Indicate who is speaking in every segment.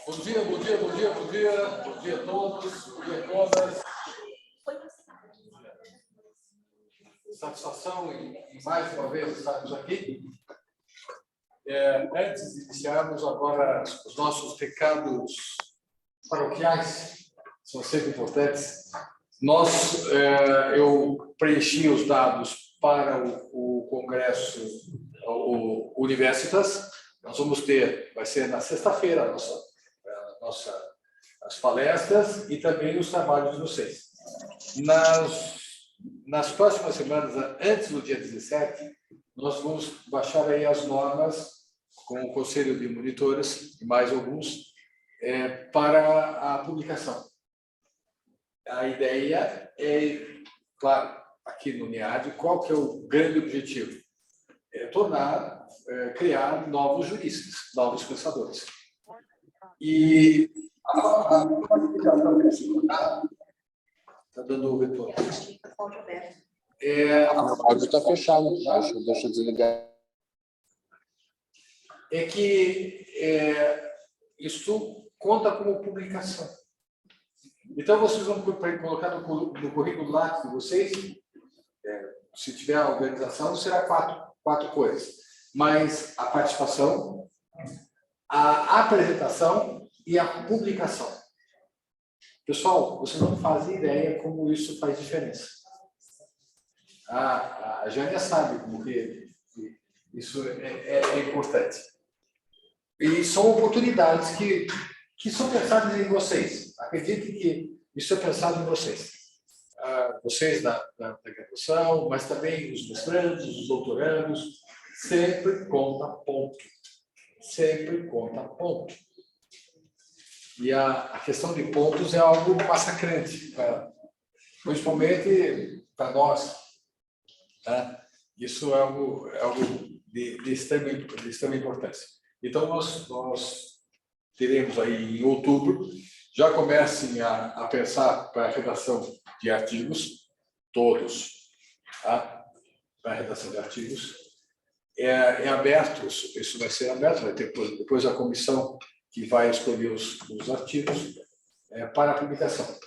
Speaker 1: Bom dia, bom dia, bom dia, bom dia. Bom dia a todos, bom dia a todas. Satisfação em mais uma vez estarmos aqui. Antes de iniciarmos agora os nossos recados paroquiais, são sempre importantes. Eu preenchi os dados para o Congresso, o Universitas. Nós vamos ter, vai ser na sexta-feira, as palestras e também os trabalhos de vocês. Nas próximas semanas, antes do dia 17, nós vamos baixar aí as normas com o Conselho de Monitores e mais alguns para a publicação. A ideia é, claro, aqui no NEAD, qual que é o grande objetivo? Criar novos juristas, novos pensadores. E a está dando o retorno.
Speaker 2: O áudio está fechado, deixa eu desligar.
Speaker 1: É que isso conta como publicação. Então, vocês vão colocar no currículo lá de vocês, se tiver a organização, será quatro coisas. Mas a participação, a apresentação e a publicação. Pessoal, vocês não fazem ideia como isso faz diferença. A Jânia sabe como que isso é importante. E são oportunidades que são pensadas em vocês. Acreditem que isso é pensado em vocês. Vocês da graduação, mas também os mestrandos, os doutorandos, sempre conta ponto. Sempre conta ponto. E a questão de pontos é algo massacrante, principalmente para nós. Tá? Isso é algo de extrema importância. Então, nós teremos aí em outubro, já comecem a pensar para a redação de artigos, todos, tá? Para a redação de artigos. É aberto, isso vai ser aberto, vai ter depois a comissão que vai escolher os artigos para a publicação.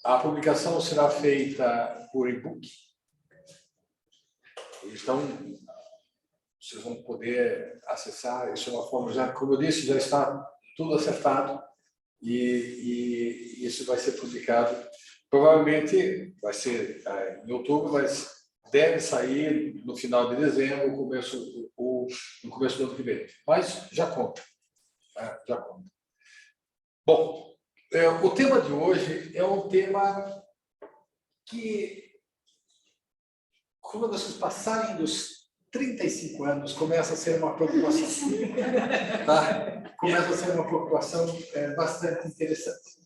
Speaker 1: A publicação será feita por e-book. Então, vocês vão poder acessar. Isso é uma forma, já, como eu disse, já está tudo acertado e isso vai ser publicado. Provavelmente vai ser em outubro, mas deve sair no final de dezembro, no começo do ano que vem. Mas já conta. Já conta. Bom, o tema de hoje é um tema que, quando vocês passarem dos 35 anos, começa a ser uma preocupação. Tá? Começa a ser uma preocupação bastante interessante.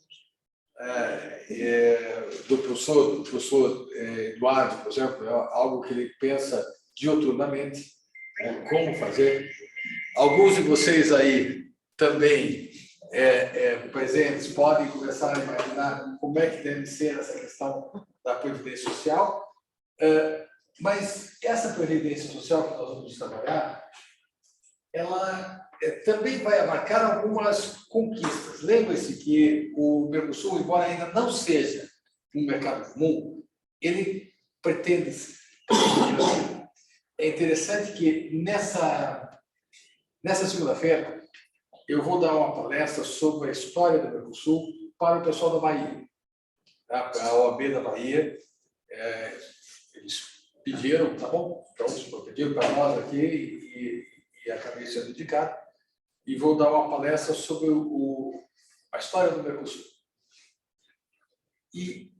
Speaker 1: Do professor Eduardo, por exemplo, é algo que ele pensa diuturnamente, como fazer. Alguns de vocês aí também presentes podem começar a imaginar como é que deve ser essa questão da previdência social, mas essa previdência social que nós vamos trabalhar, ela também vai abarcar algumas conquistas. Lembre-se que o Mercosul, embora ainda não seja um mercado comum, ele pretende ser. É interessante que nessa segunda-feira eu vou dar uma palestra sobre a história do Mercosul para o pessoal da Bahia, tá? A OAB da Bahia. Eles pediram, tá bom? Então, pediram para nós aqui e acabei sendo indicado. E vou dar uma palestra sobre a história do Mercosul. E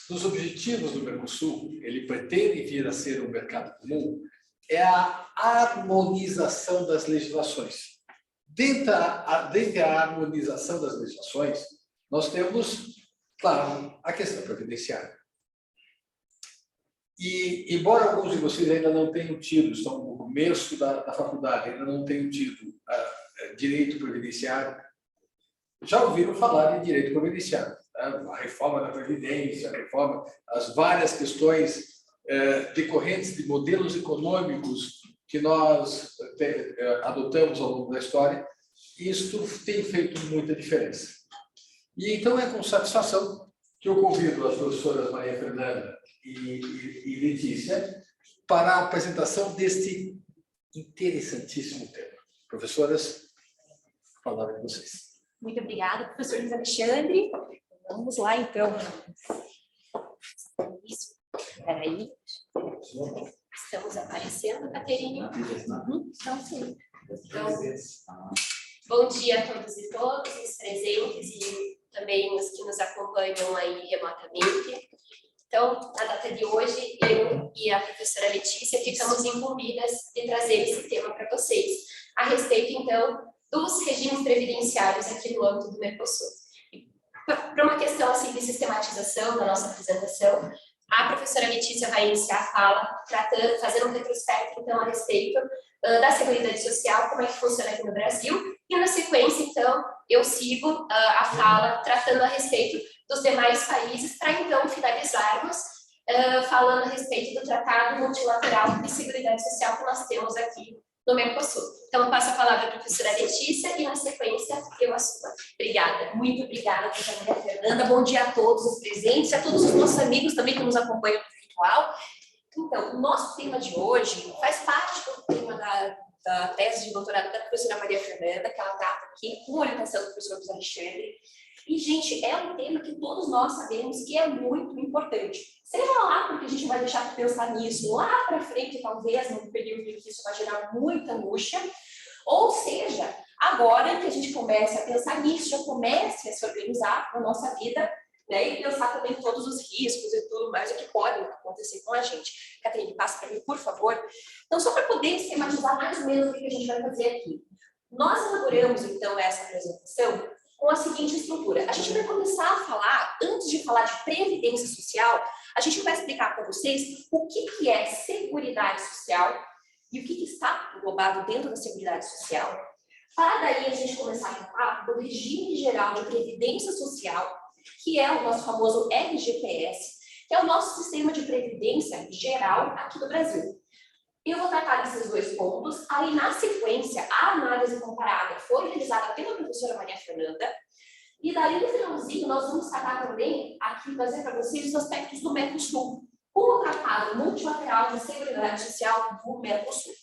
Speaker 1: dos objetivos do Mercosul, ele pretende vir a ser um mercado comum, é a harmonização das legislações. Dentre a harmonização das legislações, nós temos, claro, a questão previdenciária. E, embora alguns de vocês ainda não tenham tido, estão no começo da faculdade, ainda não tenham tido direito previdenciário, já ouviram falar de direito previdenciário. A reforma da Previdência, as várias questões decorrentes de modelos econômicos que nós adotamos ao longo da história, isto tem feito muita diferença. E então é com satisfação que eu convido as professoras Maria Fernanda e Letícia para a apresentação deste interessantíssimo tema. Professoras, a palavra é de vocês.
Speaker 3: Muito obrigada, professor Luiz Alexandre. Vamos lá, então. Isso. Espera aí. Estamos aparecendo, Caterine? Então, sim. Então, bom dia a todos e todas, os presentes e também os que nos acompanham aí remotamente. Então, na data de hoje, eu e a professora Letícia ficamos incumbidas de trazer esse tema para vocês, a respeito, então, dos regimes previdenciários aqui no âmbito do Mercosul. Para uma questão assim, de sistematização da nossa apresentação, a professora Letícia vai iniciar a fala, fazendo um retrospecto, então, a respeito da Seguridade Social, como é que funciona aqui no Brasil, e na sequência, então, eu sigo a fala tratando a respeito dos demais países, para então finalizarmos falando a respeito do Tratado Multilateral de Seguridade Social que nós temos aqui no Mercosul. Então, eu passo a palavra à professora Letícia e, na sequência, eu assumo. Obrigada.
Speaker 4: Muito obrigada, professora Maria Fernanda. Bom dia a todos os presentes, a todos os nossos amigos também que nos acompanham no virtual. Então, o nosso tema de hoje faz parte do tema da tese de doutorado da professora Maria Fernanda, que ela trata aqui com orientação do professor Luiz Alexandre. E, gente, é um tema que todos nós sabemos que é muito importante. Seja lá porque a gente vai deixar para pensar nisso lá para frente, talvez, num período em que isso vai gerar muita angústia, ou seja, agora que a gente comece a pensar nisso, já comece a se organizar na nossa vida, né, e pensar também em todos os riscos e tudo mais, o que pode acontecer com a gente. Catarina, passa para mim, por favor. Então, só para poder esquematizar mais ou menos o que a gente vai fazer aqui. Nós elaboramos, então, essa apresentação com a seguinte estrutura. A gente vai começar a falar, antes de falar de previdência social, a gente vai explicar para vocês o que é seguridade social e o que está englobado dentro da seguridade social. Para daí a gente começar a falar do regime geral de previdência social, que é o nosso famoso RGPS, que é o nosso sistema de previdência geral aqui no Brasil. Eu vou tratar desses dois pontos, aí na sequência, a análise comparada foi realizada pela professora Maria Fernanda, e daí no finalzinho nós vamos tratar também, aqui trazer para vocês os aspectos do Mercosul, com o Tratado Multilateral de Seguridade Social do Mercosul.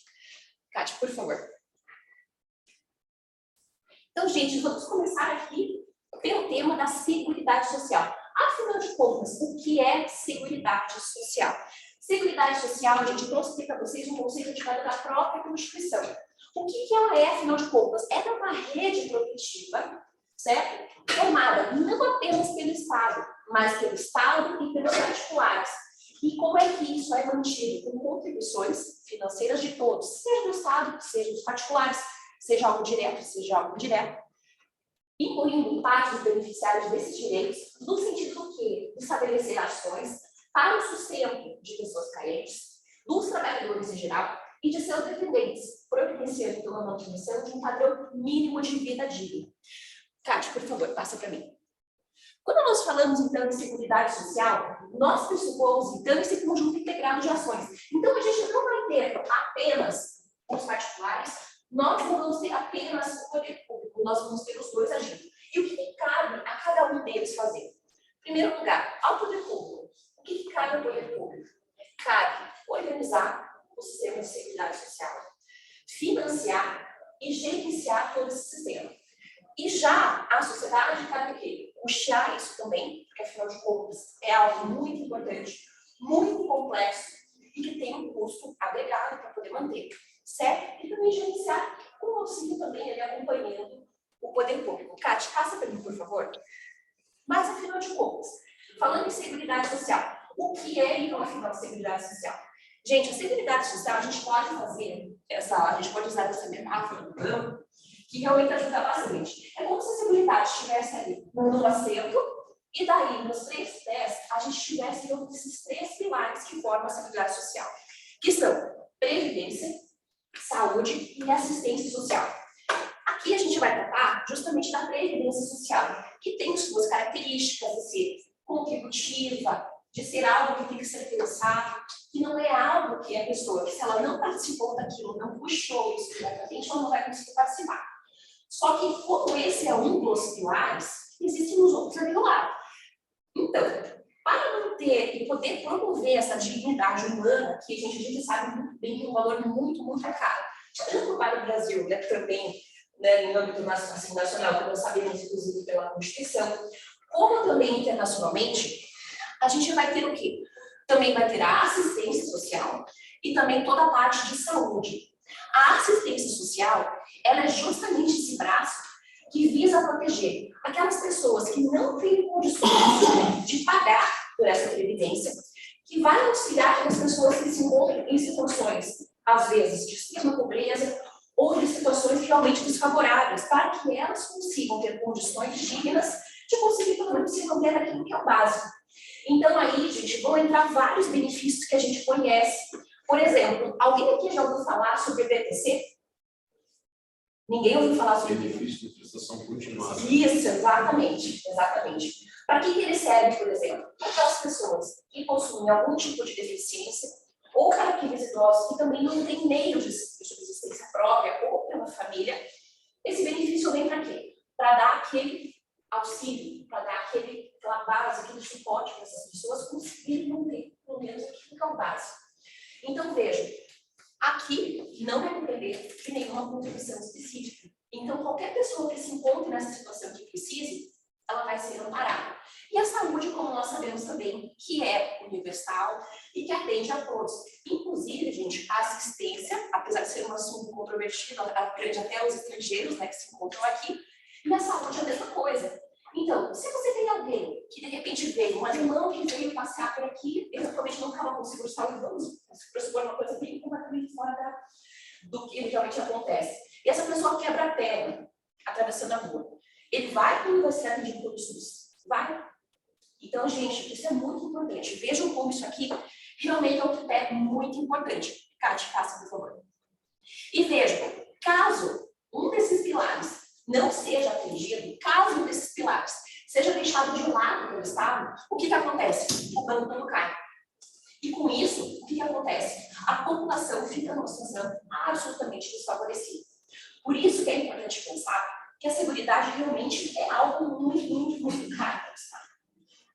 Speaker 4: Cátia, por favor. Então, gente, vamos começar aqui pelo tema da Seguridade Social. Afinal de contas, o que é Seguridade Social? Seguridade Social, a gente trouxe para vocês um conceito tirado da própria Constituição. O que ela é, afinal de contas? Ela é uma rede protetiva, certo? Formada não apenas pelo Estado, mas pelo Estado e pelos particulares. E como é que isso é mantido? Com contribuições financeiras de todos, seja do Estado, seja dos particulares, seja algo direto, seja algo indireto, incluindo parte dos beneficiários desses direitos, no sentido do quê? De estabelecer ações para o sustento de pessoas carentes, dos trabalhadores em geral e de seus dependentes, providenciando então a manutenção de um padrão mínimo de vida digna. Cátia, por favor, passa para mim. Quando nós falamos, então, de seguridade social, nós pressupomos, então, esse conjunto integrado de ações. Então, a gente não vai ter apenas os particulares, nós não vamos ter apenas o poder público, nós vamos ter os dois agindo. E o que cabe a cada um deles fazer? Em primeiro lugar, ao poder público. O que cabe ao poder público? Cabe organizar o sistema de seguridade social, financiar e gerenciar todo esse sistema. E já a sociedade cabe o quê? Custear isso também, porque afinal de contas é algo muito importante, muito complexo e que tem um custo agregado para poder manter, certo? E também gerenciar com o auxílio também ali acompanhando o poder público. Cátia, passa para mim, por favor. Mas afinal de contas, falando em seguridade social, o que é então afinal de seguridade social? Gente, a seguridade social a gente pode fazer a gente pode usar essa metáfora do banco, que realmente ajuda bastante. É como se a seguridade estivesse ali no assento, e daí, nos 3 pés, a gente tivesse esses 3 pilares que formam a seguridade social, que são previdência, saúde e assistência social. Aqui a gente vai tratar justamente da previdência social, que tem suas características de ser contributiva, de ser algo que tem que ser pensado, que tem a pessoa que, se ela não participou daquilo, não puxou isso diretamente, ela não vai conseguir participar. Só que, como esse é um dos pilares, existem os outros ali do lado. Então, para manter e poder promover essa dignidade humana, que a gente sabe muito bem que é um valor muito, muito caro, tanto para o Brasil, né, também, né, no âmbito nacional, que nós sabemos, inclusive, pela Constituição, como também internacionalmente, a gente vai ter o quê? Também vai ter a assistência social e também toda a parte de saúde. A assistência social, ela é justamente esse braço que visa proteger aquelas pessoas que não têm condições de pagar por essa previdência, que vai auxiliar aquelas pessoas que se encontram em situações, às vezes, de extrema pobreza ou de situações realmente desfavoráveis, para que elas consigam ter condições dignas de conseguir, pelo menos, se manter naquilo que é o básico. Então, aí, gente, vão entrar vários benefícios que a gente conhece. Por exemplo, alguém aqui já ouviu falar sobre o BPC? Ninguém ouviu falar sobre
Speaker 5: benefício de prestação continuada.
Speaker 4: Isso, exatamente, exatamente. Para que ele serve, por exemplo? Para aquelas pessoas que possuem algum tipo de deficiência ou para aqueles idosos que também não têm meio de subsistência própria ou pela família, esse benefício vem para quê? Para dar aquele auxílio, para dar aquela base, aquele suporte para essas pessoas conseguirem manter, pelo menos, aquilo que é o básico. Então, vejam, aqui não vai depender de nenhuma contribuição específica. Então, qualquer pessoa que se encontre nessa situação que precise, ela vai ser amparada. E a saúde, como nós sabemos também, que é universal e que atende a todos. Inclusive, gente, a assistência, apesar de ser um assunto controvertido, atende até os estrangeiros, né, que se encontram aqui, e a saúde é a mesma coisa. Então, se você tem alguém que de repente veio, um alemão que veio passear por aqui, eventualmente não estava com seguro de saúde, vamos pressupor uma coisa bem completamente fora do que realmente acontece. E essa pessoa quebra a perna, atravessando a rua. Ele vai para a universidade pedir pelo SUS? Vai. Então, gente, isso é muito importante. Vejam como isso aqui realmente é um tripé muito importante. Cátia, faça, por favor. E vejam, caso um desses pilares não seja atendido, caso um desses pilares seja deixado de lado pelo Estado, o que acontece? O plano todo cai. E com isso, o que acontece? A população fica numa situação absolutamente desfavorecida. Por isso que é importante pensar que a seguridade realmente é algo muito, muito, muito caro para o Estado.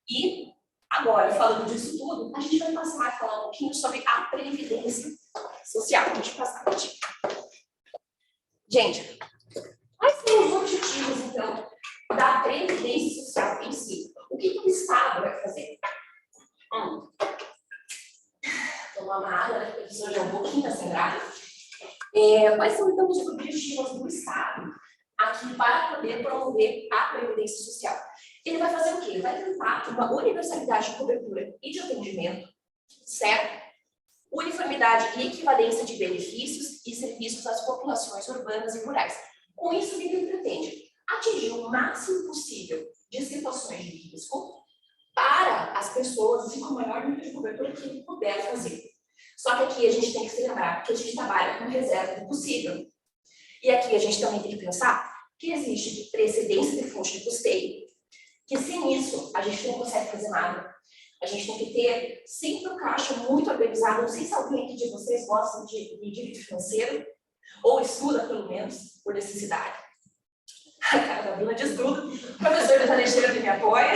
Speaker 4: E agora, falando disso tudo, a gente vai passar a falar um pouquinho sobre a previdência social. Deixa eu passar para ti. Gente, quais são os objetivos, então, da previdência social em si? O que o Estado vai fazer? Tomar uma água, né? Porque isso hoje é um pouquinho acendrado. Quais são, então, os objetivos do Estado aqui para poder promover a previdência social? Ele vai fazer o quê? Ele vai tentar uma universalidade de cobertura e de atendimento, certo? Uniformidade e equivalência de benefícios e serviços às populações urbanas e rurais. Com isso, o que ele pretende? Atingir o máximo possível de situações de risco para as pessoas, assim, com o maior número de cobertura que ele puder fazer. Só que aqui a gente tem que se lembrar que a gente trabalha com reserva do possível. E aqui a gente também tem que pensar que existe precedência de fonte de custeio, que sem isso a gente não consegue fazer nada. A gente tem que ter sempre um caixa muito organizado. Não sei se alguém aqui de vocês gosta de direito financeiro, ou estuda, pelo menos, por necessidade. A cara da Bruna diz tudo. O professor da Alexandre me apoia.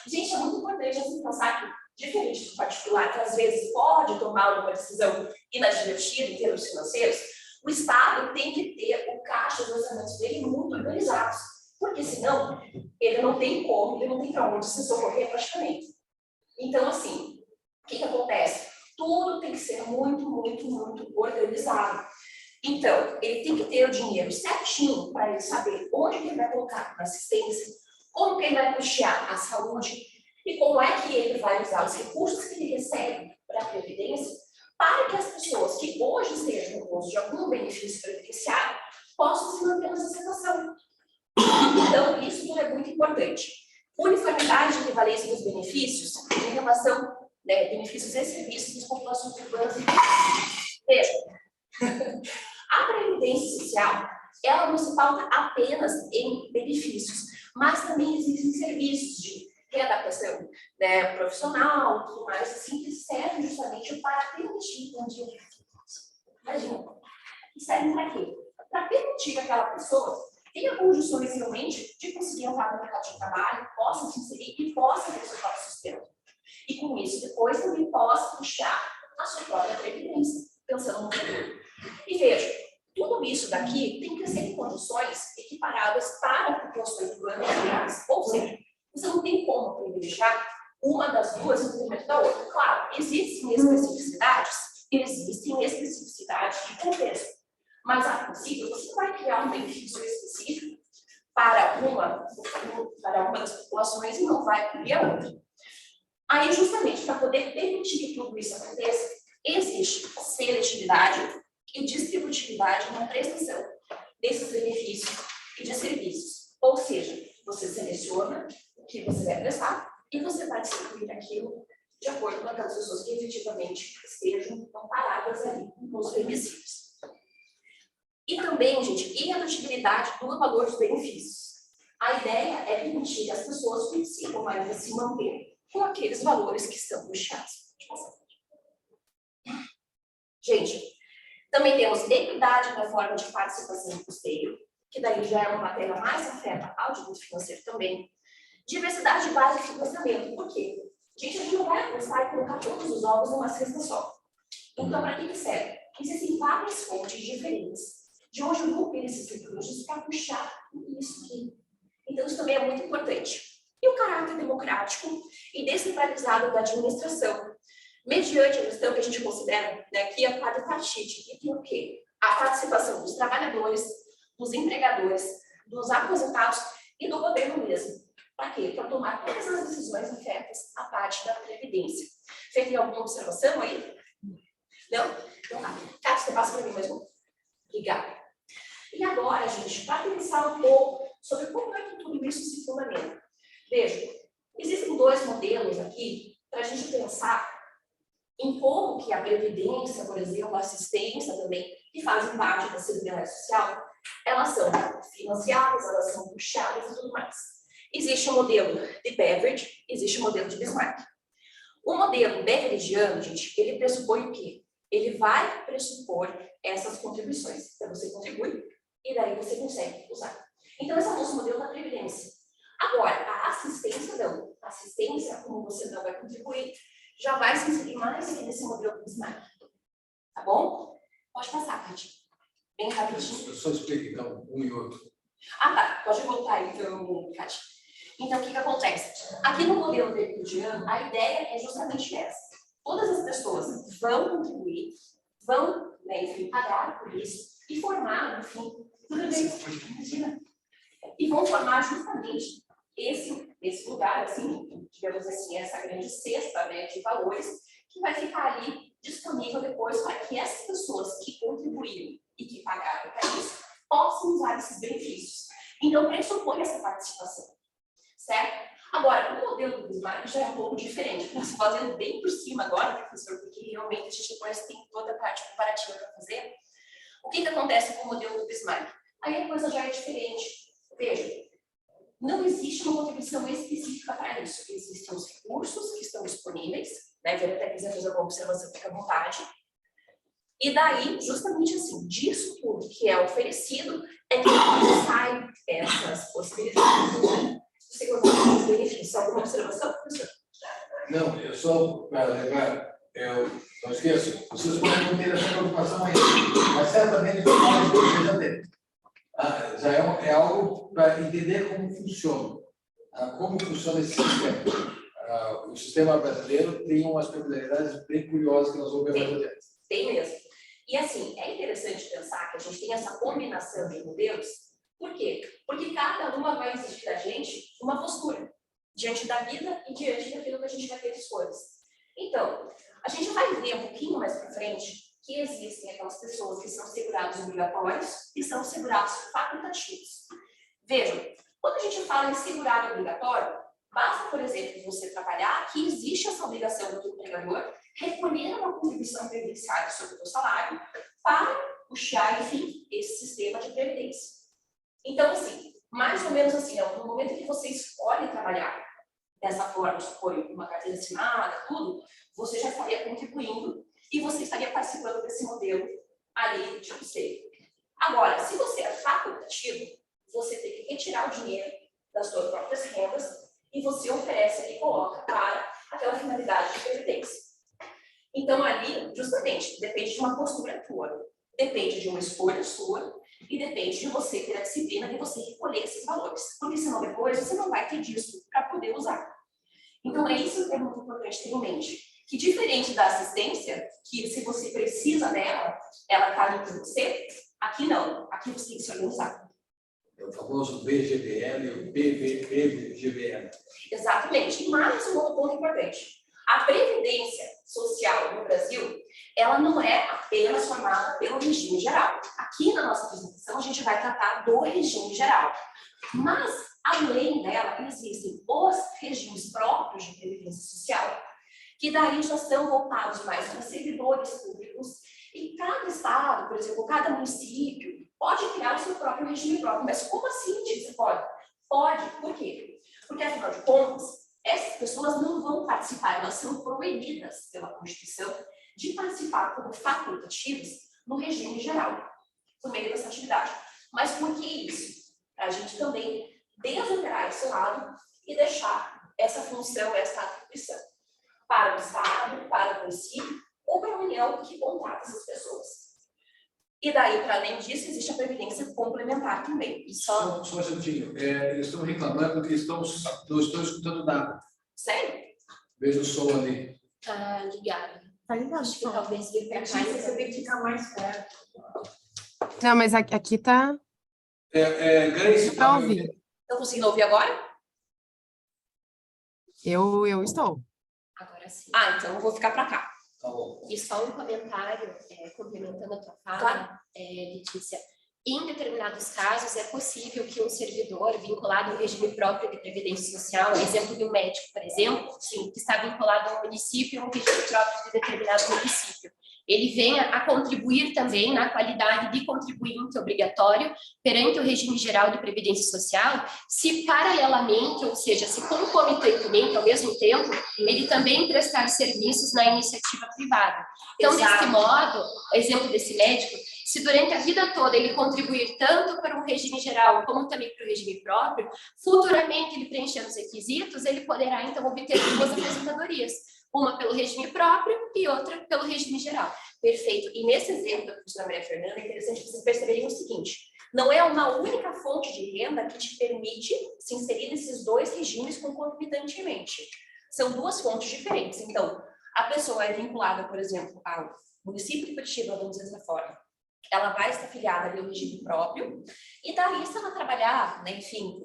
Speaker 4: Gente, é muito importante assim, pensar que, diferente do particular, que às vezes pode tomar uma decisão inadvertida em termos financeiros, o Estado tem que ter o caixa dos orçamentos dele muito organizados. Porque senão, ele não tem como, ele não tem para onde se socorrer praticamente. Então, assim, o que acontece? Tudo tem que ser muito, muito, muito organizado. Então, ele tem que ter o dinheiro certinho para ele saber onde que ele vai colocar na assistência, como que ele vai custear a saúde e como é que ele vai usar os recursos que ele recebe para a Previdência para que as pessoas que hoje estejam no uso de algum benefício previdenciário possam se manter nessa situação. Então, isso tudo é muito importante. Uniformidade e equivalência dos benefícios em relação a benefícios e serviços das populações urbanas e rurais. Veja, a Previdência Social, ela não se pauta apenas em benefícios, mas também existem serviços de readaptação profissional, tudo mais assim, que servem justamente para atender Imagina. E servem para quê? Para permitir que aquela pessoa tenha condições realmente de conseguir entrar no mercado de trabalho, possa se inserir e possa ter seu próprio sustento. E com isso, depois também possa puxar a sua própria previdência, pensando no futuro. E veja, tudo isso daqui tem que ser em condições equiparadas para populações urbanas e rurais. Ou seja, você não tem como privilegiar uma das duas em detrimento da outra. Claro, existem especificidades de contexto. Mas, a princípio, você não vai criar um benefício específico para uma das populações e não vai cobrir a outra. Aí, justamente, para poder permitir que tudo isso aconteça, existe seletividade e distributividade na prestação desses benefícios e de serviços. Ou seja, você seleciona o que você vai prestar e você vai distribuir aquilo de acordo com aquelas pessoas que efetivamente estejam amparadas ali nos benefícios. E também, gente, irredutibilidade do valor dos benefícios. A ideia é permitir que as pessoas consigam mais se manter com aqueles valores que estão puxados. Gente, também temos equidade na forma de participação em custeio, que daí já é uma matéria mais afeta ao direito financeiro também. Diversidade de base de financiamento. Por quê? Gente, a gente não vai começar e colocar todos os ovos numa cesta só. Então, para que serve? Existem várias fontes diferentes de onde eu vou ter esses recursos para puxar isso aqui. Então, isso também é muito importante. E o caráter democrático e descentralizado da administração, mediante a gestão que a gente considera, né, que é quadripartite, que tem o quê? A participação dos trabalhadores, dos empregadores, dos aposentados e do governo mesmo. Para quê? Para tomar todas as decisões afetas à parte da previdência. Você tem alguma observação aí? Não? Então tá. Cátia, você passa para mim mais um? Obrigada. E agora, gente, para pensar um pouco sobre como é que tudo isso se fundamenta. Veja, existem dois modelos aqui para a gente pensar em como que a previdência, por exemplo, a assistência também, que fazem parte da Seguridade Social, elas são financiadas, elas são puxadas e tudo mais. Existe o modelo de Beveridge, existe o modelo de Bismarck. O modelo beverigiano, gente, ele pressupõe o quê? Ele vai pressupor essas contribuições. Então, você contribui e daí você consegue usar. Então, esse é o nosso modelo da previdência. Agora, a assistência não. A assistência, como você não vai contribuir, já vai se inserir mais aqui nesse modelo do Bismarck. Tá bom? Pode passar, Cátia. Bem rapidinho.
Speaker 1: Eu só explico, então, um e outro.
Speaker 4: Ah, tá. Pode voltar aí, então, Cátia. Então, o que acontece? Aqui no modelo beverigiano, a ideia é justamente essa. Todas as pessoas vão contribuir, vão, né, enfim, pagar por isso e formar, enfim, tudo bem, imagina. E vão formar justamente esse lugar, assim, digamos assim, essa grande cesta, né, de valores que vai ficar ali disponível depois para que essas pessoas que contribuíram e que pagaram para isso possam usar esses benefícios. Então, pressupõe essa participação, certo? Agora, o modelo do Bismarck já é um pouco diferente. Estou fazendo bem por cima agora, professor, porque realmente a gente depois tem toda a parte comparativa para fazer. O que acontece com o modelo do Bismarck? Aí a coisa já é diferente. Veja, não existe uma contribuição específica para isso. Existem os recursos que estão disponíveis, né? Se até quiser fazer alguma observação, fica à vontade. E daí, justamente assim, disso tudo que é oferecido, é que saem essas possibilidades, né? Você gostaria dos benefícios? Alguma observação, professor?
Speaker 1: Não, eu só para lembrar, eu não esqueço, vocês podem não ter essa preocupação aí, mas certamente vocês já têm. Já é algo para entender como funciona. Como funciona esse sistema. O sistema brasileiro tem umas peculiaridades bem curiosas que nós vamos ver mais adiante.
Speaker 4: Tem mesmo. E assim, é interessante pensar que a gente tem essa combinação de modelos. Por quê? Porque cada uma vai exigir da gente uma postura diante da vida e diante daquilo que a gente vai ter escolhas. Então, a gente vai ver um pouquinho mais para frente que existem aquelas pessoas que são segurados obrigatórios e são segurados facultativos. Vejam, quando a gente fala em segurado obrigatório, basta, por exemplo, você trabalhar, que existe essa obrigação do empregador recolher uma contribuição previdenciária sobre o seu salário para puxar, enfim, esse sistema de previdência. Então, assim, mais ou menos assim, no momento que você escolhe trabalhar dessa forma, supõe uma carteira assinada, tudo, você já estaria contribuindo e você estaria participando desse modelo ali de custeio. Agora, se você é facultativo, você tem que retirar o dinheiro das suas próprias rendas e você oferece e coloca para aquela finalidade de previdência. Então, ali, justamente, depende de uma postura tua, depende de uma escolha sua e depende de você ter a disciplina de você recolher esses valores. Porque senão depois você não vai ter disso para poder usar. Então, é isso que é muito importante ter em mente. Que diferente da assistência, que se você precisa dela, ela está ali com você, aqui não. Aqui você tem que se organizar.
Speaker 1: É o famoso BGBL e o PVGBL.
Speaker 4: Exatamente. E mais um outro ponto importante. A Previdência Social no Brasil, ela não é apenas formada pelo regime geral. Aqui na nossa apresentação, a gente vai tratar do regime geral. Mas, além dela, existem os regimes próprios de Previdência Social, que daí já são voltados mais para servidores públicos. E cada estado, por exemplo, cada município, pode criar o seu próprio regime próprio. Mas como assim, você pode? Pode. Por quê? Porque, afinal de contas, essas pessoas não vão participar, elas são proibidas pela Constituição de participar como facultativos no regime geral, por meio dessa atividade. Mas por que isso? Para a gente também desonerar esse lado e deixar essa função, essa atribuição para o Estado, para o município ou para a União que contrata essas pessoas. E daí, para além disso, existe a previdência complementar também. E
Speaker 1: Só um minutinho. Eles estão reclamando que não estão escutando nada.
Speaker 4: Sério?
Speaker 1: Veja o som ali.
Speaker 3: Tá ligado.
Speaker 6: Tá ligado,
Speaker 3: Acho que
Speaker 6: só.
Speaker 3: talvez vir pra cá.
Speaker 6: Você tem que ficar mais perto.
Speaker 7: Não, mas aqui tá.
Speaker 1: Grace,
Speaker 7: Pra ouvir.
Speaker 4: Estão conseguindo ouvir agora?
Speaker 7: Eu estou.
Speaker 3: Agora sim.
Speaker 4: Ah, então eu vou ficar para cá.
Speaker 1: Tá bom.
Speaker 3: E só um comentário, complementando a tua fala,
Speaker 4: Claro.
Speaker 3: Letícia. Em determinados casos, é possível que um servidor vinculado ao regime próprio de previdência social, exemplo de um médico, por exemplo, sim, que está vinculado a um município, um regime próprio de determinado município, ele venha a contribuir também na qualidade de contribuinte obrigatório perante o regime geral de previdência social, se paralelamente, ou seja, se concomitantemente, ao mesmo tempo, ele também prestar serviços na iniciativa privada. Então,
Speaker 4: Exato.
Speaker 3: desse modo, exemplo desse médico, se durante a vida toda ele contribuir tanto para o regime geral como também para o regime próprio, futuramente ele preenchendo os requisitos, ele poderá então obter duas aposentadorias, uma pelo regime próprio e outra pelo regime geral.
Speaker 4: Perfeito. E nesse exemplo da professora Maria Fernanda, é interessante vocês perceberem o seguinte: não é uma única fonte de renda que te permite se inserir nesses dois regimes concomitantemente. São duas fontes diferentes. Então, a pessoa é vinculada, por exemplo, ao município de Curitiba, vamos dizer dessa forma. Ela vai estar afiliada ali ao regime próprio, e daí, se ela trabalhar, né, enfim,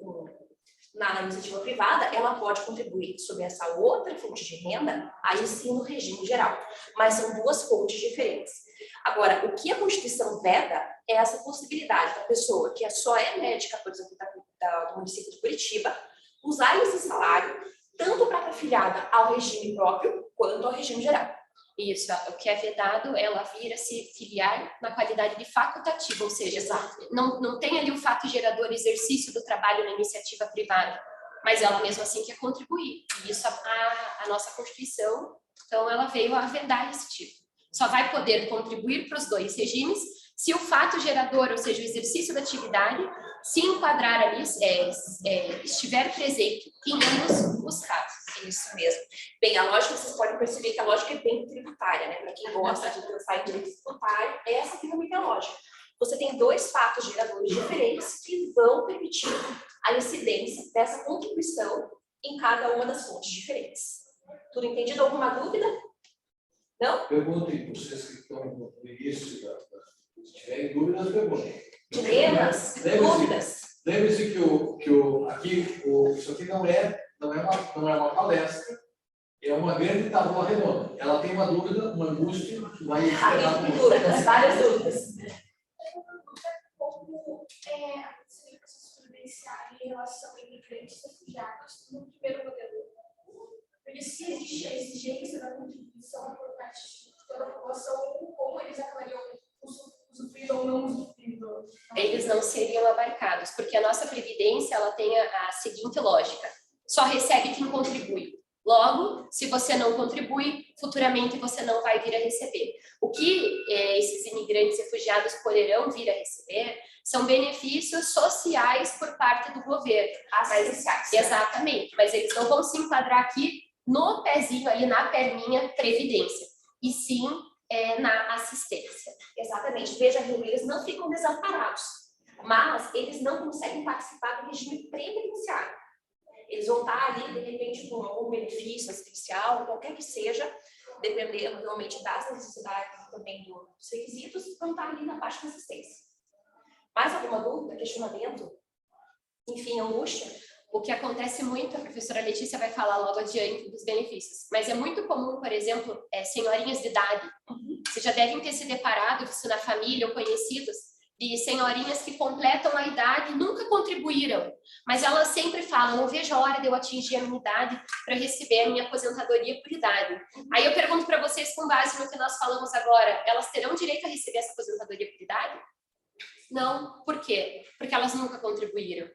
Speaker 4: na iniciativa privada, ela pode contribuir sobre essa outra fonte de renda, aí sim no regime geral. Mas são duas fontes diferentes. Agora, o que a Constituição veda é essa possibilidade da pessoa que só é médica, por exemplo, do município de Curitiba, usar esse salário tanto para estar afiliada ao regime próprio quanto ao regime geral.
Speaker 3: Isso, o que é vedado, ela vir a se filiar na qualidade de facultativa, ou seja, não tem ali o fato gerador exercício do trabalho na iniciativa privada, mas ela mesmo assim quer contribuir. E isso a nossa Constituição, então ela veio a vedar esse tipo. Só vai poder contribuir para os dois regimes se o fato gerador, ou seja, o exercício da atividade, se enquadrar ali, estiver presente em ambos os casos.
Speaker 4: Isso mesmo. Bem, a lógica, vocês podem perceber que a lógica é bem tributária, né? Para quem gosta de pensar em direito tributário, essa realmente é a lógica. Você tem dois fatos geradores diferentes que vão permitir a incidência dessa contribuição em cada uma das fontes diferentes. Tudo entendido? Alguma dúvida? Não?
Speaker 1: Perguntem para vocês que estão no início, se tiverem dúvidas, perguntem.
Speaker 4: Dilemas? Dúvidas?
Speaker 1: Lembre-se isso aqui não é uma palestra, é uma grande tábua redonda. Ela tem uma dúvida, uma angústia, que vai esperar
Speaker 4: Aqui tem dúvidas, várias dúvidas.
Speaker 6: Como as serviços previdenciários em relação a imigrantes refugiados no primeiro modelo? Porque se existe a exigência da contribuição por parte de toda a população, como eles acabariam usufruindo ou não usufruindo?
Speaker 3: Eles não seriam abarcados, porque a nossa Previdência ela tem a seguinte lógica: só recebe quem contribui. Logo, se você não contribui, futuramente você não vai vir a receber. O que esses imigrantes refugiados poderão vir a receber são benefícios sociais por parte do governo.
Speaker 4: Assistenciais.
Speaker 3: Exatamente, mas eles não vão se enquadrar aqui no pezinho, ali na perninha previdência, e sim na assistência.
Speaker 4: Exatamente. Veja, eles não ficam desamparados, mas eles não conseguem participar do regime previdenciário. Eles vão estar ali, de repente, com algum benefício assistencial, qualquer que seja, dependendo realmente das necessidades também dos requisitos, vão estar ali na parte de assistência. Mais alguma dúvida, questionamento? Enfim, angústia?
Speaker 3: O que acontece muito, a professora Letícia vai falar logo adiante dos benefícios, mas é muito comum, por exemplo, senhorinhas de idade. Vocês já devem ter se deparado isso na família ou conhecidos, de senhorinhas que completam a idade e nunca contribuíram, mas elas sempre falam, não vejo a hora de eu atingir a minha idade para receber a minha aposentadoria por idade. Aí eu pergunto para vocês, com base no que nós falamos agora, elas terão direito a receber essa aposentadoria por idade? Não. Por quê? Porque elas nunca contribuíram.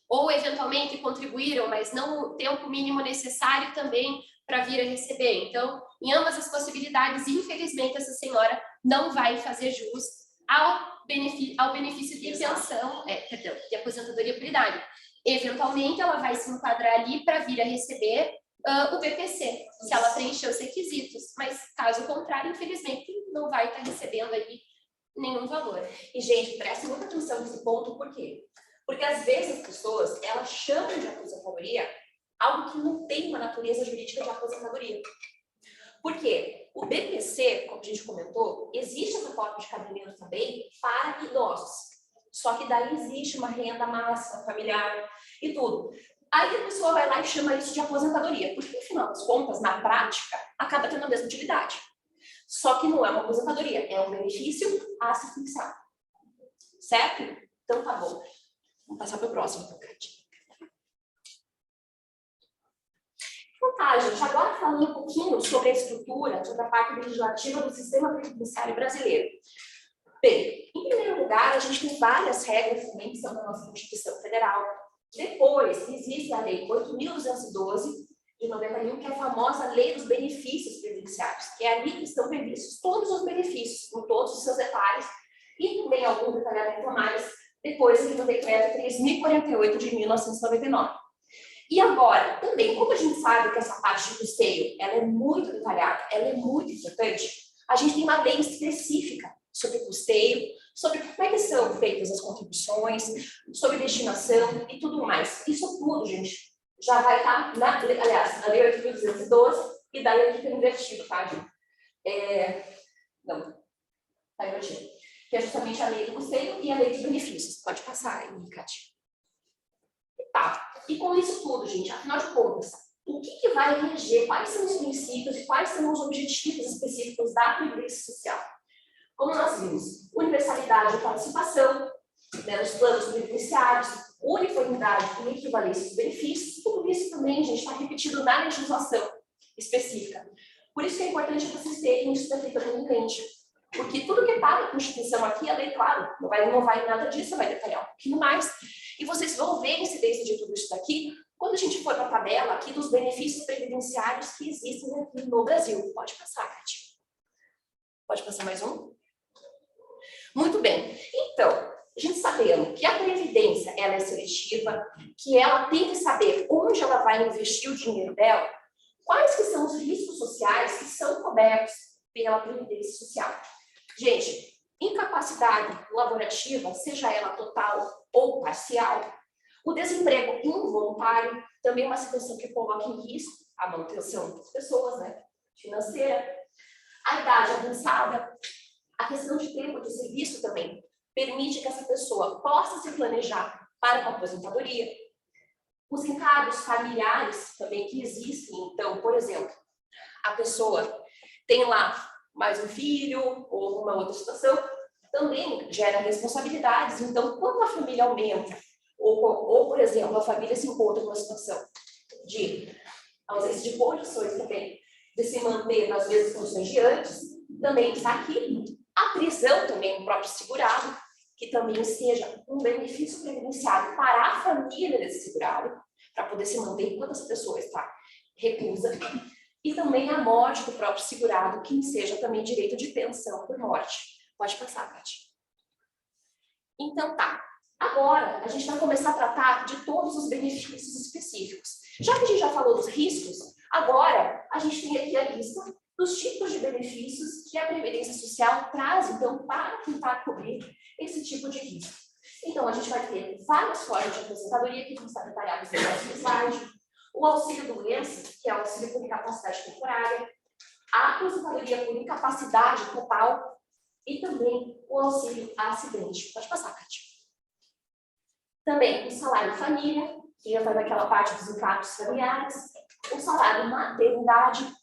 Speaker 3: Ou, eventualmente, contribuíram, mas não o tempo mínimo necessário também para vir a receber. Então, em ambas as possibilidades, infelizmente, essa senhora não vai fazer jus ao benefício de pensão, de aposentadoria por idade. Eventualmente, ela vai se enquadrar ali para vir a receber o BPC, se ela preencher os requisitos. Mas, caso contrário, infelizmente, não vai estar recebendo aí nenhum valor.
Speaker 4: E, gente, prestem muita atenção nesse ponto, por quê? Porque, às vezes, as pessoas, elas chamam de aposentadoria algo que não tem uma natureza jurídica de aposentadoria. Por quê? O BPC, como a gente comentou, existe essa forma de cabimento também para idosos. Só que daí existe uma renda máxima, familiar e tudo. Aí a pessoa vai lá e chama isso de aposentadoria, porque, no final das contas, na prática, acaba tendo a mesma utilidade. Só que não é uma aposentadoria, é um benefício assistencial. Certo? Então tá bom. Vamos passar para o próximo, Cátia. Então tá, gente, agora falando um pouquinho sobre a estrutura, sobre a parte legislativa do sistema previdenciário brasileiro. Bem, em primeiro lugar, a gente tem várias regras também que são da nossa Constituição Federal. Depois, existe a Lei 8.212 de 91, que é a famosa Lei dos Benefícios Previdenciários, que é ali que estão previstos todos os benefícios, com todos os seus detalhes, e também algum detalhamento a mais, depois do Decreto 3.048 de 1999. E agora, também, como a gente sabe que essa parte de custeio ela é muito detalhada, ela é muito importante, a gente tem uma lei específica sobre custeio, sobre como é que são feitas as contribuições, sobre destinação e tudo mais. Isso tudo, gente, já vai estar na Lei 8.212 e daí aqui tem invertido, tá, gente? Não, tá invertido. Que é justamente a lei do custeio e a lei dos benefícios. Pode passar aí, Cátia. Tá. E com isso tudo, gente, afinal de contas, o que vai reger, quais são os princípios e quais são os objetivos específicos da Previdência Social? Como nós vimos, universalidade de participação, né, nos planos previdenciários, uniformidade e equivalência dos benefícios, tudo isso também, gente, está repetido na legislação específica. Por isso que é importante vocês terem isso perfeitamente, porque tudo que está na Constituição aqui, a lei, claro, não vai nada disso, vai detalhar um pouquinho mais, e vocês vão ver a incidência de tudo isso daqui quando a gente for para a tabela aqui dos benefícios previdenciários que existem aqui no Brasil. Pode passar, Cátia. Pode passar mais um? Muito bem. Então, a gente sabendo que a Previdência ela é seletiva, que ela tem que saber onde ela vai investir o dinheiro dela, quais que são os riscos sociais que são cobertos pela Previdência Social. Gente, incapacidade laborativa, seja ela total ou parcial, o desemprego involuntário, também é uma situação que coloca em risco a manutenção das pessoas, né, financeira, a idade avançada, a questão de tempo de serviço também permite que essa pessoa possa se planejar para uma aposentadoria, os encargos familiares também que existem, então, por exemplo, a pessoa tem lá mais um filho ou alguma outra situação, também gera responsabilidades. Então, quando a família aumenta, ou por exemplo, a família se encontra numa situação de ausência de condições também, de se manter nas mesmas condições de antes, também está aqui. A prisão também, o próprio segurado, que também seja um benefício previdenciário para a família desse segurado, para poder se manter enquanto essa pessoa está recusa, e também a morte do próprio segurado, que seja também direito de pensão por morte. Pode passar, Paty. Então tá. Agora, a gente vai começar a tratar de todos os benefícios específicos. Já que a gente já falou dos riscos, agora a gente tem aqui a lista dos tipos de benefícios que a Previdência Social traz, então, para tentar cobrir esse tipo de risco. Então, a gente vai ter várias formas de aposentadoria que vão estar detalhadas no próximo slide. O auxílio-doença, que é o auxílio por incapacidade temporária, a aposentadoria por incapacidade total e também o auxílio-acidente. Pode passar, Kátia. Também o salário-família, que entra naquela parte dos encargos familiares, o salário-maternidade,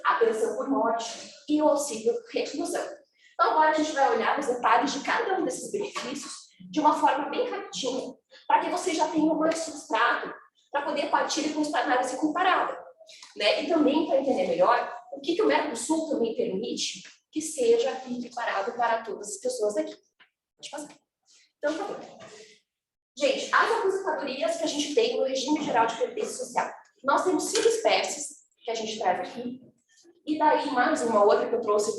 Speaker 4: a pensão por morte e o auxílio-reclusão. Então, agora a gente vai olhar os detalhes de cada um desses benefícios de uma forma bem rapidinha, para que vocês já tenham mais substrato para poder partir com a análise comparada. Né? E também para entender melhor o que o Mercosul também permite que seja equiparado para todas as pessoas aqui. Pode passar. Então, tá bom. Gente, as aposentadorias que a gente tem no regime geral de previdência social. Nós temos 5 espécies que a gente traz aqui. E daí mais uma outra que eu trouxe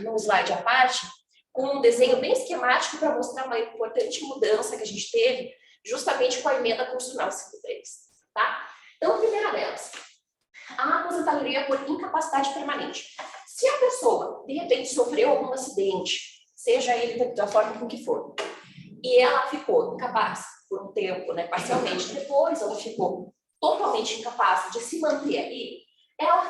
Speaker 4: num slide à parte, com um desenho bem esquemático para mostrar uma importante mudança que a gente teve justamente com a emenda constitucional 53, tá? Então, a primeira delas, a aposentadoria por incapacidade permanente. Se a pessoa, de repente, sofreu algum acidente, seja ele da forma com que for, e ela ficou incapaz por um tempo, né, parcialmente, depois ela ficou totalmente incapaz de se manter ali, ela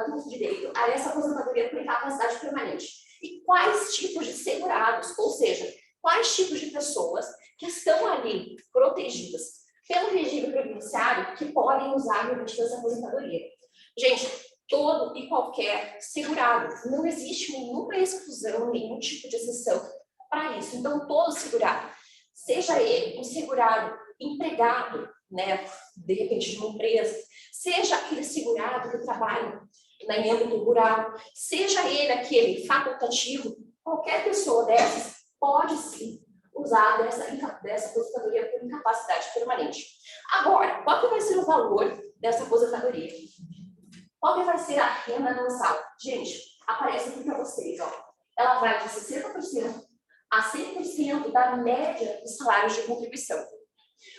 Speaker 4: tem direito a essa aposentadoria por incapacidade permanente. E quais tipos de segurados, ou seja, quais tipos de pessoas que estão ali protegidas pelo regime previdenciário que podem usar realmente essa aposentadoria. Gente, todo e qualquer segurado, não existe nenhuma exclusão, nenhum tipo de exceção para isso. Então, todo segurado, seja ele um segurado empregado, né, de repente de uma empresa, seja aquele segurado que trabalha em âmbito rural, seja ele aquele facultativo, qualquer pessoa dessas pode sim usar dessa aposentadoria por incapacidade permanente. Agora, qual que vai ser o valor dessa aposentadoria? Qual que vai ser a renda mensal? Gente, aparece aqui para vocês, ó. Ela vai de 60% a 100% da média dos salários de contribuição.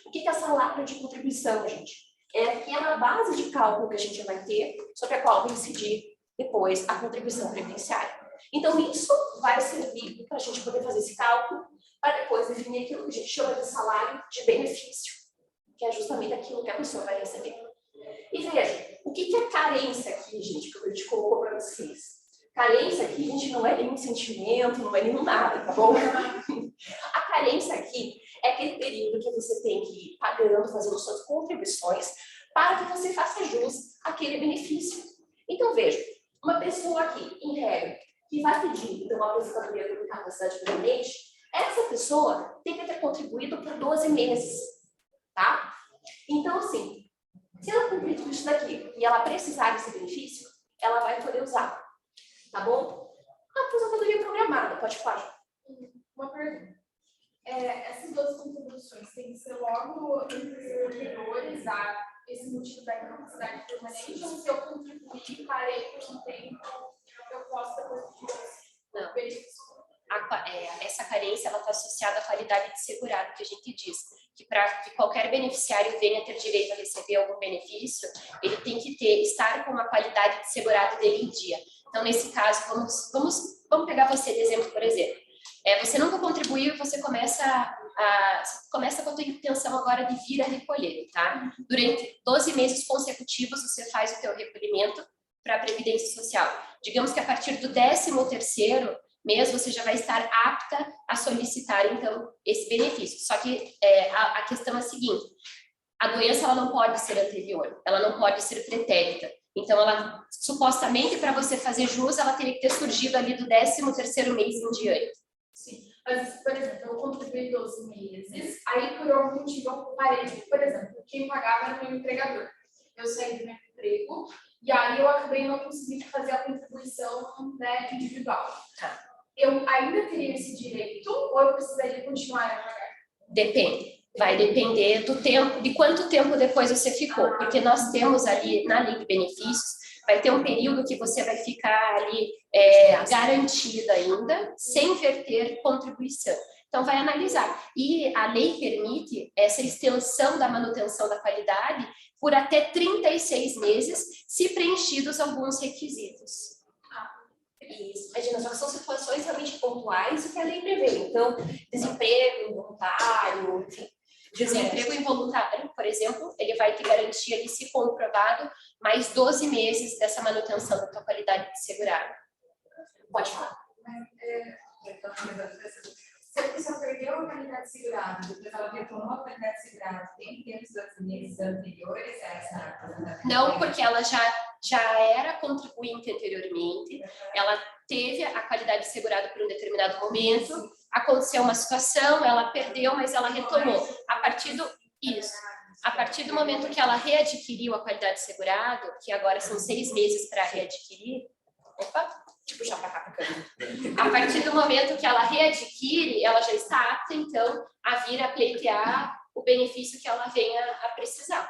Speaker 4: O que é salário de contribuição, gente? É aquela base de cálculo que a gente vai ter, sobre a qual vai incidir depois a contribuição previdenciária. Então, isso vai servir para a gente poder fazer esse cálculo, para depois definir aquilo que a gente chama de salário de benefício, que é justamente aquilo que a pessoa vai receber. E veja, o que é carência aqui, gente, que eu te coloco para vocês? Carência aqui, gente, não é nenhum sentimento, não é nenhum nada, tá bom? A carência aqui é aquele período que você tem que ir pagando, fazendo suas contribuições, para que você faça jus àquele benefício. Então, veja, uma pessoa aqui, em regra, que vai pedir então, uma aposentadoria por incapacidade permanente, essa pessoa tem que ter contribuído por 12 meses, tá? Então, assim, se ela cumprir tudo isso daqui e ela precisar desse benefício, ela vai poder usar, tá bom? A aposentadoria programada, pode falar.
Speaker 6: Uma pergunta. Essas 12 contribuições têm que ser logo entre os servidores a esse motivo da incapacidade permanente, ou se eu contribuir, parei por um tempo, eu posso depois
Speaker 3: Não.
Speaker 6: benefício?
Speaker 3: Essa carência está associada à qualidade de segurado, que a gente diz. Que para que qualquer beneficiário venha ter direito a receber algum benefício, ele tem que estar com uma qualidade de segurado dele em dia. Então, nesse caso, vamos pegar você de exemplo, por exemplo. Você nunca contribuiu e você começa com a tua intenção agora de vir a recolher, tá? Durante 12 meses consecutivos, você faz o teu recolhimento para a Previdência Social. Digamos que a partir do 13º mês, você já vai estar apta a solicitar, então, esse benefício. Só que a questão é a seguinte, a doença ela não pode ser anterior, ela não pode ser pretérita. Então, ela, supostamente, para você fazer jus, ela teria que ter surgido ali do 13º mês em diante.
Speaker 6: Sim, mas, por exemplo, eu contribuí 12 meses, aí por algum motivo eu parei, por exemplo, quem pagava era o meu empregador. Eu saí do meu emprego e aí eu acabei não conseguindo fazer a contribuição, né, individual.
Speaker 3: Tá.
Speaker 6: Eu ainda teria esse direito ou eu precisaria continuar a pagar?
Speaker 3: Depende. Vai depender do tempo, de quanto tempo depois você ficou, porque nós temos ali na lei de benefícios, vai ter um período que você vai ficar ali garantida ainda, sem verter contribuição. Então, vai analisar. E a lei permite essa extensão da manutenção da qualidade por até 36 meses, se preenchidos alguns requisitos.
Speaker 4: Isso, imagina, só que são situações realmente pontuais e que a lei prevê. Então, desemprego involuntário, enfim.
Speaker 3: Desemprego involuntário, por exemplo, ele vai ter garantia ali, se comprovado, mais 12 meses dessa manutenção da tua qualidade de segurado.
Speaker 4: Pode falar.
Speaker 6: Se a pessoa perdeu a qualidade segurada, depois ela retomou a qualidade segurada, tem que ter os 12 meses anteriores a essa...
Speaker 3: Não, porque ela já era contribuinte anteriormente, ela teve a qualidade segurada por um determinado momento, aconteceu uma situação, ela perdeu, mas ela retomou. A partir do momento que ela readquiriu a qualidade segurada, que agora são 6 meses para readquirir,
Speaker 4: Puxar para cá para
Speaker 3: a partir do momento que ela readquire, ela já está apta, então, a vir a pleitear o benefício que ela venha a precisar.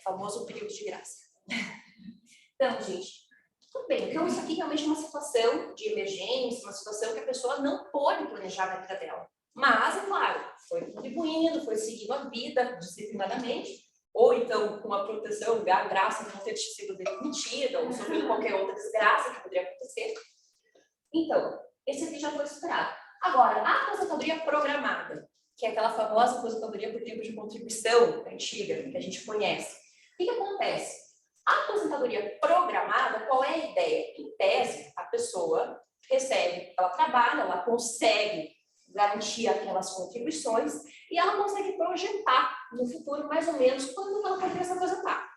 Speaker 4: o famoso período de graça. Então, gente, tudo bem. Então, isso aqui realmente é uma situação de emergência, uma situação que a pessoa não pode planejar na vida dela. Mas, é claro, foi contribuindo, foi seguindo a vida disciplinadamente, ou então com a proteção, graça de não ter sido demitida, ou sofrendo qualquer outra desgraça que poderia acontecer. Então, esse aqui já foi superado. Agora, a aposentadoria programada, que é aquela famosa aposentadoria por tempo de contribuição antiga, que a gente conhece. O que acontece? A aposentadoria programada, qual é a ideia? Em tese, a pessoa recebe, ela trabalha, ela consegue garantir aquelas contribuições e ela consegue projetar no futuro mais ou menos quando ela poderia se aposentar.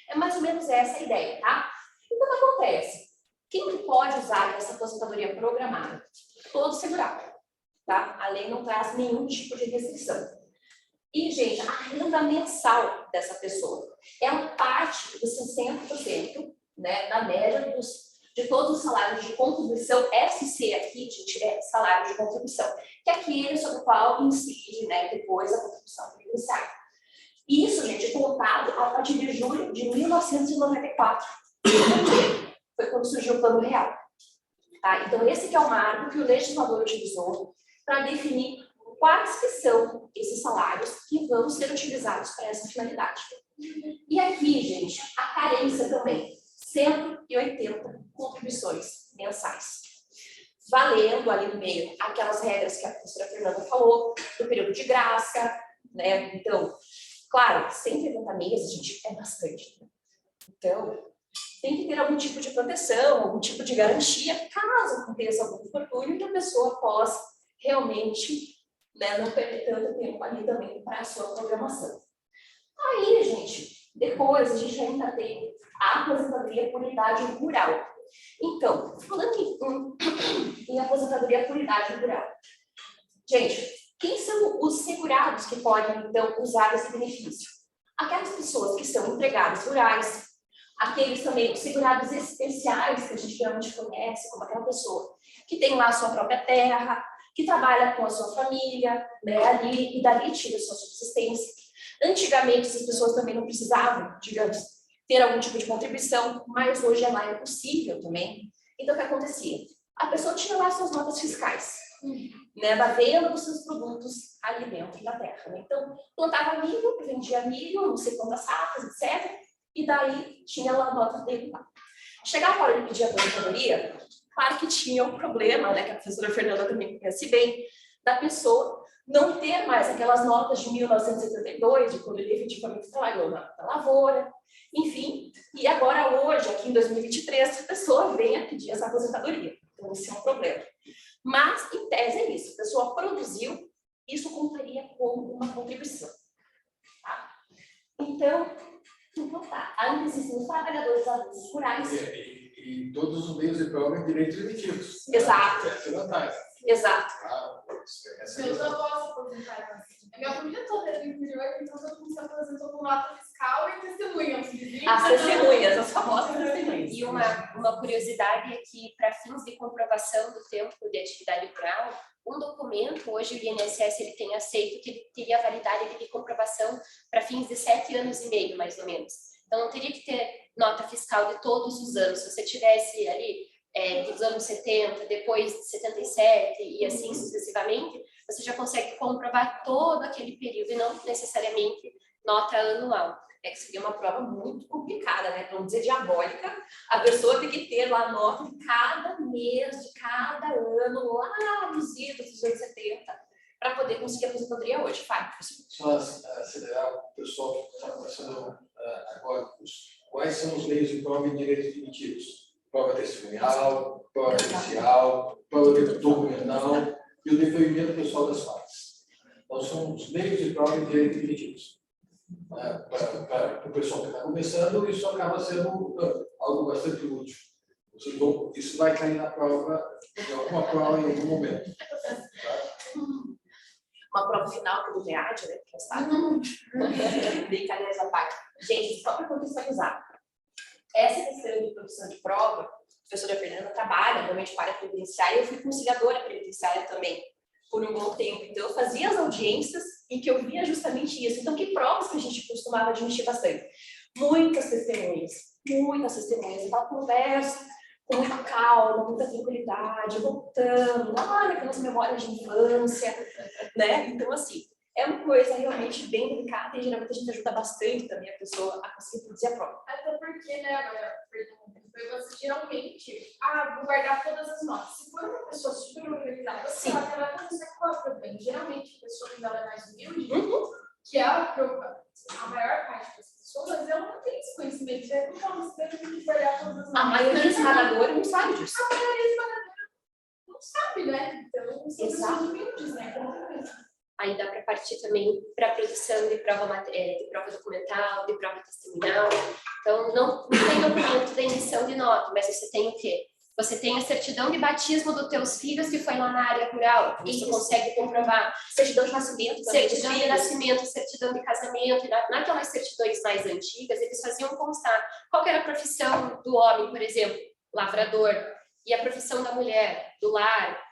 Speaker 4: É mais ou menos essa a ideia, tá? Então, o que acontece? Quem que pode usar essa aposentadoria programada? Todo segurado, tá? A lei não traz nenhum tipo de restrição. E, gente, a renda mensal dessa pessoa é uma parte dos 60%, né, da média de todos os salários de contribuição, SC aqui, gente, é salário de contribuição, que é aquele sobre o qual incide, né, depois a contribuição previdenciária. Isso, gente, contado a partir de julho de 1994. Foi quando surgiu o Plano Real. Tá? Então, esse que é o marco que o legislador utilizou para definir quais que são esses salários que vão ser utilizados para essa finalidade. E aqui, gente, a carência também. 180 contribuições mensais. Valendo ali no meio aquelas regras que a professora Fernanda falou, do período de graça, né? Então, claro, 180 meses, gente, é bastante. Então, tem que ter algum tipo de proteção, algum tipo de garantia, caso aconteça algum infortúnio, que a pessoa possa realmente, né, não perder tanto tempo ali também para a sua programação. Aí, gente, depois a gente ainda tem a aposentadoria por idade rural. Então, falando em aposentadoria por idade rural, gente, quem são os segurados que podem, então, usar esse benefício? Aquelas pessoas que são empregados rurais, aqueles também segurados especiais, que a gente geralmente conhece, como aquela pessoa que tem lá a sua própria terra, que trabalha com a sua família, né, ali, e dali tira a sua subsistência. Antigamente, essas pessoas também não precisavam, digamos, ter algum tipo de contribuição, mas hoje ela é possível também. Então, o que acontecia? A pessoa tinha lá suas notas fiscais, né, da venda dos seus produtos ali dentro da terra. Né? Então, plantava milho, vendia milho, não sei quantas safras, etc. E daí tinha lá a nota dele lá. Chegava a hora de pedir a aposentadoria, claro que tinha um problema, né, que a professora Fernanda também conhece bem, da pessoa não ter mais aquelas notas de 1972, de quando ele efetivamente trabalhou na lavoura, enfim. E agora, hoje, aqui em 2023, a pessoa vem a pedir essa aposentadoria. Então, esse é um problema. Mas, em tese, é isso. A pessoa produziu, isso contaria como uma contribuição. Tá? Então tá. Ainda existem os trabalhadores adultos rurais.
Speaker 1: E todos os meios de prova em direitos limitivos.
Speaker 4: Exato.
Speaker 1: Essa é a vantagem.
Speaker 4: Exato.
Speaker 1: Essa é a
Speaker 6: Eu
Speaker 1: questão.
Speaker 6: só posso aposentar. A minha família toda é do interior, então todo mundo se aposentou com nota fiscal e testemunha.
Speaker 4: As testemunhas, as famosas testemunhas.
Speaker 3: E uma curiosidade é que, para fins de comprovação do tempo de atividade rural, um documento, hoje o INSS ele tem aceito que ele teria validade de comprovação para fins de 7 anos e meio, mais ou menos. Então, não teria que ter nota fiscal de todos os anos. Se você tivesse ali dos anos 70, depois de 77 e assim sucessivamente, você já consegue comprovar todo aquele período e não necessariamente nota anual.
Speaker 4: É que seria uma prova muito complicada, né? Para não dizer diabólica. A pessoa tem que ter lá a nota de cada mês, de cada ano, lá nos idos dos anos 70, para poder conseguir a aposentadoria hoje. Fábio,
Speaker 1: Só acelerar o pessoal que está começando agora. Quais são os meios de prova em direitos primitivos? Prova testemunhal, prova inicial, prova documental e o depoimento pessoal das partes. Então, são os meios de prova em direitos primitivos. Para o pessoal que está começando, isso acaba sendo algo bastante útil. Isso vai cair na prova, em alguma prova, em algum momento.
Speaker 4: uma prova final que do VEAD, né? Que sabe. Brincadeiras à parte. Gente, só para contextualizar. Essa questão de produção de prova, a professora Fernanda trabalha normalmente para a previdenciária, eu fui conciliadora previdenciária também por um bom tempo. Então, eu fazia as audiências em que eu via justamente isso. Então, que provas que a gente costumava admitir bastante? Muitas testemunhas. Então, conversa com muita calma, muita tranquilidade, voltando lá naquelas memórias de infância, né? Então, assim, é uma coisa realmente bem delicada e geralmente a gente ajuda bastante também a pessoa a conseguir produzir a prova.
Speaker 6: Até porque, né, agora, você geralmente, vou guardar todas as notas. Se for uma pessoa super organizada, você vai fazer qual é o problema? Geralmente, a pessoa que ela é mais humilde, que é a maior parte das pessoas, ela não tem esse conhecimento. Então, você tem que guardar todas as notas.
Speaker 4: A maioria esmagadora não sabe disso.
Speaker 6: A maioria esmagadora não sabe, né? Então, são pessoas humildes, né?
Speaker 3: Aí dá para partir também para a produção de prova documental, de prova testemunhal. Então, não tem documento da emissão de nota, mas você tem o quê? Você tem a certidão de batismo dos teus filhos que foi lá na área rural. Você consegue comprovar.
Speaker 4: Certidão de nascimento.
Speaker 3: Certidão de nascimento, certidão de casamento. E naquelas certidões mais antigas, eles faziam constar qual que era a profissão do homem, por exemplo, lavrador. E a profissão da mulher, do lar.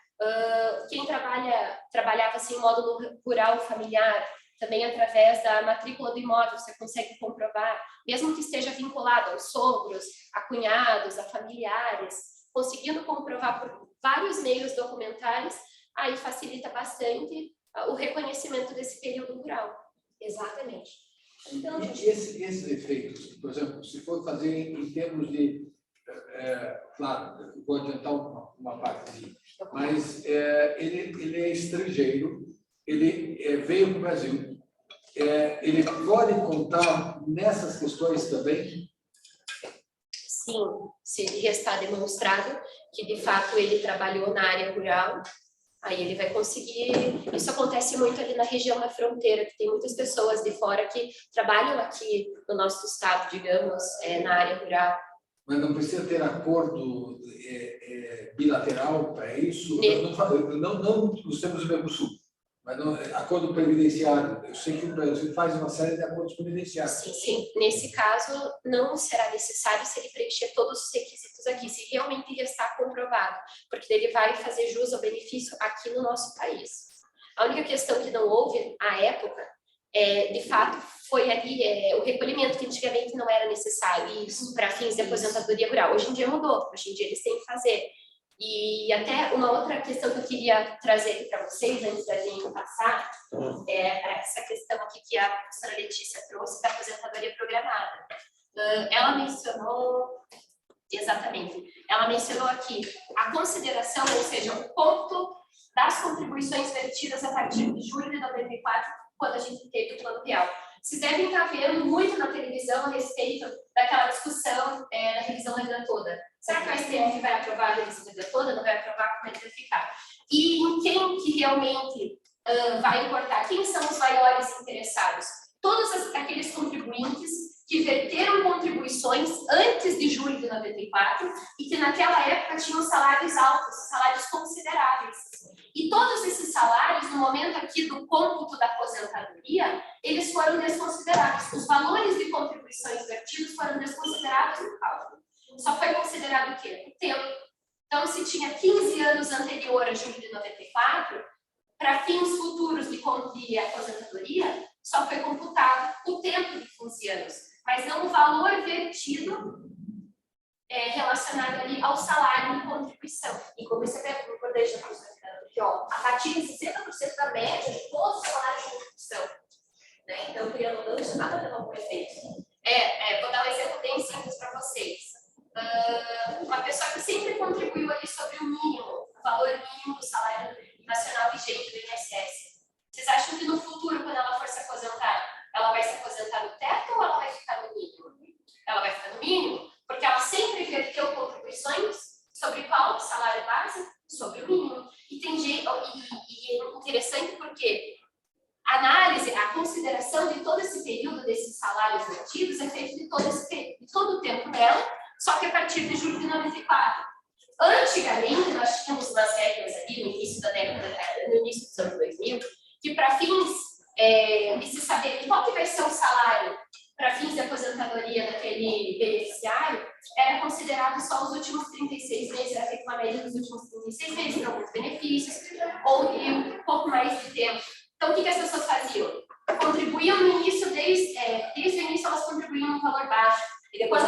Speaker 3: Quem trabalhava assim, em módulo rural familiar, também através da matrícula do imóvel, você consegue comprovar, mesmo que esteja vinculado aos sogros, a cunhados, a familiares, conseguindo comprovar por vários meios documentais, aí facilita bastante o reconhecimento desse período rural.
Speaker 4: Exatamente.
Speaker 1: Então, esses efeitos, por exemplo, se for fazer em termos de claro, eu vou adiantar uma partezinha, mas ele é estrangeiro, ele veio para o Brasil, ele pode contar nessas questões também?
Speaker 3: Sim, se restar demonstrado que de fato ele trabalhou na área rural, aí ele vai conseguir. Isso acontece muito ali na região da fronteira, que tem muitas pessoas de fora que trabalham aqui no nosso estado, digamos, na área rural.
Speaker 1: Mas não precisa ter acordo bilateral para isso? Não nos termos do Mercosul, mas acordo previdenciário. Eu sei que o Brasil faz uma série de acordos previdenciários.
Speaker 3: Sim. Nesse caso, não será necessário se ele preencher todos os requisitos aqui, se realmente restar comprovado, porque ele vai fazer jus ao benefício aqui no nosso país. A única questão que não houve, à época, de fato, foi ali o recolhimento, que antigamente não era necessário para fins de aposentadoria rural. Hoje em dia mudou, hoje em dia eles têm que fazer. E até uma outra questão que eu queria trazer aqui para vocês, antes da gente passar, essa questão aqui que a professora Letícia trouxe da aposentadoria programada. Ela mencionou, exatamente, ela mencionou aqui a consideração, ou seja, o ponto das contribuições vertidas a partir de julho de 94, quando a gente teve o plano real. Vocês devem estar vendo muito na televisão a respeito daquela discussão da revisão da vida toda. Será que o STF vai aprovar a revisão da vida toda? Não vai aprovar? Como é que vai ficar? E em quem que realmente vai importar? Quem são os maiores interessados? Todos aqueles contribuintes que verteram contribuições antes de julho de 94 e que naquela época tinham salários altos, salários consideráveis. E todos esses salários, no momento aqui do cômputo da aposentadoria, eles foram desconsiderados. Os valores de contribuições vertidos foram desconsiderados no cálculo. Só foi considerado o quê? O tempo.
Speaker 4: Então, se tinha 15 anos anterior a julho de 94, para fins futuros de aposentadoria, só foi computado o tempo de 15 anos, mas não o valor vertido relacionado ali ao salário de contribuição. E como isso é importante da professora Fernanda, porque a partir de 60% da média de todos os salários de contribuição. Né? Então, criando não isso nada de novo efeito. Vou dar um exemplo bem simples para vocês. Uma pessoa que sempre contribuiu ali sobre o mínimo, o valor mínimo do salário nacional vigente do INSS. Vocês acham que no futuro, quando ela for se aposentar, ela vai se aposentar no teto ou ela vai ficar no mínimo? Ela vai ficar no mínimo, porque ela sempre verteu contribuições sobre qual salário base? Sobre o mínimo. E tem jeito, e é interessante porque a análise, a consideração de todo esse período desses salários vertidos é feita de todo o tempo dela, só que a partir de julho de 94. Antigamente, nós tínhamos umas regras ali no início da década, no início dos anos 2000, que para fins de se saber qual que vai ser o salário para fins de aposentadoria daquele beneficiário, era considerado só os últimos 36 meses, era feita uma média dos últimos 36 meses para alguns benefícios, ou de um pouco mais de tempo. Então, o que as pessoas faziam? Contribuíam no início, desde o início elas contribuíam no valor baixo. E depois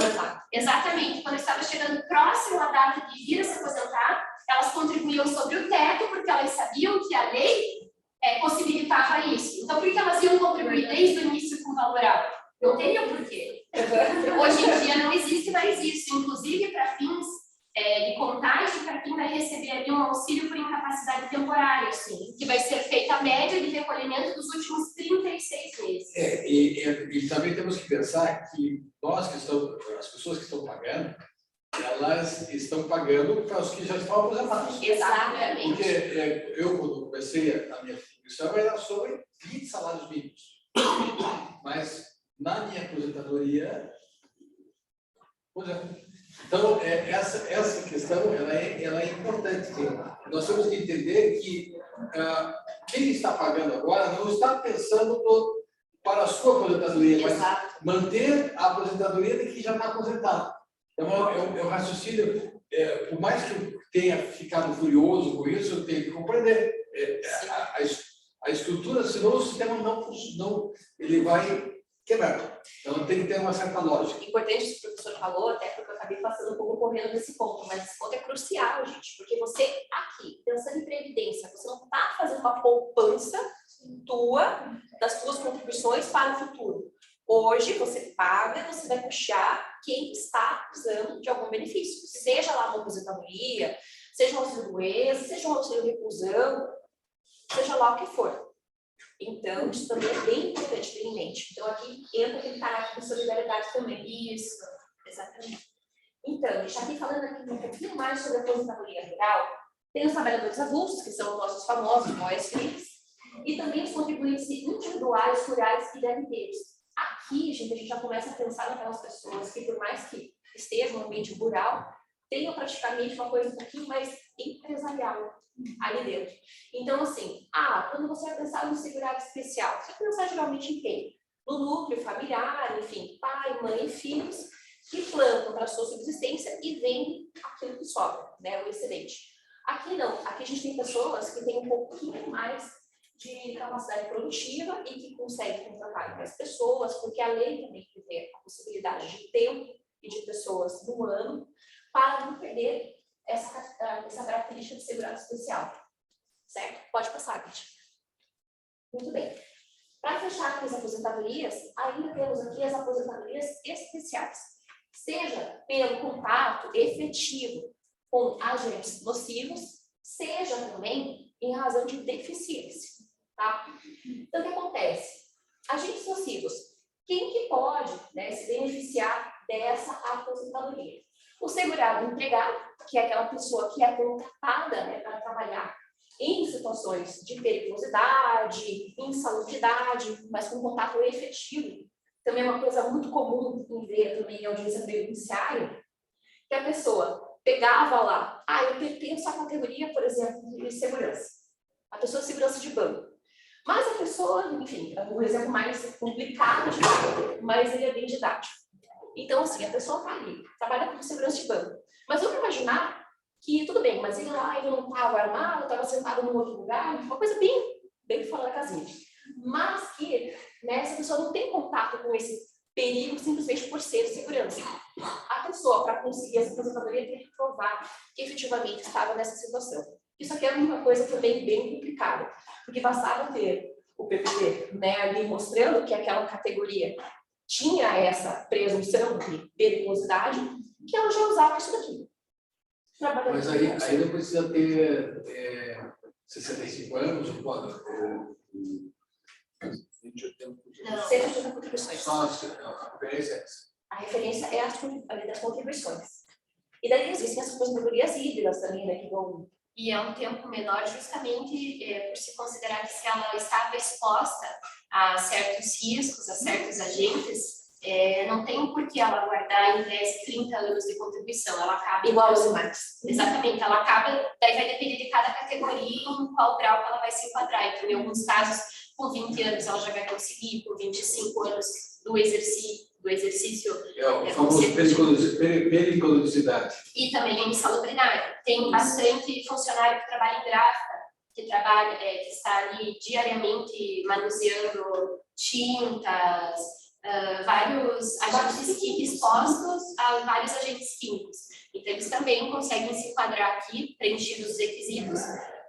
Speaker 4: exatamente, quando estava chegando próximo à data de vir a se aposentar, elas contribuíam sobre o teto, porque elas sabiam que a lei possibilitava isso. Então, por que elas iam contribuir desde o início com valor alto? Não teria porquê. Hoje em dia não existe mais isso, inclusive para fins de contagem, para quem vai receber ali um auxílio por incapacidade temporária, que vai ser feita a média de recolhimento dos últimos 36 meses.
Speaker 1: E também temos que pensar que as pessoas que estão pagando, elas estão pagando para os que já estão aposentados.
Speaker 4: Exatamente.
Speaker 1: Porque eu, quando comecei a minha contribuição, era sobre 20 salários mínimos. Mas na minha aposentadoria, então, essa questão ela é importante. Nós temos que entender que quem está pagando agora não está pensando para a sua aposentadoria, mas manter a aposentadoria de quem já está aposentado. Então, é um raciocínio, por mais que eu tenha ficado furioso com isso, eu tenho que compreender a estrutura, senão o sistema não ele vai quebrar. Então, tem que ter uma certa lógica.
Speaker 4: Importante isso que o professor falou, até porque eu acabei passando um pouco correndo nesse ponto, mas esse ponto é crucial, gente, porque você aqui, pensando em previdência, você não está fazendo uma poupança das suas contribuições para o futuro. Hoje, você paga, você vai puxar quem está precisando de algum benefício, seja lá uma aposentadoria, seja um auxílio doença, seja um auxílio reclusão, seja lá o que for. Então, isso também é bem importante ter em mente. Então, aqui entra aquele caráter de solidariedade também. Isso, exatamente. Então, a gente está aqui falando aqui um pouquinho mais sobre a aposentadoria rural. Tem os trabalhadores avulsos, que são os nossos famosos OSRs, e também os contribuintes individuais, rurais e DLTs. Aqui, gente, a gente já começa a pensar naquelas pessoas que, por mais que estejam no ambiente rural, tenham praticamente uma coisa um pouquinho mais empresarial ali dentro. Então, assim, quando você vai pensar no segurado especial, você vai pensar geralmente em quem? No núcleo familiar, enfim, pai, mãe e filhos, que plantam para a sua subsistência e vendem aquilo que sobra, né, o excedente. Aqui não, aqui a gente tem pessoas que têm um pouquinho mais de capacidade produtiva e que conseguem contratar mais pessoas, porque a lei também prevê a possibilidade de tempo e de pessoas no ano para não perder essa característica de segurança especial. Certo? Pode passar, Kate. Muito bem. Para fechar aqui as aposentadorias, ainda temos aqui as aposentadorias especiais. Seja pelo contato efetivo com agentes nocivos, seja também em razão de deficiência. Tá? Então, o que acontece? Agentes nocivos. Quem que pode, né, se beneficiar dessa aposentadoria? O segurado empregado, que é aquela pessoa que é contratada, né, para trabalhar em situações de periculosidade, insalubridade, mas com contato efetivo. Também é uma coisa muito comum em ver também em audiência previdenciária, que a pessoa pegava lá, eu pertenço à categoria, por exemplo, de segurança. A pessoa de segurança de banco. Mas a pessoa, enfim, é um exemplo mais complicado, mas ele é bem didático. Então, assim, a pessoa está ali, trabalha com segurança de banco. Mas vamos imaginar que tudo bem, mas ele lá ele não estava armado, estava sentado num outro lugar, uma coisa bem fora da casinha. Mas que, né, essa pessoa não tem contato com esse perigo simplesmente por ser segurança. A pessoa, para conseguir essa aposentadoria, tem que provar que efetivamente estava nessa situação. Isso aqui é uma coisa também bem complicada, porque bastava ter o PPT, né, ali mostrando que aquela categoria tinha essa presunção de periculosidade, que ela já usava isso daqui.
Speaker 1: Mas aí não precisa ter 65 anos, ou pode?
Speaker 3: Não.
Speaker 4: 180 contribuições.
Speaker 1: Só a referência é essa.
Speaker 4: A referência é a lei das contribuições. E daí existem as aposentadorias híbridas também, né, que vão...
Speaker 3: E é um tempo menor justamente por se considerar que se ela estava exposta a certos riscos, a certos agentes, não tem por que ela guardar em tese 30 anos de contribuição. Ela acaba
Speaker 4: Igual aos demais.
Speaker 3: Exatamente, ela acaba, daí vai depender de cada categoria em qual grau que ela vai se enquadrar. Então, em alguns casos, com 20 anos ela já vai conseguir, com 25 anos do exercício
Speaker 1: É o famoso periculosidade.
Speaker 3: e também a insalubridade. Tem bastante funcionário que trabalha em gráfica, que está ali diariamente manuseando tintas, vários agentes expostos a vários agentes químicos. Então, eles também conseguem se enquadrar aqui, preenchidos os requisitos,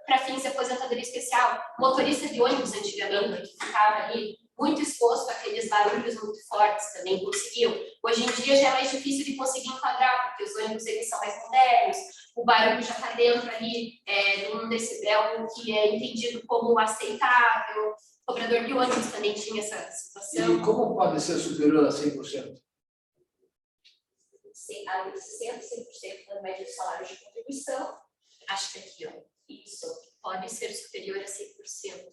Speaker 3: para fins de aposentadoria especial. Motorista de ônibus, antigamente, que ficava ali muito exposto àqueles barulhos muito fortes, também conseguiu. Hoje em dia já é mais difícil de conseguir enquadrar, porque os ônibus eles são mais modernos, o barulho já está dentro ali de um decibel que é entendido como aceitável. O cobrador de ônibus também tinha essa situação.
Speaker 1: E como pode ser superior a 100%?
Speaker 4: Além de 100% da média de salário de contribuição.
Speaker 3: Acho que aqui, ó, isso pode ser superior a 100%.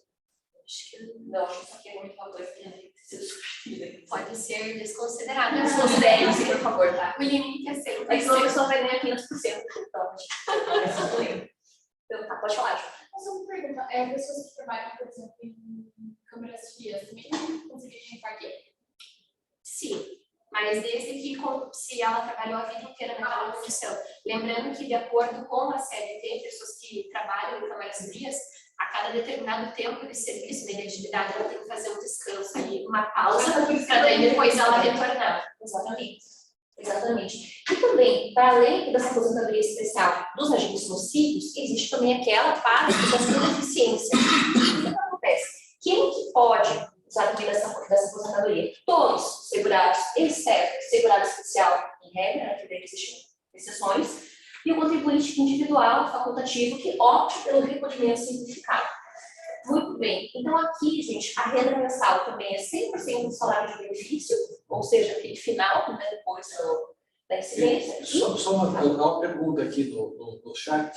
Speaker 3: Acho que
Speaker 4: Não, acho que isso aqui é muito uma coisa que tem que ser discutida.
Speaker 3: pode ser desconsiderado.
Speaker 4: Desconsiderem-se, por favor, tá?
Speaker 3: O limite é 100%.
Speaker 4: Mas senão a pessoa vai ganhar 500%. Então, a gente então, tá, pode falar, Ju.
Speaker 6: Mas uma pergunta, pessoas que trabalham, por exemplo, em câmeras frias, também conseguiriam entrar aqui?
Speaker 3: Sim, mas desde que se ela trabalhou a vida inteira naquela condição. Lembrando que, de acordo com a CLT, pessoas que trabalham em câmaras frias, a cada determinado tempo de serviço, de atividade, ela tem que fazer um descanso ali, uma pausa, para daí depois ela retornar.
Speaker 4: Exatamente. E também, para além dessa aposentadoria especial dos agentes nocivos, existe também aquela para as pessoas com deficiência. O que acontece? Quem que pode usar também dessa aposentadoria? Todos segurados, exceto segurado especial, em regra, né, que deve existir exceções, e o contribuinte individual, facultativo, que opte pelo recolhimento simplificado. Muito bem. Então, aqui, gente, a renda mensal também é 100% do salário de benefício, ou seja, aquele final, né, depois da incidência.
Speaker 1: Só uma pergunta aqui no chat.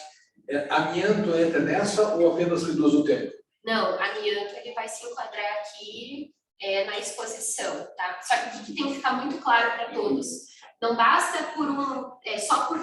Speaker 1: Amianto entra nessa ou apenas reduz o tempo?
Speaker 3: Não, amianto ele vai se enquadrar aqui na exposição, tá? Só que o que tem que ficar muito claro para todos. Não basta só por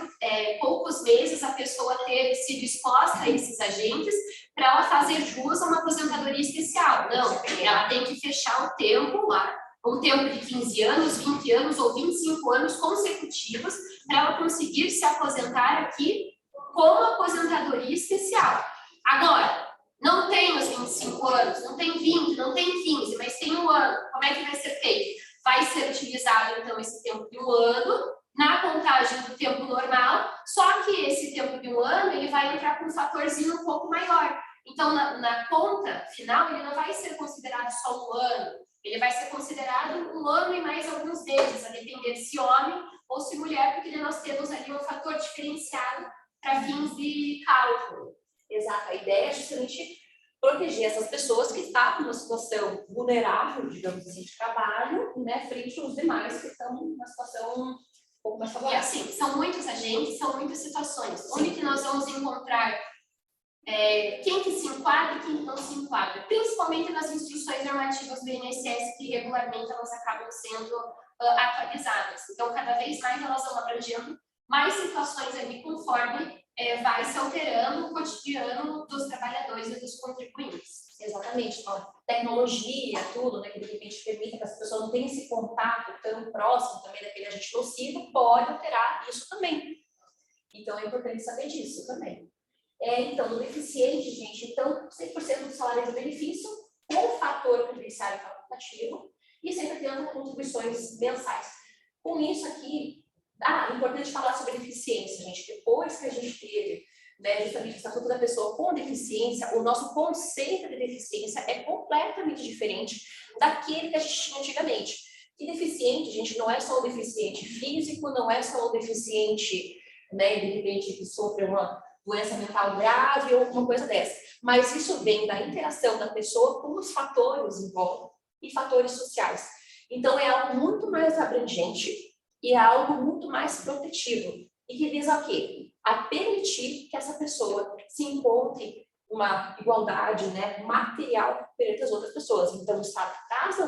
Speaker 3: poucos meses a pessoa ter sido exposta a esses agentes para ela fazer jus a uma aposentadoria especial. Não, ela tem que fechar o tempo lá, um tempo de 15 anos, 20 anos ou 25 anos consecutivos para ela conseguir se aposentar aqui como aposentadoria especial. Agora, não tem os 25 anos, não tem 20, não tem 15, mas tem um ano. Como é que vai ser feito? Vai ser utilizado, então, esse tempo de um ano na contagem do tempo normal, só que esse tempo de um ano ele vai entrar com um fatorzinho um pouco maior. Então, na conta final, ele não vai ser considerado só um ano, ele vai ser considerado um ano e mais alguns meses, a depender de se homem ou se mulher, porque nós temos ali um fator diferenciado para fins de cálculo.
Speaker 4: Exato, a ideia é justamente proteger essas pessoas que estavam numa situação vulnerável, digamos assim, de trabalho, né, frente aos demais que estão numa situação um pouco mais
Speaker 3: E
Speaker 4: favorável.
Speaker 3: assim, são muitos agentes, são muitas situações.
Speaker 4: Sim.
Speaker 3: Onde que nós vamos encontrar quem que se enquadra e quem que não se enquadra? Principalmente nas instruções normativas do INSS, que regularmente elas acabam sendo atualizadas. Então, cada vez mais elas vão abrangendo mais situações ali conforme vai se alterando o cotidiano dos trabalhadores e dos contribuintes.
Speaker 4: Exatamente, então, tecnologia, tudo, né, que de repente permite que as pessoas não tenham esse contato tão próximo também daquele agente nocivo, pode alterar isso também. Então, é importante saber disso também. Então, no deficiente, gente, então, 100% do salário de benefício, com o fator previdenciário facultativo, e 180 contribuições mensais. Com isso aqui, é importante falar sobre deficiência, gente. Depois que a gente teve, né, justamente o Estatuto da Pessoa com Deficiência, o nosso conceito de deficiência é completamente diferente daquele que a gente tinha antigamente. E deficiente, gente, não é só o deficiente físico, não é só o deficiente, né, de repente, que sofre uma doença mental grave ou alguma coisa dessa. Mas isso vem da interação da pessoa com os fatores em volta e fatores sociais. Então, é algo muito mais abrangente e é algo muito mais protetivo. E que visa o quê? A permitir que essa pessoa se encontre uma igualdade, né, material perante as outras pessoas. Então, o Estado traz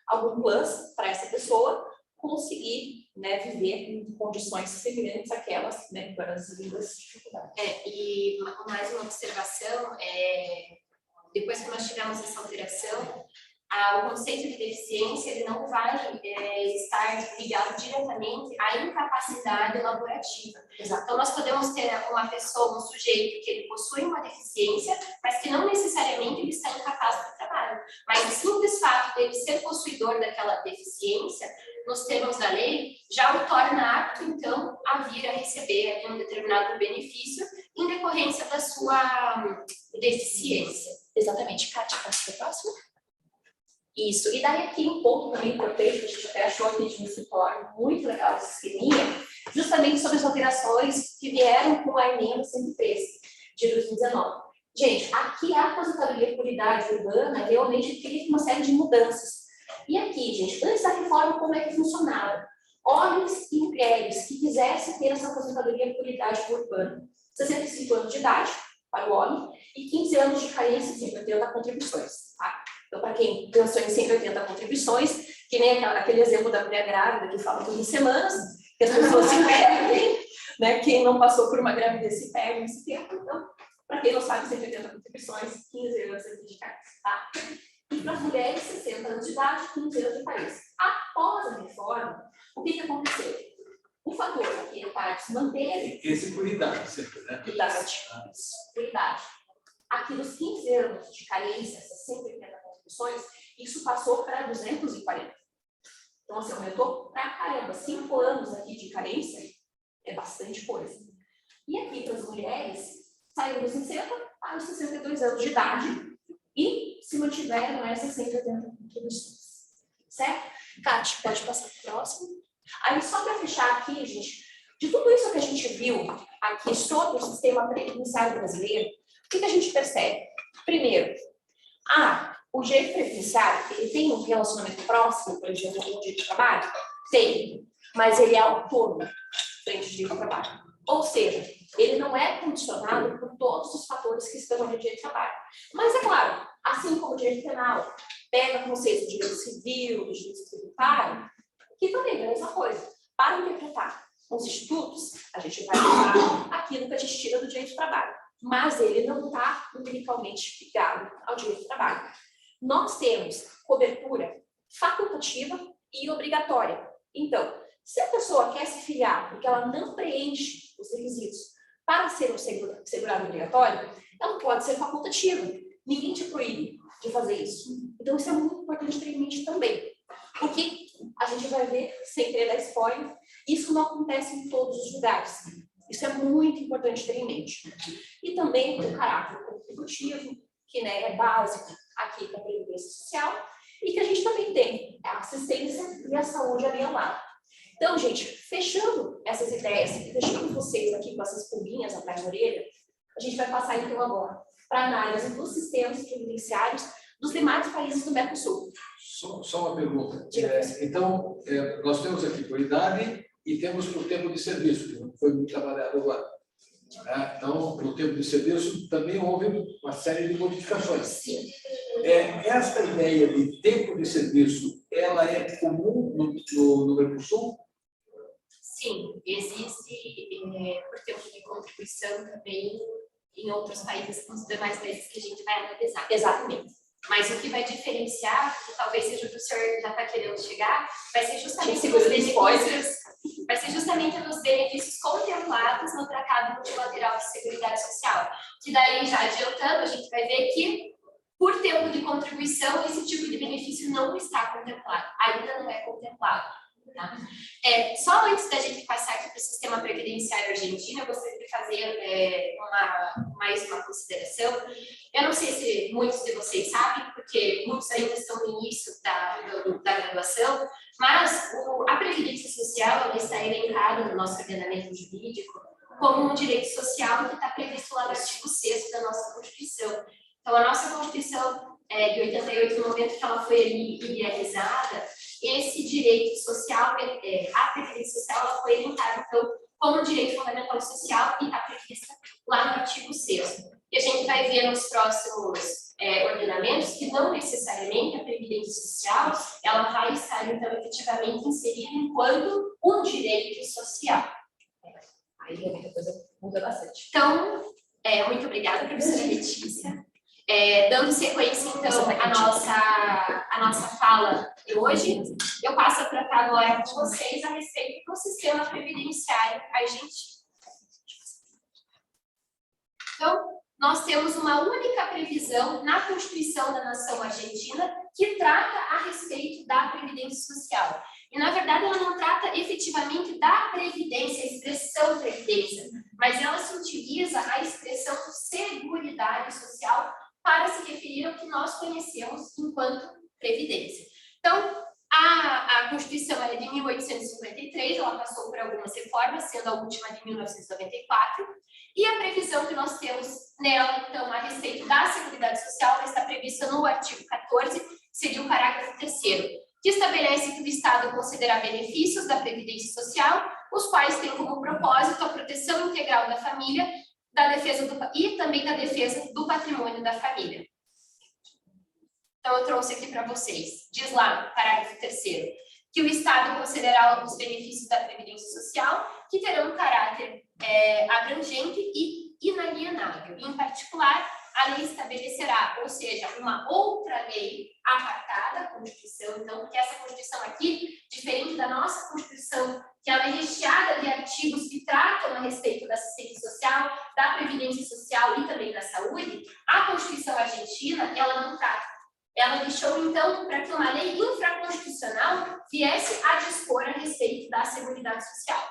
Speaker 4: algum plus para essa pessoa conseguir, né, viver em condições semelhantes àquelas, né, para as devidas dificuldades.
Speaker 3: E mais uma observação, depois que nós tivemos essa alteração, o conceito de deficiência ele não vai estar ligado diretamente à incapacidade laborativa.
Speaker 4: Exato.
Speaker 3: Então, nós podemos ter uma pessoa, um sujeito que ele possui uma deficiência, mas que não necessariamente ele está incapaz do trabalho. Mas o simples fato dele ser possuidor daquela deficiência, nos termos da lei, já o torna apto, então, a vir a receber aqui um determinado benefício em decorrência da sua deficiência.
Speaker 4: Exatamente. Kátia, passa para o próximo. Isso. E daí aqui um ponto também importante, que a gente até achou aqui de um escritório muito legal esse esqueminha, justamente sobre as alterações que vieram com a emenda 103 de 2019. Gente, aqui a aposentadoria por idade urbana realmente teve uma série de mudanças. E aqui, gente, antes da reforma, como é que funcionava? Homens e mulheres que quisessem ter essa aposentadoria por idade urbana, 65 anos de idade para o homem e 15 anos de carência e 180 contribuições, tá? Então, para quem pensou em 180 contribuições, que nem aquele exemplo da mulher grávida que fala que em semanas, que as pessoas se perdem, né? Quem não passou por uma gravidez se perde nesse tempo. Então, para quem não sabe, 180 contribuições, 15 anos de carência, tá? E para as mulheres, 60 anos de idade, 15 anos de carência. Após a reforma, o que aconteceu? O fator aqui para se manter...
Speaker 1: Esse por idade, sempre, né?
Speaker 4: Por idade. Aqui nos 15 anos de carência, essas 180 contribuições, isso passou para 240. Então, assim, aumentou pra caramba. 5 anos aqui de carência é bastante coisa. E aqui para as mulheres, saiu dos 60 para os 62 anos de idade e se mantiveram essas 180 contribuições. Certo? Kátia, pode passar para o próximo. Aí, só para fechar aqui, gente, de tudo isso que a gente viu aqui sobre o sistema previdenciário brasileiro, o que a gente percebe? Primeiro, o direito previdenciário, ele tem um relacionamento próximo, por exemplo, com o direito de trabalho? Tem, mas ele é autônomo frente ao direito de trabalho. Ou seja, ele não é condicionado por todos os fatores que estão no direito de trabalho. Mas, é claro, assim como o direito penal pega conceitos do direito civil, do direito tributário, que também é a mesma coisa. Para interpretar os institutos, a gente vai usar aquilo que a gente tira do direito de trabalho. Mas ele não está umbilicalmente ligado ao direito do trabalho. Nós temos cobertura facultativa e obrigatória. Então, se a pessoa quer se filiar porque ela não preenche os requisitos para ser um segurado obrigatório, ela pode ser facultativa. Ninguém te proíbe de fazer isso. Então, isso é muito importante ter em mente também. Porque a gente vai ver, sem querer dar spoiler, isso não acontece em todos os lugares. Isso é muito importante ter em mente. E também o caráter contributivo, que, né, é básico aqui para a Previdência Social, e que a gente também tem a assistência e a saúde alienada. Então, gente, fechando essas ideias e deixando vocês aqui com essas pulguinhas atrás da orelha, a gente vai passar então agora para a análise dos sistemas previdenciários dos demais países do Mercosul.
Speaker 1: Só uma pergunta. Então, nós temos aqui por idade e temos por tempo de serviço, que não foi muito trabalhado agora. Então, no tempo de serviço também houve uma série de modificações.
Speaker 4: Sim.
Speaker 1: Esta ideia de tempo de serviço, ela é comum no Mercosul?
Speaker 3: Sim, existe por tempo de contribuição também em outros países, nos demais países que a gente vai analisar.
Speaker 4: Exatamente.
Speaker 3: Mas o que vai diferenciar, que talvez seja o que o senhor já está querendo chegar, vai ser justamente os
Speaker 4: spoilers.
Speaker 3: vai ser justamente nos benefícios contemplados no Tratado Multilateral de Seguridade Social. Que daí, já adiantando, a gente vai ver que, por tempo de contribuição, esse tipo de benefício não está contemplado, ainda não é contemplado. Tá? Só antes da gente passar aqui para o sistema previdenciário argentino, eu gostaria de fazer mais uma consideração. Eu não sei se muitos de vocês sabem, porque muitos ainda estão no início da graduação, mas a Previdência Social ela está elencada no nosso ordenamento jurídico como um direito social que está previsto lá no artigo 6º da nossa Constituição. Então, a nossa Constituição de 88, no momento que ela foi idealizada, esse direito social, a Previdência Social, ela foi elencada, então, como um direito fundamental e social e está prevista lá no artigo 6º. E a gente vai ver nos próximos ordenamentos que não necessariamente a Previdência Social ela vai estar, então, efetivamente inserida enquanto um direito social. Aí a coisa muda bastante. Então, muito obrigada, professora Letícia. Dando sequência, então, à nossa fala de hoje, eu passo a tratar agora com vocês a respeito do sistema previdenciário argentino. Então, nós temos uma única previsão na Constituição da Nação Argentina que trata a respeito da Previdência Social. E, na verdade, ela não trata efetivamente da Previdência, a expressão Previdência, mas ela se utiliza a expressão Seguridade Social para se referir ao que nós conhecemos enquanto Previdência. Então, a Constituição é de 1853, ela passou por algumas reformas, sendo a última de 1994, e a previsão que nós temos nela, então, a respeito da Seguridade Social, está prevista no artigo 14, seria o parágrafo 3º, que estabelece que o Estado considera benefícios da Previdência Social, os quais têm como propósito a proteção integral da família, e também da defesa do patrimônio da família. Então, eu trouxe aqui para vocês, diz lá no parágrafo 3º, que o Estado considerará os benefícios da Previdência Social que terão um caráter abrangente e inalienável. Em particular, a lei estabelecerá, ou seja, uma outra lei apartada da Constituição, então, porque essa Constituição aqui, diferente da nossa Constituição, que ela é recheada de artigos que tratam a respeito da assistência social, da previdência social e também da saúde, a Constituição argentina, ela não trata. Ela deixou, então, para que uma lei infraconstitucional viesse a dispor a respeito da Seguridade Social.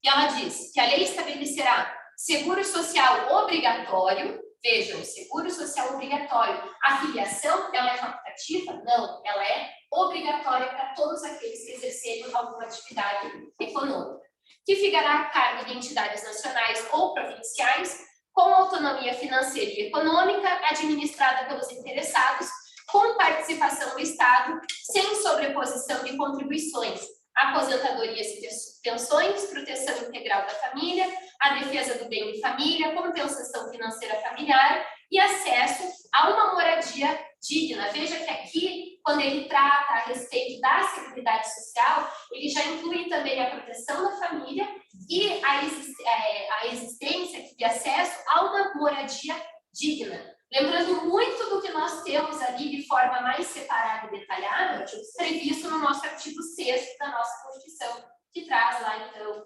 Speaker 3: E ela diz que a lei estabelecerá seguro social obrigatório. Vejam, seguro social obrigatório. A filiação, ela é facultativa? Não, ela é obrigatória para todos aqueles que exercerem alguma atividade econômica, que ficará a cargo de entidades nacionais ou provinciais, com autonomia financeira e econômica, administrada pelos interessados, com participação do Estado, sem sobreposição de contribuições, aposentadorias e pensões, proteção integral da família, a defesa do bem de família, compensação financeira familiar e acesso a uma moradia digna. Veja que aqui, quando ele trata a respeito da Seguridade Social, ele já inclui também a proteção da família e a existência de acesso a uma moradia digna. Lembrando muito do que nós temos ali de forma mais separada e detalhada, previsto no nosso artigo 6º da nossa Constituição, que traz lá, então,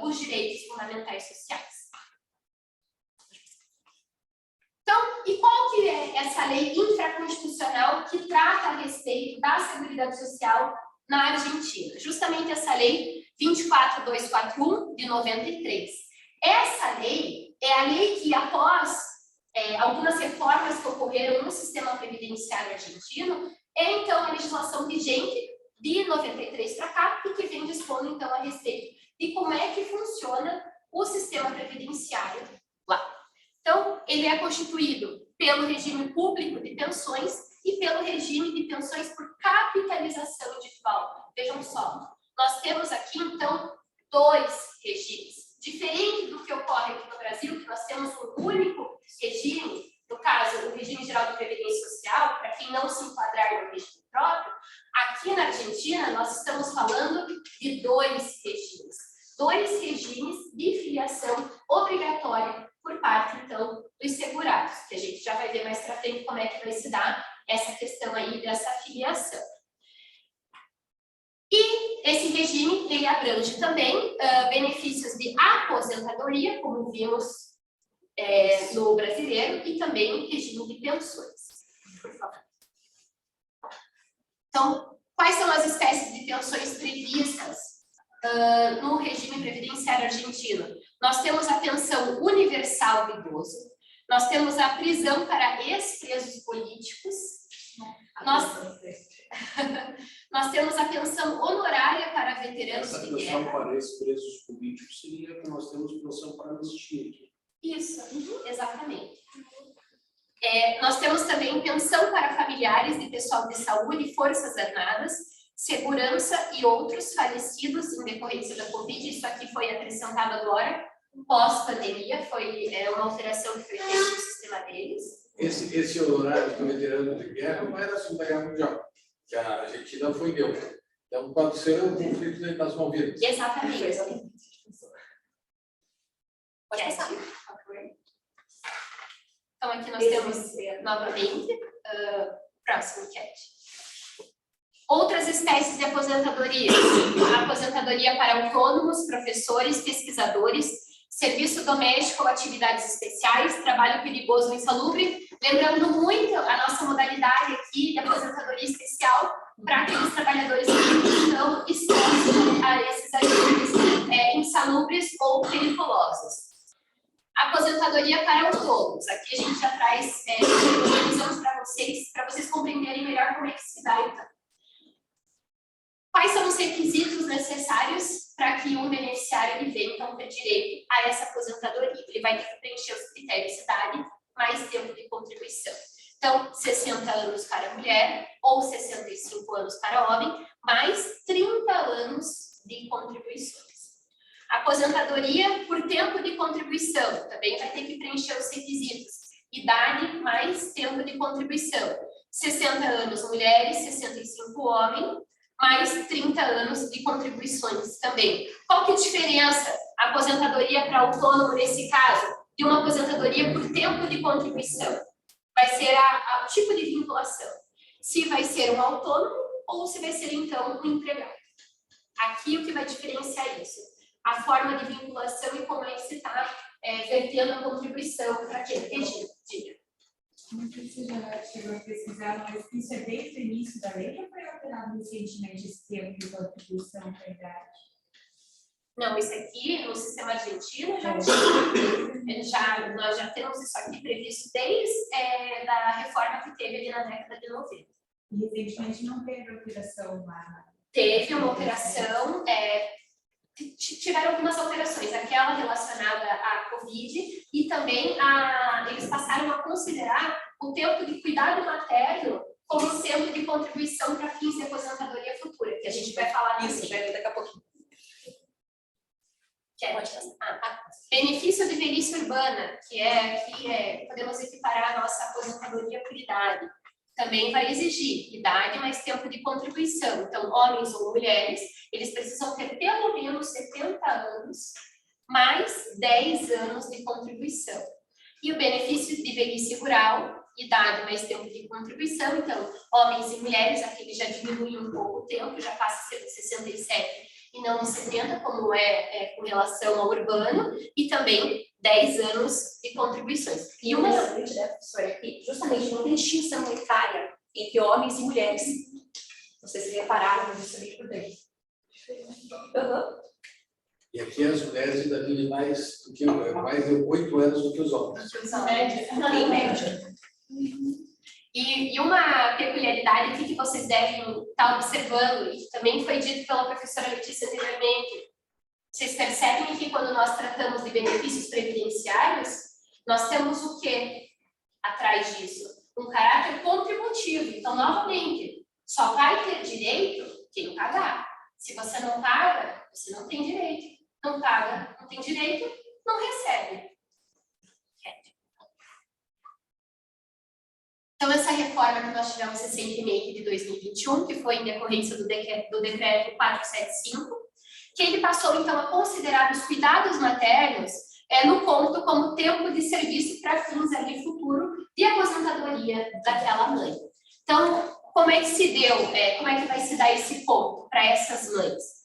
Speaker 3: os direitos fundamentais sociais. Então, e qual que é essa lei infraconstitucional que trata a respeito da Seguridade Social na Argentina? Justamente essa lei 24241, de 93. Essa lei é a lei que, após algumas reformas que ocorreram no sistema previdenciário argentino, então a legislação vigente de 93 para cá e que vem dispondo então a respeito de como é que funciona o sistema previdenciário lá. Então, ele é constituído pelo regime público de pensões e pelo regime de pensões por capitalização individual. Vejam só, nós temos aqui então dois regimes. Diferente do que ocorre aqui no Brasil, que nós temos um único regime, no caso, o regime geral de previdência social, para quem não se enquadrar no regime próprio, aqui na Argentina nós estamos falando de dois regimes de filiação obrigatória por parte, então, dos segurados, que a gente já vai ver mais para frente como é que vai se dar essa questão aí dessa filiação. E esse regime, ele ele abrange também benefícios de aposentadoria, como vimos no brasileiro, e também regime de pensões. Por favor. Então, quais são as espécies de pensões previstas no regime previdenciário argentino? Nós temos a pensão universal do idoso, nós temos a prisão para ex-presos políticos, nós temos a pensão honorária para veteranos
Speaker 5: Essa
Speaker 3: de
Speaker 5: pensão
Speaker 3: guerra.
Speaker 5: para esses presos políticos seria que nós temos pensão para anistia.
Speaker 3: Isso, exatamente. Nós temos também pensão para familiares de pessoal de saúde, forças armadas, segurança e outros falecidos em decorrência da Covid. Isso aqui foi acrescentado agora, pós-pandemia, foi uma alteração que foi feita no sistema deles.
Speaker 1: Esse honorário do veterano de guerra não é da Segunda Guerra Mundial, que a Argentina foi neutra. Então, pode ser um conflito das Malvinas.
Speaker 3: Exatamente.
Speaker 4: Pode passar.
Speaker 3: Então, aqui nós temos, novamente, próximo enquete. Outras espécies de aposentadoria. Aposentadoria para autônomos, professores, pesquisadores, serviço doméstico ou atividades especiais, trabalho perigoso ou insalubre. Lembrando muito a nossa modalidade aqui de aposentadoria especial para aqueles trabalhadores que não estão a esses agentes insalubres ou periculosos. Aposentadoria para autônomos. Aqui a gente já traz organizamos para vocês compreenderem melhor como é que se dá, então. Quais são os requisitos necessários para que um beneficiário ele venha, então, ter direito a essa aposentadoria? Ele vai ter que preencher os critérios de idade, mais tempo de contribuição. Então, 60 anos para mulher ou 65 anos para homem, mais 30 anos de contribuições. Aposentadoria por tempo de contribuição, também vai ter que preencher os requisitos. Idade mais tempo de contribuição. 60 anos mulheres, 65 homem, mais 30 anos de contribuições também. Qual que é a diferença? A aposentadoria para autônomo, nesse caso, de uma aposentadoria por tempo de contribuição. Vai ser o tipo de vinculação. Se vai ser um autônomo ou se vai ser, então, um empregado. Aqui o que vai diferenciar isso? A forma de vinculação e como é que se está vertendo a contribuição para aquele regime.
Speaker 8: Não sei se você já chegou a pesquisar, mas isso é desde o início da lei ou foi alterado recentemente esse tempo de contribuição para a idade?
Speaker 3: Não, isso aqui no sistema argentino nós já temos isso aqui previsto desde a reforma que teve ali na década de 90.
Speaker 8: E recentemente não teve alteração lá?
Speaker 3: Teve uma alteração, tiveram algumas alterações, aquela relacionada à Covid e também eles passaram a considerar o tempo de cuidado materno como tempo de contribuição para fins de aposentadoria futura, que a gente vai falar nisso daqui a pouquinho. Benefício de velhice urbana, que podemos equiparar a nossa aposentadoria por idade. Também vai exigir idade mais tempo de contribuição. Então, homens ou mulheres, eles precisam ter pelo menos 70 anos, mais 10 anos de contribuição. E o benefício de velhice rural, idade mais tempo de contribuição. Então, homens e mulheres, aqui ele já diminui um pouco o tempo, já passa a ser de 67 e não de 70, como com relação ao urbano, e também 10 anos de contribuições.
Speaker 4: E uma professora, aqui, justamente não tem distinção muito clara entre homens e mulheres. Vocês repararam, mas isso é bem prudente.
Speaker 1: E aqui as mulheres ainda vivem mais de 8 anos do que os homens.
Speaker 4: Em média.
Speaker 3: E uma peculiaridade aqui que vocês devem estar observando, e que também foi dito pela professora Letícia anteriormente, vocês percebem que quando nós tratamos de benefícios previdenciários, nós temos o quê atrás disso? Um caráter contributivo. Então, novamente, só vai ter direito quem pagar. Se você não paga, você não tem direito. Não paga, não tem direito, não recebe. Então, essa reforma que nós tivemos recentemente de 2021, que foi em decorrência do decreto 475, que ele passou, então, a considerar os cuidados maternos no ponto como tempo de serviço para fins ali futuro de aposentadoria daquela mãe. Então, como é que se deu, como é que vai se dar esse ponto para essas mães?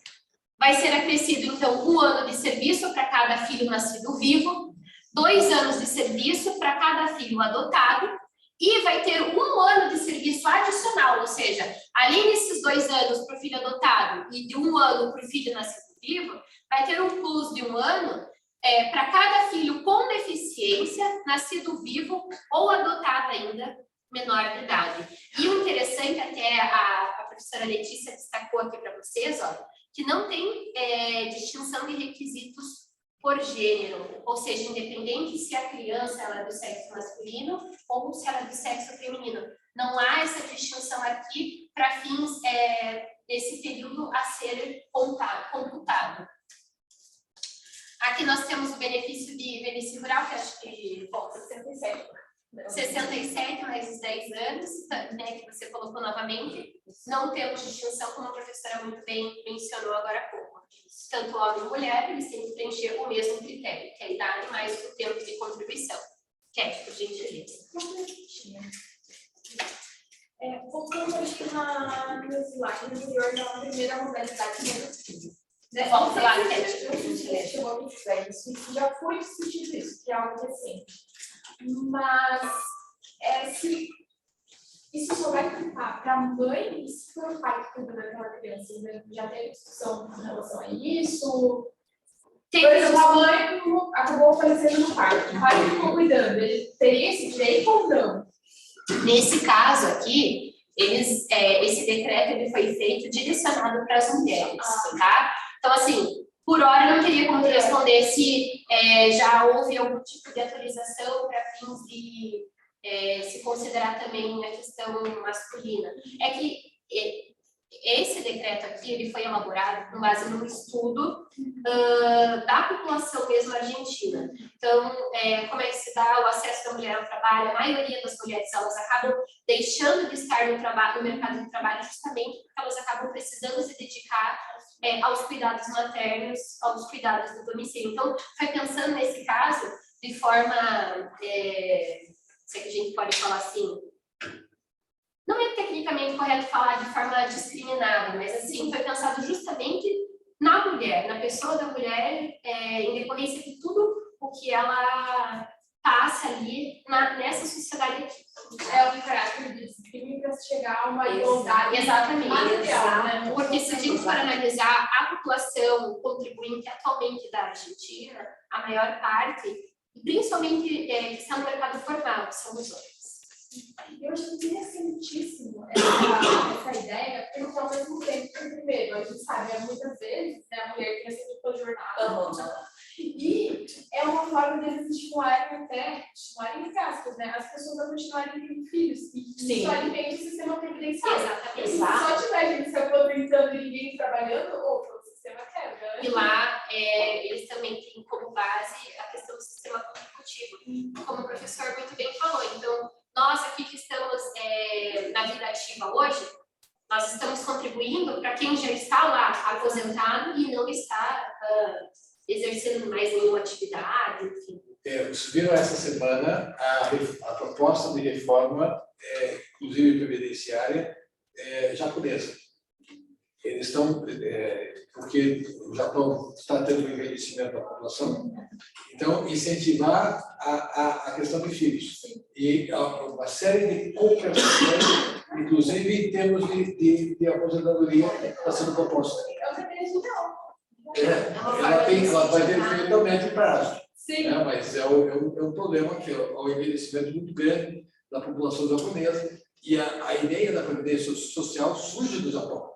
Speaker 3: Vai ser acrescido, então, 1 ano de serviço para cada filho nascido vivo, 2 anos de serviço para cada filho adotado, e vai ter 1 ano de serviço adicional, ou seja, além desses 2 anos para o filho adotado e de 1 ano para o filho nascido vivo, vai ter um plus de 1 ano para cada filho com deficiência, nascido vivo ou adotado ainda, menor de idade. E o interessante, até a professora Letícia destacou aqui para vocês, ó, que não tem distinção de requisitos por gênero, ou seja, independente se a criança ela é do sexo masculino ou se ela é do sexo feminino. Não há essa distinção aqui para fins desse período a ser computado. Aqui nós temos o benefício de velhice rural, que acho que 67 mais os 10 anos, né, que você colocou novamente. Não temos distinção, como a professora muito bem mencionou agora há pouco. Tanto homem e mulher, eles têm que preencher o mesmo critério, que é a idade mais o tempo de contribuição. Cat, por gentileza.
Speaker 6: Voltando aqui no slide anterior, na primeira modalidade negativa.
Speaker 3: Vamos lá, Cat.
Speaker 6: Isso já foi discutido isso, que é algo recente. Mas se isso só vai ficar para a mãe e se for o pai que cuida daquela criança, já teve discussão em relação a isso? Por exemplo, a mãe acabou falecendo no parto, o pai que ficou cuidando, ele teria esse direito ou não?
Speaker 3: Nesse caso aqui, esse decreto ele foi feito direcionado para as mulheres, tá? Então, assim, por hora não teria como responder se já houve algum tipo de atualização para fins de se considerar também a questão masculina. É que esse decreto aqui ele foi elaborado com base num estudo da população mesmo argentina. Então, como é que se dá o acesso da mulher ao trabalho? A maioria das mulheres elas acabam deixando de estar no mercado de trabalho justamente porque elas acabam precisando se dedicar aos cuidados maternos, aos cuidados do domicílio. Então, foi pensando nesse caso de forma, se a gente pode falar assim, não é tecnicamente correto falar de forma discriminada, mas assim, foi pensado justamente na mulher, na pessoa da mulher, em decorrência de tudo o que ela passa ali nessa sociedade aqui.
Speaker 6: É um caráter de discriminação para chegar a uma igualdade.
Speaker 3: Exatamente.
Speaker 6: Material, né?
Speaker 3: Porque se a gente for analisar a população contribuinte atualmente da Argentina, a maior parte, principalmente que está no mercado formal, são os homens.
Speaker 6: Eu acho interessantíssimo essa ideia, porque ao mesmo tempo, primeiro, a gente sabe, muitas vezes, né, a mulher tem essa dupla jornada, e é uma forma deles estimularem entre aspas, né, as pessoas a continuarem tendo filhos, e isso alimenta o sistema previdenciário.
Speaker 3: Exatamente.
Speaker 6: Se só tiver gente se aposentando e ninguém trabalhando, o sistema quebra.
Speaker 3: E lá, eles também têm como base a questão do sistema contributivo, como o professor muito bem falou. Então, nós aqui que estamos na vida ativa hoje, nós estamos contribuindo para quem já está lá aposentado e não está exercendo mais nenhuma atividade, enfim.
Speaker 1: Vocês viram essa semana a proposta de reforma, inclusive previdenciária, japonesa. Eles estão, porque o Japão está tendo um envelhecimento da população, então incentivar a questão de filhos. E uma série de compensações, inclusive em termos de aposentadoria, está sendo proposta. Ela vai ter efeito a médio prazo.
Speaker 6: Sim.
Speaker 1: Mas é um problema que é o envelhecimento muito grande da população japonesa e a ideia da previdência social surge do Japão.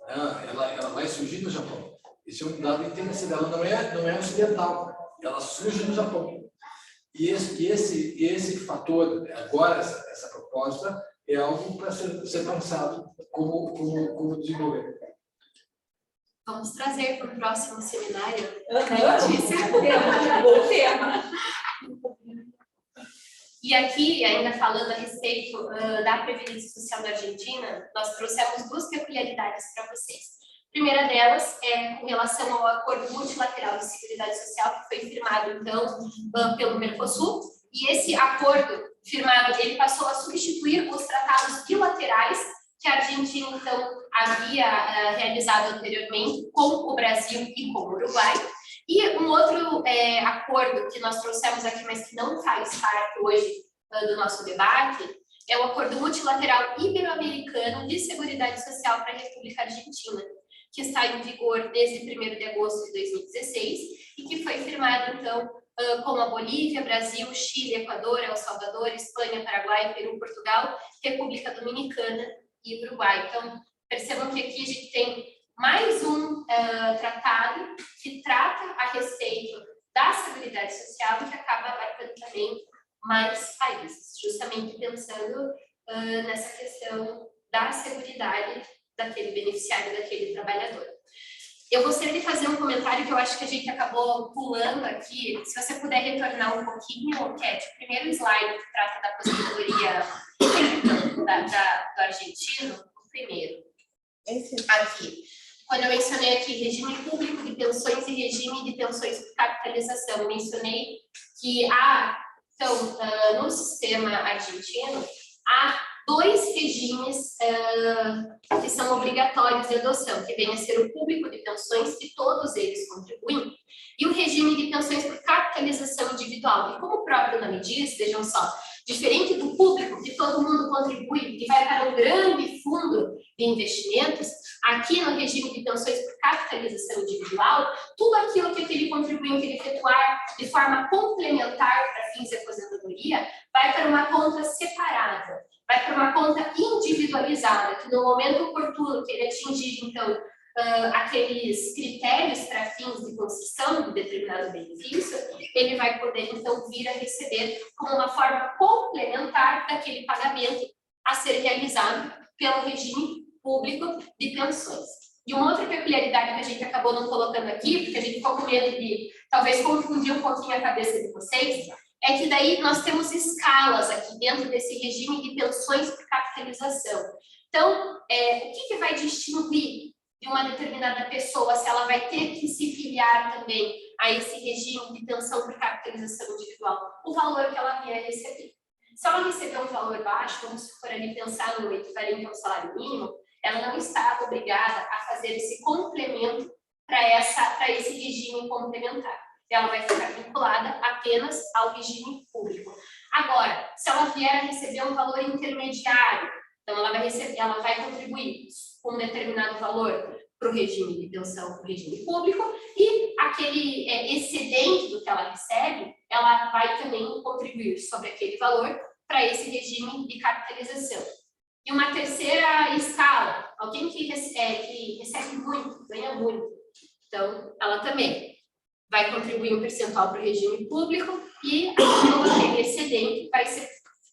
Speaker 1: Ela vai surgir no Japão. Esse é um dado interessante. Ela não é ocidental. Ela surge no Japão. E esse fator, agora, essa proposta, é algo para ser pensado como desenvolver.
Speaker 3: Vamos trazer para o próximo seminário.
Speaker 6: Bom tema.
Speaker 3: E aqui, ainda falando a respeito da Previdência Social da Argentina, nós trouxemos 2 peculiaridades para vocês. A primeira delas é com relação ao acordo multilateral de seguridade social que foi firmado, então, pelo Mercosul. E esse acordo firmado, ele passou a substituir os tratados bilaterais que que a Argentina, então, havia realizado anteriormente com o Brasil e com o Uruguai. E um outro acordo que nós trouxemos aqui, mas que não faz parte hoje do nosso debate, é o Acordo Multilateral Ibero-Americano de Seguridade Social para a República Argentina, que está em vigor desde 1º de agosto de 2016 e que foi firmado, então, com a Bolívia, Brasil, Chile, Equador, El Salvador, Espanha, Paraguai, Peru, Portugal, República Dominicana e Uruguai. Então, percebam que aqui a gente tem mais um tratado que trata a respeito da Seguridade Social e que acaba abarcando também mais países, justamente pensando nessa questão da seguridade daquele beneficiário, daquele trabalhador. Eu gostaria de fazer um comentário que eu acho que a gente acabou pulando aqui. Se você puder retornar um pouquinho, Cat, o primeiro slide que trata da aposentadoria do argentino, o primeiro. Aqui. Quando eu mencionei aqui regime público de pensões e regime de pensões por capitalização, eu mencionei que então, no sistema argentino, há 2 regimes que são obrigatórios de adoção, que vem a ser o público de pensões, que todos eles contribuem, e o regime de pensões por capitalização individual. E como o próprio nome diz, vejam só, diferente do público, que todo mundo contribui e vai para um grande fundo de investimentos, aqui no regime de pensões por capitalização individual, tudo aquilo que aquele contribuinte efetuar de forma complementar para fins de aposentadoria vai para uma conta separada, vai para uma conta individualizada, que no momento oportuno que ele atingir, então, aqueles critérios para fins de concessão de determinado benefício, ele vai poder, então, vir a receber como uma forma complementar daquele pagamento a ser realizado pelo regime público de pensões. E uma outra peculiaridade que a gente acabou não colocando aqui, porque a gente ficou com medo de, talvez, confundir um pouquinho a cabeça de vocês, é que daí nós temos escalas aqui dentro desse regime de pensões por capitalização. Então, o que vai distinguir de uma determinada pessoa se ela vai ter que se filiar também a esse regime de pensão por capitalização individual? O valor que ela vier receber. Se ela receber um valor baixo, vamos se for ali pensar no equivalente ao salário mínimo, ela não está obrigada a fazer esse complemento para esse regime complementar. Ela vai ficar vinculada apenas ao regime público. Agora, se ela vier a receber um valor intermediário, então ela vai contribuir com um determinado valor para o regime de pensão, para o regime público, e aquele excedente do que ela recebe, ela vai também contribuir sobre aquele valor para esse regime de capitalização. E uma terceira escala, alguém que recebe muito, ganha muito, então ela também vai contribuir um percentual para o regime público e aquele excedente vai ser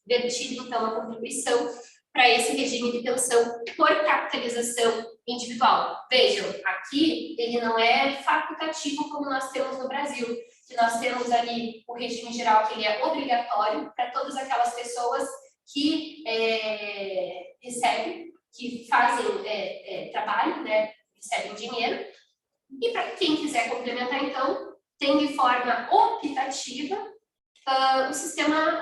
Speaker 3: vertido, então, a contribuição para esse regime de pensão por capitalização individual. Vejam, aqui ele não é facultativo como nós temos no Brasil, que nós temos ali o regime geral, que ele é obrigatório para todas aquelas pessoas que recebem, que fazem trabalho, né, recebem dinheiro, e para quem quiser complementar, então, tem de forma optativa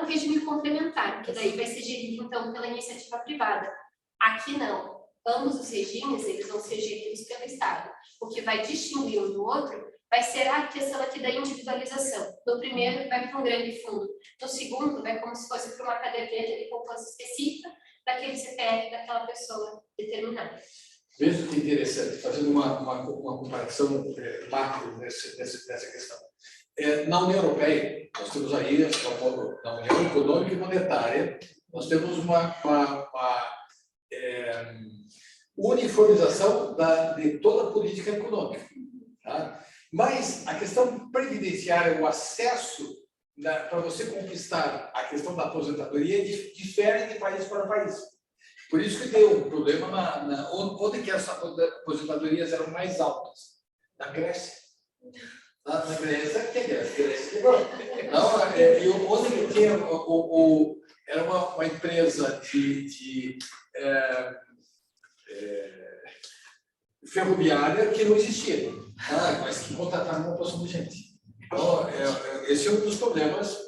Speaker 3: o regime complementar, que daí vai ser gerido, então, pela iniciativa privada. Aqui não. Ambos os regimes, eles vão ser geridos pelo Estado. O que vai distinguir um do outro vai ser a questão aqui da individualização. No primeiro, vai para um grande fundo. No segundo, vai como se fosse para uma caderneta de poupança específica daquele CPF daquela pessoa determinada.
Speaker 1: Veja que interessante, fazendo uma comparação macro nessa questão. Na União Europeia, nós temos aí, na União Econômica e Monetária, nós temos uma uniformização de toda a política econômica. Tá? Mas a questão previdenciária, o acesso para você conquistar a questão da aposentadoria difere de país para país. Por isso que deu um problema onde que as aposentadorias eram mais altas? Na Grécia. Na Grécia, que é Grécia quebrou. Onde que tinha era uma empresa de ferroviária que não existia, mas que contrataram uma porção de gente. Então, esse é um dos problemas.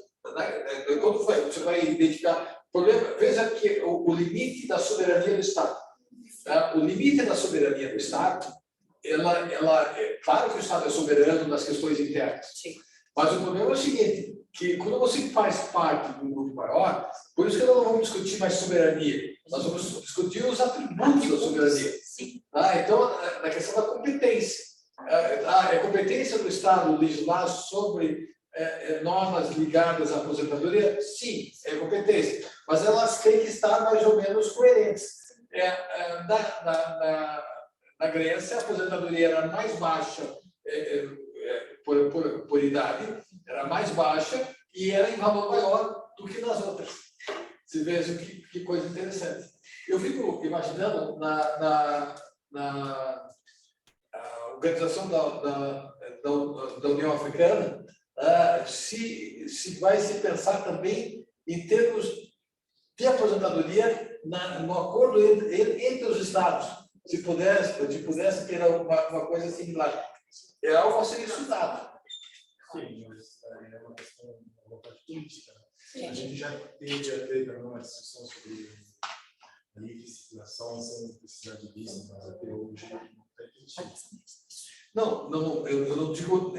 Speaker 1: Quando você vai identificar problema, veja que o limite da soberania do Estado. O limite da soberania do Estado, é claro que o Estado é soberano nas questões internas.
Speaker 4: Sim.
Speaker 1: Mas o problema é o seguinte, que quando você faz parte de um grupo maior, por isso que nós não vamos discutir mais soberania, nós vamos discutir os atributos da soberania.
Speaker 4: Sim.
Speaker 1: Então, na questão da competência. É competência do Estado legislar sobre normas ligadas à aposentadoria? Sim, é competência. Mas elas têm que estar mais ou menos coerentes. Na Grécia, a aposentadoria era mais baixa por idade, era mais baixa e era em valor maior do que nas outras. Você veja que coisa interessante. Eu fico imaginando na organização da União Africana, se vai se pensar também em termos de aposentadoria no acordo entre os Estados, se pudesse ter uma coisa similar. É algo a ser estudado.
Speaker 9: Sim, mas é uma questão, uma parte política. A gente já teve uma discussão sobre a livre circulação sem precisar de visto, mas até hoje não tem sentido.
Speaker 1: Não, eu não digo,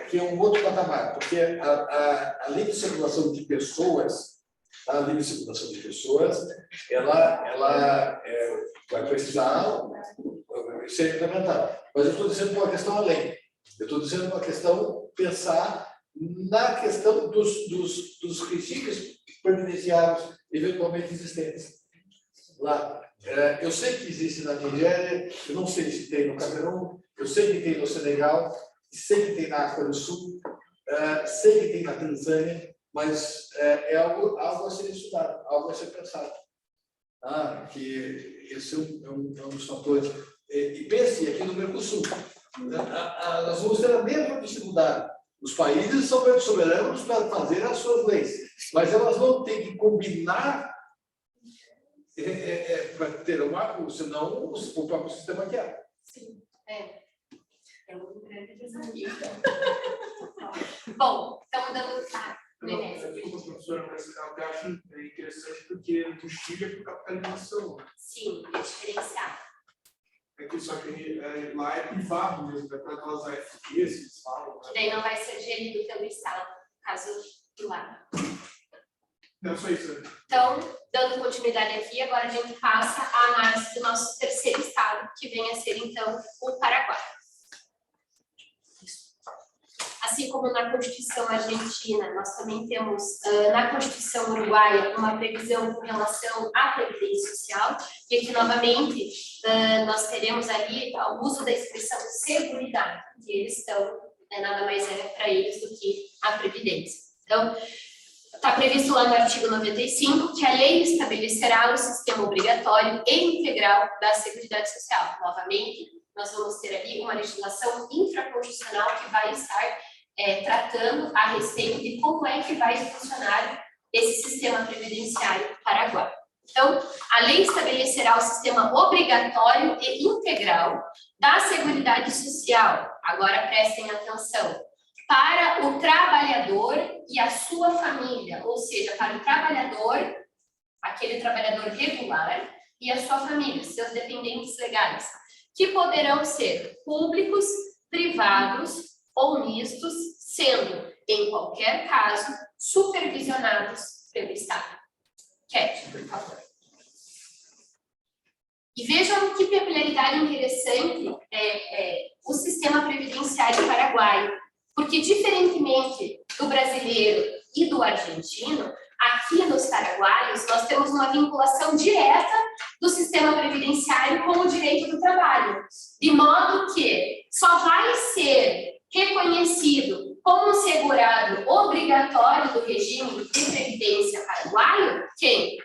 Speaker 1: que é um outro patamar, porque a livre circulação de pessoas, ela vai precisar ser implementada. Mas eu estou dizendo uma questão além. Eu estou dizendo uma questão, pensar na questão dos regimes previdenciários eventualmente existentes lá. Eu sei que existe na Nigéria, eu não sei se tem no Camerun, eu sei que tem no Senegal, sei que tem na África do Sul, sei que tem na Tanzânia, mas é algo a ser estudado, algo a ser pensado. Que esse é um dos fatores. E pense aqui no Mercosul. Nós vamos ter a mesma dificuldade. Os países são soberanos para fazer as suas leis, mas elas vão ter que combinar para ter senão o próprio sistema quebra.
Speaker 4: Sim, é um grande desafio. Bom, estamos dando.
Speaker 5: Professora, mas eu acho interessante porque do Chile é por capitalização.
Speaker 4: Sim, é diferenciado.
Speaker 5: Só que lá é privado mesmo, é para aquelas AFPs que eles falam.
Speaker 4: Que daí não vai ser gerido pelo Estado, caso do lá.
Speaker 5: Não, só isso.
Speaker 4: Então, dando continuidade aqui, agora a gente passa a análise do nosso terceiro estado, que vem a ser, então, o Paraguai. Assim como na Constituição argentina, nós também temos na Constituição uruguaia uma previsão com relação à Previdência Social, e aqui, novamente, nós teremos ali o uso da expressão seguridade, que eles estão, nada mais é para eles do que a Previdência. Então, está previsto lá no artigo 95 que a lei estabelecerá o sistema obrigatório e integral da Seguridade Social. Novamente, nós vamos ter ali uma legislação infraconstitucional que vai estar tratando a respeito de como é que vai funcionar esse sistema previdenciário paraguaio. Então, a lei estabelecerá o sistema obrigatório e integral da Seguridade Social. Agora prestem atenção. Para o trabalhador e a sua família, ou seja, para o trabalhador, aquele trabalhador regular, e a sua família, seus dependentes legais, que poderão ser públicos, privados ou mistos, sendo, em qualquer caso, supervisionados pelo Estado. Cat, por favor. E vejam que peculiaridade interessante o sistema previdenciário paraguaio, porque, diferentemente do brasileiro e do argentino, aqui nos paraguaios nós temos uma vinculação direta do sistema previdenciário com o direito do trabalho, de modo que só vai ser reconhecido como segurado obrigatório do regime de previdência paraguaio quem?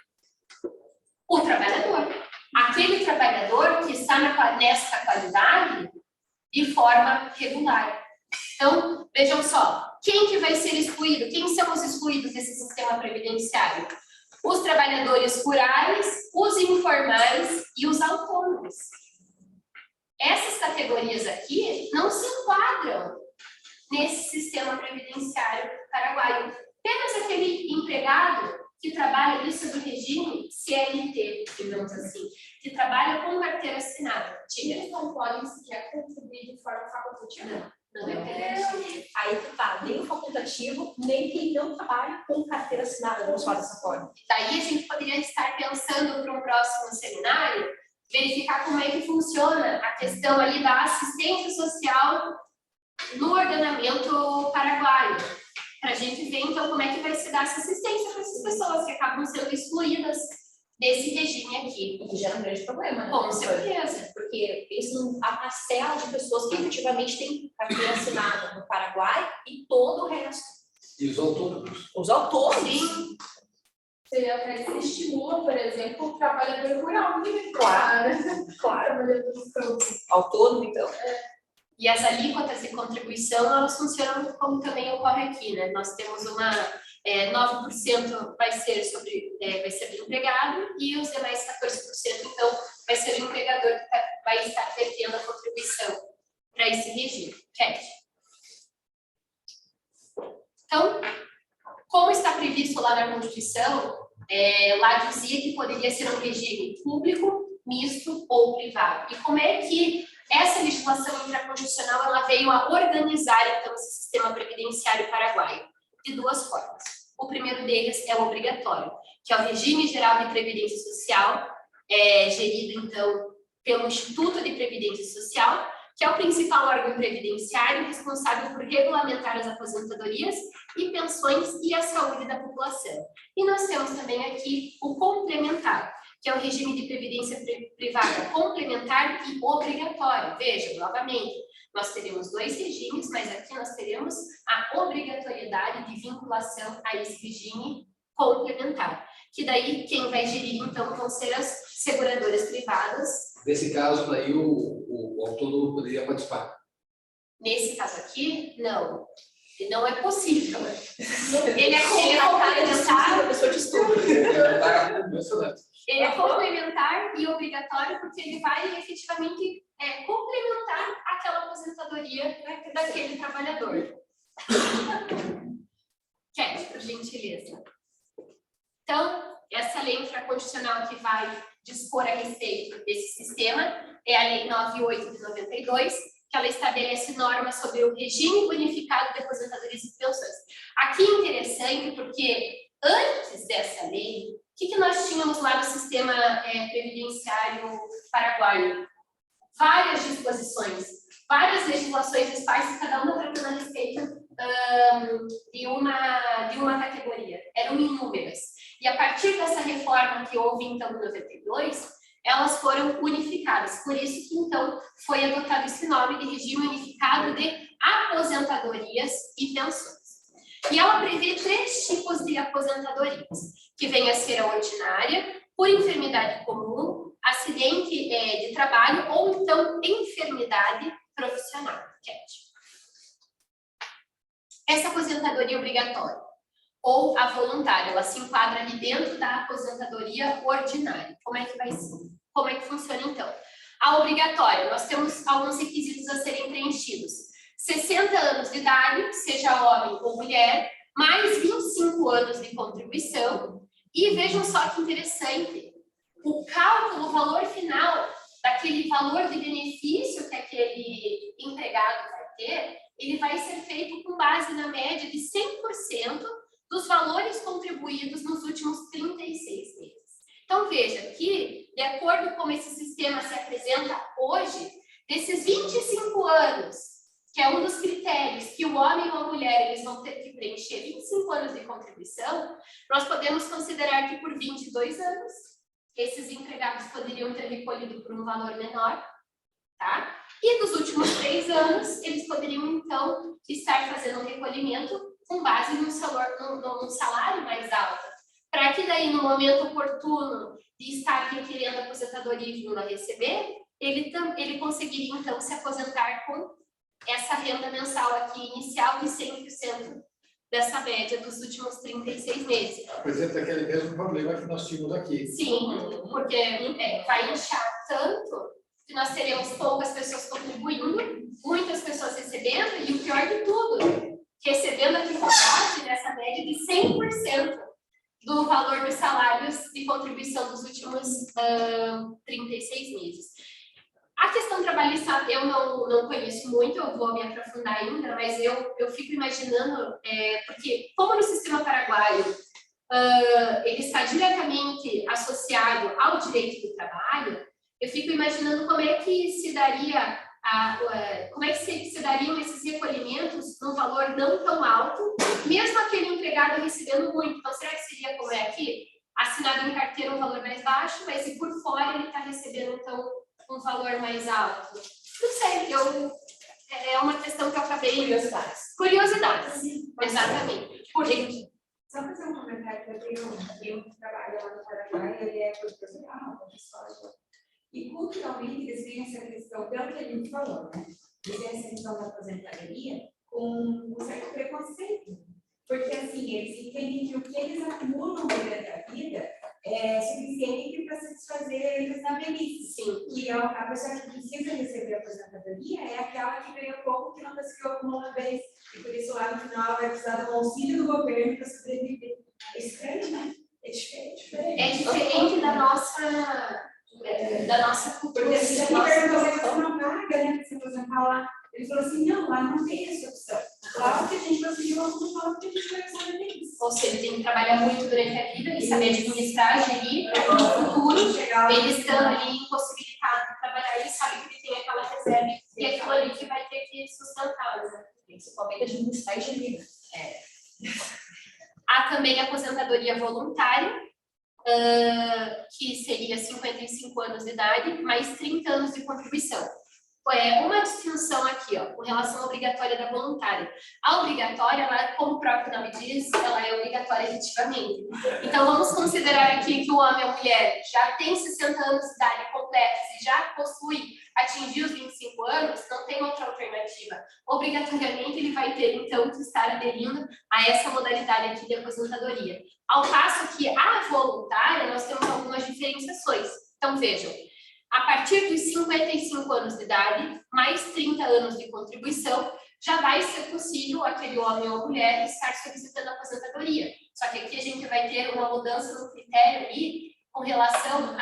Speaker 4: O trabalhador. Aquele trabalhador que está nesta qualidade de forma regular. Então, vejam só, quem que vai ser excluído? Quem são os excluídos desse sistema previdenciário? Os trabalhadores rurais, os informais e os autônomos. Essas categorias aqui não se enquadram nesse sistema previdenciário paraguaio. Apenas aquele empregado que trabalha ali sob o regime CLT, digamos assim,
Speaker 3: que trabalha com carteira assinada.
Speaker 6: Eles não podem sequer contribuir de forma facultativa?
Speaker 3: Não é permitido.
Speaker 4: Aí que tá, nem o facultativo, nem quem não trabalha com carteira assinada não só dessa forma.
Speaker 3: Daí a gente poderia estar pensando para um próximo seminário, verificar como é que funciona a questão ali da assistência social no ordenamento paraguaio. Para a gente ver, então, como é que vai se dar essa assistência para essas pessoas que acabam sendo excluídas desse regime aqui.
Speaker 4: O que gera um grande problema, né?
Speaker 3: Com certeza.
Speaker 4: Porque isso a parcela de pessoas que efetivamente têm carteira assinada no Paraguai e todo o resto.
Speaker 1: E os autônomos?
Speaker 4: Os autônomos.
Speaker 3: Sim.
Speaker 6: Seria até que se estimula, por exemplo, o trabalhador rural, né?
Speaker 4: Claro.
Speaker 6: Trabalhador dos campos.
Speaker 4: Autônomo, então.
Speaker 3: E as alíquotas de contribuição, elas funcionam como também ocorre aqui, né? Nós temos uma 9% vai ser do empregado e os demais 14%, então, vai ser o empregador que vai estar vertendo a contribuição para esse regime. Cat. Então, como está previsto lá na Constituição, lá dizia que poderia ser um regime público, misto ou privado. E como é que essa legislação intraconstitucional ela veio a organizar, então, esse sistema previdenciário paraguaio? De duas formas. O primeiro deles é o obrigatório, que é o Regime Geral de Previdência Social, gerido, então, pelo Instituto de Previdência Social, que é o principal órgão previdenciário responsável por regulamentar as aposentadorias e pensões e a saúde da população. E nós temos também aqui o complementar, que é o regime de previdência privada complementar e obrigatório. Vejam, novamente, nós teremos dois regimes, mas aqui nós teremos a obrigatoriedade de vinculação a esse regime complementar, que daí quem vai gerir, então, vão ser as seguradoras privadas.
Speaker 1: Nesse caso, daí o autônomo poderia participar.
Speaker 3: Nesse caso aqui, não. Não é possível. Ele é complementar. Ele é complementar e obrigatório porque ele vai efetivamente complementar aquela aposentadoria daquele trabalhador. Cat, por gentileza. Então, essa lei infraconstitucional que vai dispor a respeito desse sistema é a Lei 98 de 92, que ela estabelece normas sobre o regime unificado de aposentadorias e pensões. Aqui é interessante porque antes dessa lei, o que nós tínhamos lá no sistema previdenciário paraguaio? Várias disposições, várias legislações esparsas, cada uma tratando a respeito de uma categoria. Eram inúmeras. E a partir dessa reforma que houve, então, em 92, elas foram unificadas. Por isso que, então, foi adotado esse nome de regime unificado de aposentadorias e pensões. E ela prevê 3 tipos de aposentadorias, que vem a ser a ordinária, por enfermidade comum, acidente de trabalho ou, então, enfermidade profissional. Essa aposentadoria obrigatória ou a voluntária, ela se enquadra ali dentro da aposentadoria ordinária. Como é que vai ser? Como é que funciona, então? A obrigatória, nós temos alguns requisitos a serem preenchidos. 60 anos de idade, seja homem ou mulher, mais 25 anos de contribuição. E vejam só que interessante, o cálculo, o valor final daquele valor de benefício que aquele empregado vai ter, ele vai ser feito com base na média de 100% dos valores contribuídos nos últimos 36 meses. Então, veja que, de acordo com como esse sistema se apresenta hoje, desses 25 anos, que é um dos critérios que o homem ou a mulher eles vão ter que preencher 25 anos de contribuição, nós podemos considerar que por 22 anos, esses empregados poderiam ter recolhido por um valor menor, tá? E dos últimos 3 anos, eles poderiam, então, estar fazendo um recolhimento com base num salário mais alto, para que daí, no momento oportuno de estar requerendo aposentadoria e vindo a receber, ele conseguiria, então, se aposentar com essa renda mensal aqui inicial de 100% dessa média dos últimos 36 meses.
Speaker 1: Apresenta aquele mesmo problema que nós tínhamos aqui.
Speaker 3: Sim, porque vai inchar tanto que nós teremos poucas pessoas contribuindo, muitas pessoas recebendo, e o pior de tudo, recebendo a dificuldade nessa média de 100% do valor dos salários de contribuição dos últimos 36 meses. A questão trabalhista eu não conheço muito, eu vou me aprofundar ainda, mas eu fico imaginando, porque como no sistema paraguaio ele está diretamente associado ao direito do trabalho, eu fico imaginando como é que se daria como é que se dariam esses recolhimentos num valor não tão alto, mesmo aquele empregado recebendo muito. Então, será que seria como é aqui? Assinado em carteira um valor mais baixo, mas e por fora ele está recebendo, então, um valor mais alto? Não sei, é uma questão que eu acabei... Curiosidades, exatamente. Por gente.
Speaker 8: Só fazer um comentário, eu tenho um trabalho lá no Paraguai, ele é profissional, professor. E culturalmente eles têm essa questão, pelo que ele me falou, né? Eles têm essa questão da aposentadoria com um certo preconceito. Porque, assim, eles entendem que o que eles acumulam durante a vida é suficiente para satisfazer eles na velhice.
Speaker 3: Sim.
Speaker 8: E a pessoa que precisa receber a aposentadoria é aquela que ganhou pouco, que não conseguiu acumular bens. E por isso, lá no final, vai precisar do auxílio do governo para sobreviver. É estranho, né? É diferente.
Speaker 3: É diferente da nossa cultura.
Speaker 8: Porque se você perguntou, não paga, né, para se aposentar lá. Ele falou assim, não, lá não tem essa opção. Lá que a gente conseguiu acumular, porque a gente vai precisar deles.
Speaker 3: Ou seja, tem que trabalhar muito durante a vida e saber administrar, gerir, para no futuro, eles estando ali impossibilitados de trabalhar, eles sabem que ele tem aquela reserva e aquilo ali que vai ter que sustentar, né?
Speaker 4: Principalmente administrar e gerir.
Speaker 3: Há também a aposentadoria voluntária, que seria 55 anos de idade, mais 30 anos de contribuição. Uma distinção aqui, ó, com relação à obrigatória da voluntária. A obrigatória, ela, como o próprio nome diz, ela é obrigatória efetivamente. Então, vamos considerar aqui que o homem ou a mulher já tem 60 anos de idade completos e já atingiu os 25 anos, não tem outra alternativa. Obrigatoriamente, ele vai ter, então, que estar aderindo a essa modalidade aqui de aposentadoria. Ao passo que a voluntária, nós temos algumas diferenciações. Então, vejam, a partir dos 55 anos de idade, mais 30 anos de contribuição, já vai ser possível aquele homem ou mulher estar solicitando aposentadoria. Só que aqui a gente vai ter uma mudança no critério ali com relação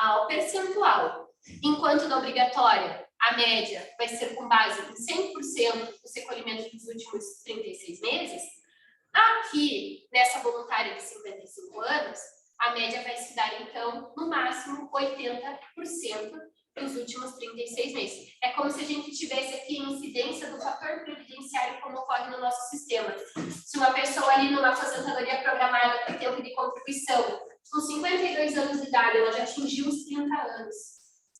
Speaker 3: ao percentual. Enquanto na obrigatória, a média vai ser com base em 100% dos recolhimentos dos últimos 36 meses, aqui, nessa voluntária de 55 anos, a média vai se dar, então, no máximo 80% nos últimos 36 meses. É como se a gente tivesse aqui a incidência do fator previdenciário como ocorre no nosso sistema. Se uma pessoa ali numa aposentadoria programada por tempo de contribuição, com 52 anos de idade, ela já atingiu os 30 anos.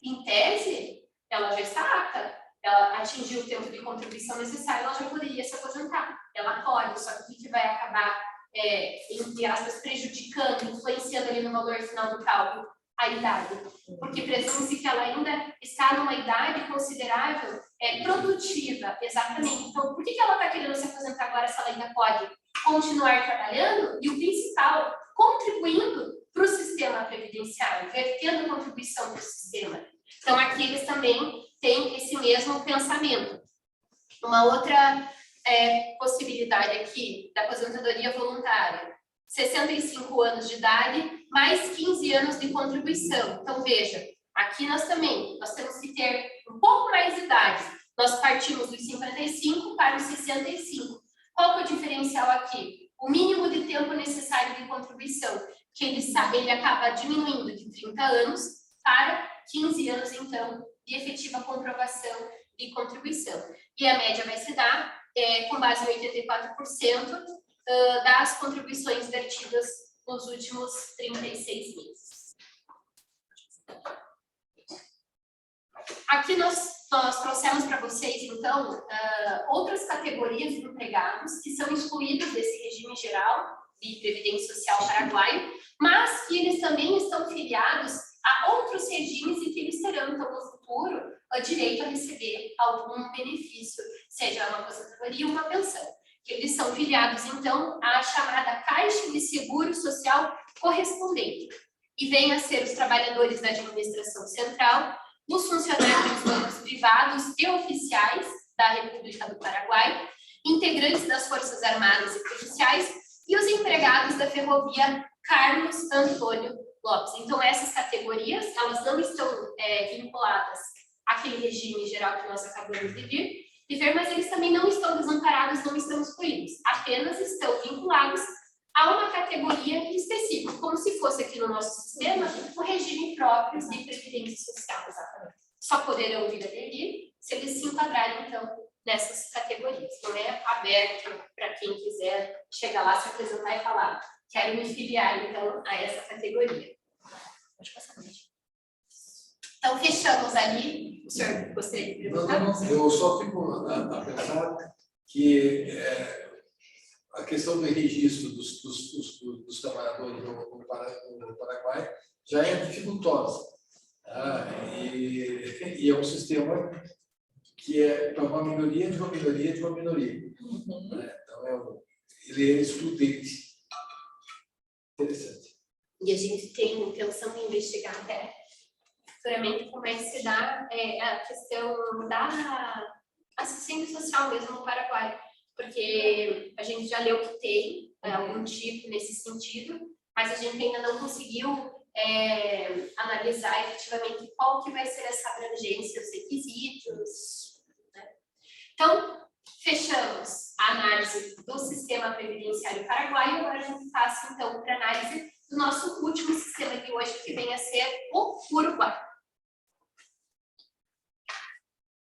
Speaker 3: Em tese, ela já está apta. Ela atingiu o tempo de contribuição necessário, ela já poderia se aposentar. Ela pode, só que o que vai acabar entre aspas, prejudicando, influenciando ali no valor final do cálculo, a idade. Porque presume-se que ela ainda está numa idade considerável, produtiva, exatamente. Então, por que ela está querendo se aposentar agora se ela ainda pode continuar trabalhando? E o principal, contribuindo para o sistema previdenciário, vertendo contribuição para o sistema. Então, aqui eles também têm esse mesmo pensamento. Uma outra possibilidade aqui da aposentadoria voluntária, 65 anos de idade, mais 15 anos de contribuição. Então, veja, aqui nós temos que ter um pouco mais de idade. Nós partimos dos 55 para os 65. Qual que é o diferencial aqui? O mínimo de tempo necessário de contribuição, que ele acaba diminuindo de 30 anos para 15 anos, então, de efetiva comprovação de contribuição. E a média vai se dar com base em 84% das contribuições vertidas nos últimos 36 meses. Aqui nós trouxemos para vocês, então, outras categorias de empregados que são excluídos desse regime geral de Previdência Social paraguaio, mas que eles também estão filiados a outros regimes e que eles terão, então, no futuro, o direito a receber algum benefício, seja uma aposentadoria ou uma pensão. Que eles são filiados, então, à chamada Caixa de Seguro Social correspondente. E vêm a ser os trabalhadores da administração central, os funcionários dos bancos privados e oficiais da República do Paraguai, integrantes das Forças Armadas e Policiais e os empregados da ferrovia Carlos Antônio Lopes. Então, essas categorias, elas não estão vinculadas àquele regime geral que nós acabamos de ver, mas eles também não estão desamparados, não estão excluídos, apenas estão vinculados a uma categoria específica, como se fosse aqui no nosso sistema o regime próprio de previdência social, exatamente. Só poderão vir aderir se eles se enquadrarem, então, nessas categorias. Não é aberto para quem quiser chegar lá, se apresentar e falar, quero me filiar, então, a essa categoria. Pode passar, gente. Então, fechamos ali. O senhor gostaria de perguntar?
Speaker 1: Não, eu só fico a pensar que a questão do registro dos trabalhadores no Paraguai já é dificultosa. E é um sistema que é para uma minoria de uma minoria de uma minoria. Então, ele é excludente. Interessante.
Speaker 3: E a gente tem intenção de investigar até futuramente como é que se dá a questão da assistência social mesmo no Paraguai, porque a gente já leu que tem algum tipo nesse sentido, mas a gente ainda não conseguiu analisar efetivamente qual que vai ser essa abrangência, os requisitos, né? Então, fechamos a análise do sistema previdenciário paraguaio, agora a gente passa então para a análise do nosso último sistema de hoje, que vem a ser o Uruguai.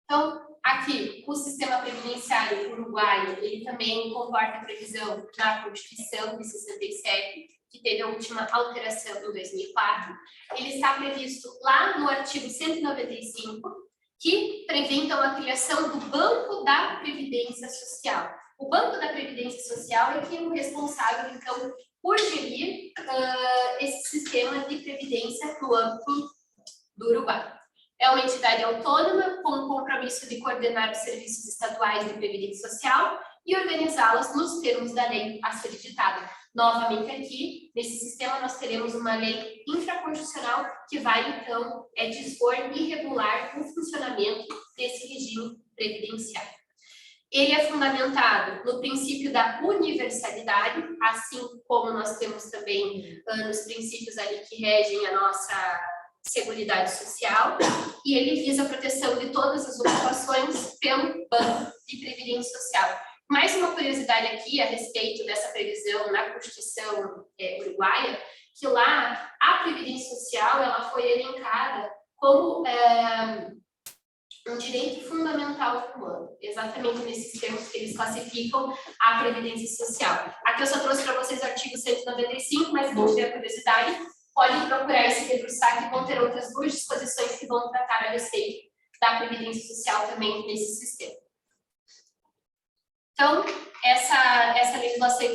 Speaker 3: Então, aqui, o sistema previdenciário uruguaio, ele também comporta a previsão na Constituição de 67, que teve a última alteração em 2004. Ele está previsto lá no artigo 195, que prevê, então, a criação do Banco da Previdência Social. O Banco da Previdência Social é quem é o responsável, então, por gerir esse sistema de previdência no âmbito do Uruguai. É uma entidade autônoma com o compromisso de coordenar os serviços estaduais de previdência social e organizá-los nos termos da lei a ser editada. Novamente aqui, nesse sistema, nós teremos uma lei infraconstitucional que vai, então, dispor e regular o funcionamento desse regime previdenciário. Ele é fundamentado no princípio da universalidade, assim como nós temos também nos princípios ali que regem a nossa Seguridade Social, e ele visa a proteção de todas as ocupações pelo Banco de Previdência Social. Mais uma curiosidade aqui a respeito dessa previsão na Constituição uruguaia, que lá a Previdência Social ela foi elencada como um direito fundamental humano, exatamente nesses termos que eles classificam a Previdência Social. Aqui eu só trouxe para vocês o artigo 195, mas quem tiver curiosidade, pode procurar esse debruçar, que vão ter outras duas disposições que vão tratar a respeito da Previdência Social também nesse sistema. Então, essa legislação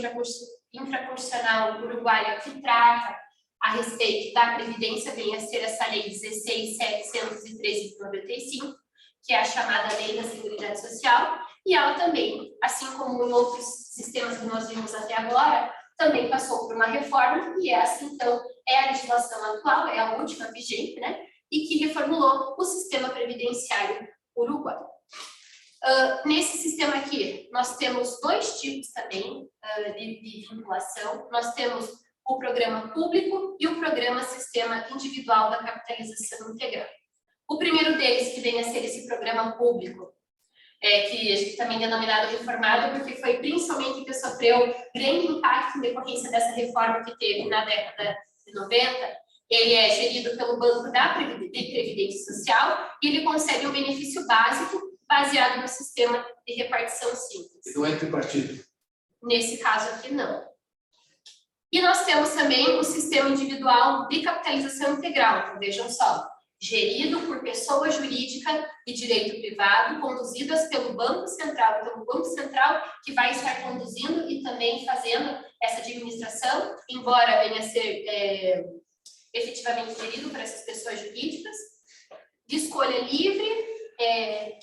Speaker 3: infraconstitucional uruguaia que trata a respeito da Previdência vem a ser essa Lei 16.713 de 95, que é a chamada Lei da Seguridade Social, e ela também, assim como em outros sistemas que nós vimos até agora, também passou por uma reforma, e essa, então, é a legislação atual, é a última vigente, né? E que reformulou o sistema previdenciário uruguaio. Nesse sistema aqui, nós temos dois tipos também de vinculação. Nós temos o programa público e o programa Sistema Individual da Capitalização Integral. O primeiro deles, que vem a ser esse programa público, que a gente também denominado reformado, porque foi principalmente que sofreu grande impacto em decorrência dessa reforma que teve na década de 90. Ele é gerido pelo Banco da Previdência Social e ele concede um benefício básico baseado no sistema de repartição simples.
Speaker 1: Não é tripartido?
Speaker 3: Nesse caso aqui, não. E nós temos também o sistema individual de capitalização integral, então, vejam só, gerido por pessoa jurídica e direito privado, conduzidas pelo Banco Central. Então, o Banco Central que vai estar conduzindo e também fazendo essa administração, embora venha a ser efetivamente gerido por essas pessoas jurídicas, de escolha livre,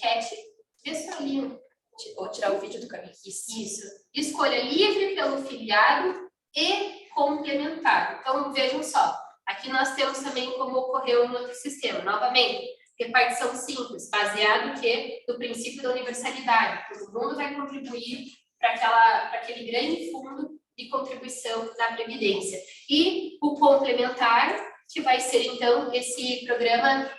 Speaker 3: Cat, deixa ali, vou tirar o vídeo do caminho. Isso. Escolha livre pelo filiado e complementar. Então, vejam só, aqui nós temos também como ocorreu em outro sistema. Novamente, repartição simples, baseado no princípio da universalidade. Todo mundo vai contribuir para aquele grande fundo de contribuição da Previdência. E o complementar, que vai ser, então, esse programa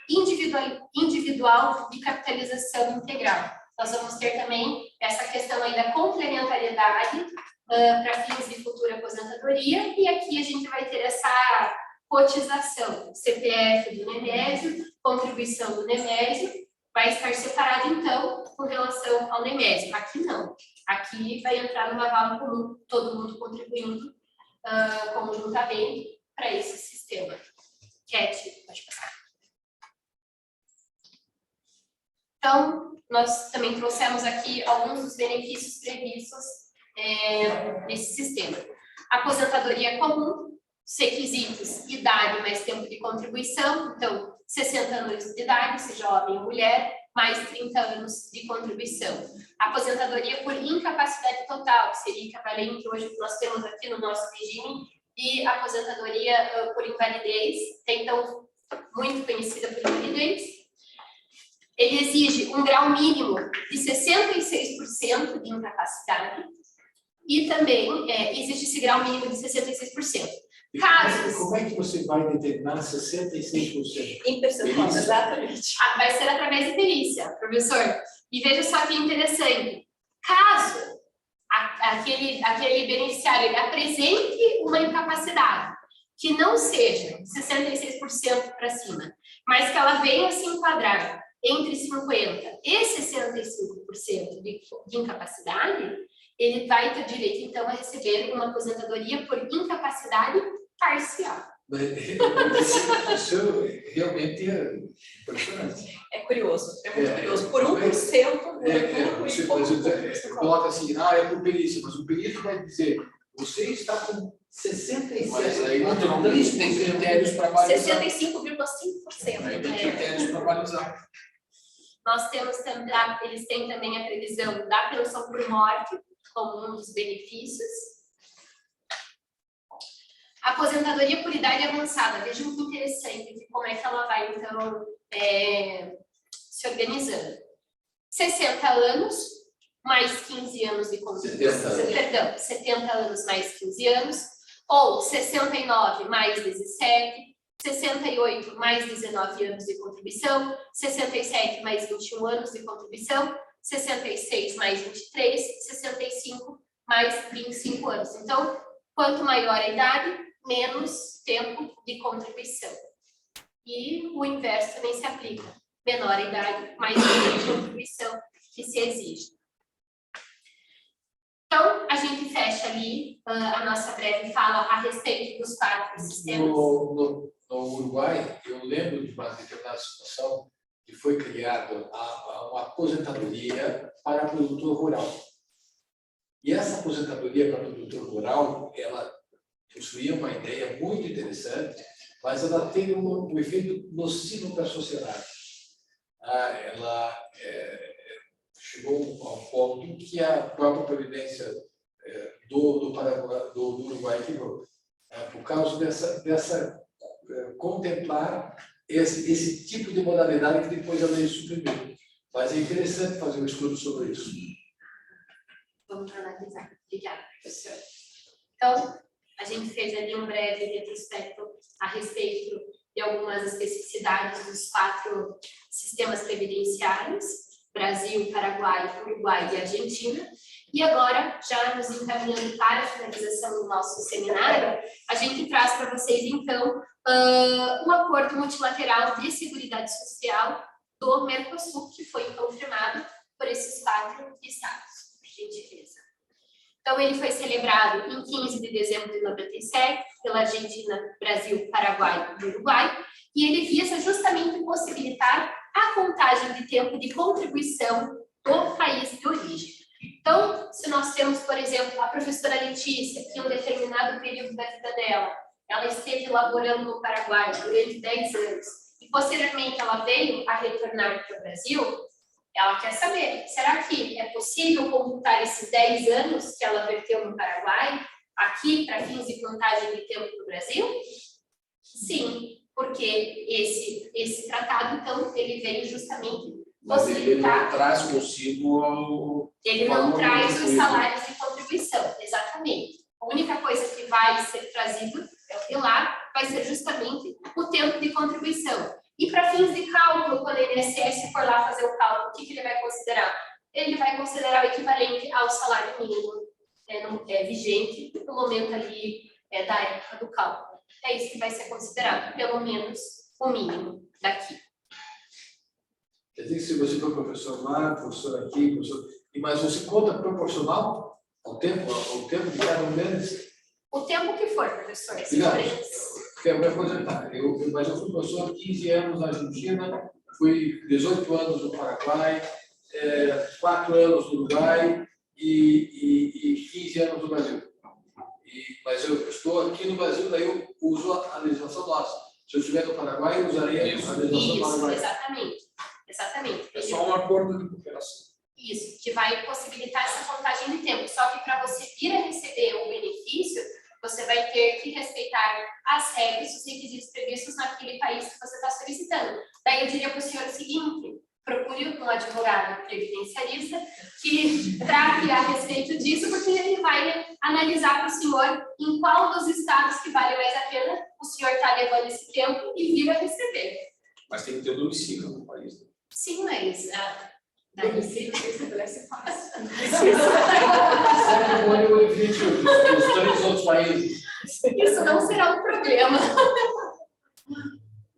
Speaker 3: individual de capitalização integral. Nós vamos ter também essa questão aí da complementariedade para fins de futura aposentadoria, e aqui a gente vai ter essa cotização, CPF do Nemésio, contribuição do Nemésio, vai estar separado, então, com relação ao Nemésio. Aqui não. Aqui vai entrar numa vala comum, todo mundo contribuindo conjuntamente para esse sistema. Cat, pode passar. Então, nós também trouxemos aqui alguns dos benefícios previstos nesse sistema. Aposentadoria comum, os requisitos, idade mais tempo de contribuição, então, 60 anos de idade, seja homem ou mulher, mais 30 anos de contribuição. Aposentadoria por incapacidade total, que seria equivalente hoje que nós temos aqui no nosso regime, e aposentadoria por invalidez, então muito conhecida por invalidez. Ele exige um grau mínimo de 66% de incapacidade e também existe esse grau mínimo de 66%. Casos...
Speaker 1: Como é que você vai determinar 66%?
Speaker 4: Em percentual, exatamente.
Speaker 3: Vai ser através de perícia, professor. E veja só que interessante. Caso aquele beneficiário ele apresente uma incapacidade que não seja 66% para cima, mas que ela venha se enquadrar entre 50% e 65% de incapacidade, ele vai ter direito, então, a receber uma aposentadoria por incapacidade parcial.
Speaker 1: Isso realmente é impressionante.
Speaker 4: É curioso, é muito curioso. Por 1%...
Speaker 1: Você coloca assim, é por perícia, mas o perito vai dizer, você está com 67%. Mas aí naturalmente tem critérios para balizar.
Speaker 4: 65,5%.
Speaker 1: Aí tem critérios para balizar.
Speaker 3: Nós temos também, eles têm também a previsão da pensão por morte, como um dos benefícios. Aposentadoria por idade avançada. Vejam que interessante como é que ela vai, então, se organizando. 60 anos, mais 15 anos de contribuição. 70 anos mais 15 anos. Ou 69 mais 17. 68 mais 19 anos de contribuição. 67 mais 21 anos de contribuição. 66 mais 23. 65 mais 25 anos. Então, quanto maior a idade, menos tempo de contribuição. E o inverso também se aplica. Menor a idade, mais tempo de contribuição que se exige. Então, a gente fecha ali a nossa breve fala a respeito dos 4 sistemas.
Speaker 1: No Uruguai, eu lembro de uma determinada situação que foi criada uma aposentadoria para produtor rural. E essa aposentadoria para produtor rural, ela possuía uma ideia muito interessante, mas ela teve um efeito nocivo para a sociedade. Ela chegou ao ponto que a própria Previdência do Uruguai quebrou, por causa dessa contemplar esse tipo de modalidade que depois a lei suprimiu. Mas é interessante fazer um estudo sobre isso.
Speaker 3: Vamos analisar. Obrigada, professora. Então, a gente fez ali um breve retrospecto a respeito de algumas especificidades dos 4 sistemas previdenciários, Brasil, Paraguai, Uruguai e Argentina. E agora, já nos encaminhando para a finalização do nosso seminário, a gente traz para vocês, então, o Acordo Multilateral de Seguridade Social do Mercosul, que foi confirmado por esses 4 estados. Por gentileza. Então, ele foi celebrado em 15 de dezembro de 97 pela Argentina, Brasil, Paraguai e Uruguai, e ele visa justamente possibilitar a contagem de tempo de contribuição do país de origem. Então, se nós temos, por exemplo, a professora Letícia, que em um determinado período da vida dela, ela esteve laborando no Paraguai durante 10 anos, e posteriormente ela veio a retornar para o Brasil, ela quer saber, será que é possível computar esses 10 anos que ela verteu no Paraguai, aqui, para fins de contagem de tempo no Brasil? Sim, porque esse tratado, então, ele veio justamente possibilitar...
Speaker 1: Ele não traz consigo
Speaker 3: Ele não traz os salários de contribuição, exatamente. A única coisa que vai ser trazido de lá vai ser justamente o tempo de contribuição. E para fins de cálculo, quando o INSS for lá fazer o cálculo, o que ele vai considerar? Ele vai considerar o equivalente ao salário mínimo vigente no momento ali da época do cálculo. É isso que vai ser considerado, pelo menos o mínimo daqui.
Speaker 1: Quer dizer que se você for professor lá, professor aqui, professor... Mas você conta proporcional ao tempo de cada um deles?
Speaker 3: O tempo que for, professor.
Speaker 1: Porque a minha coisa tá. Mas eu fui professor 15 anos na Argentina, fui 18 anos no Paraguai, 4 anos no Uruguai e 15 anos no Brasil. Mas eu estou aqui no Brasil, daí eu uso a legislação nossa. Se eu estiver no Paraguai, eu usaria a legislação paraguaia.
Speaker 3: Exatamente.
Speaker 5: É só um acordo de cooperação.
Speaker 3: Isso, que vai possibilitar essa contagem de tempo. Só que para você vir a receber o benefício, você vai ter que respeitar as regras, os requisitos previstos naquele país que você está solicitando. Daí eu diria para o senhor o seguinte: procure um advogado previdenciarista que trate a respeito disso, porque ele vai analisar para o senhor em qual dos estados que vale mais a pena o senhor está levando esse tempo e vir a receber.
Speaker 5: Mas tem que ter domicílio no país.
Speaker 3: Sim, mas daí se estabelece fácil.
Speaker 1: Os 3 outros países.
Speaker 3: Isso não será um problema.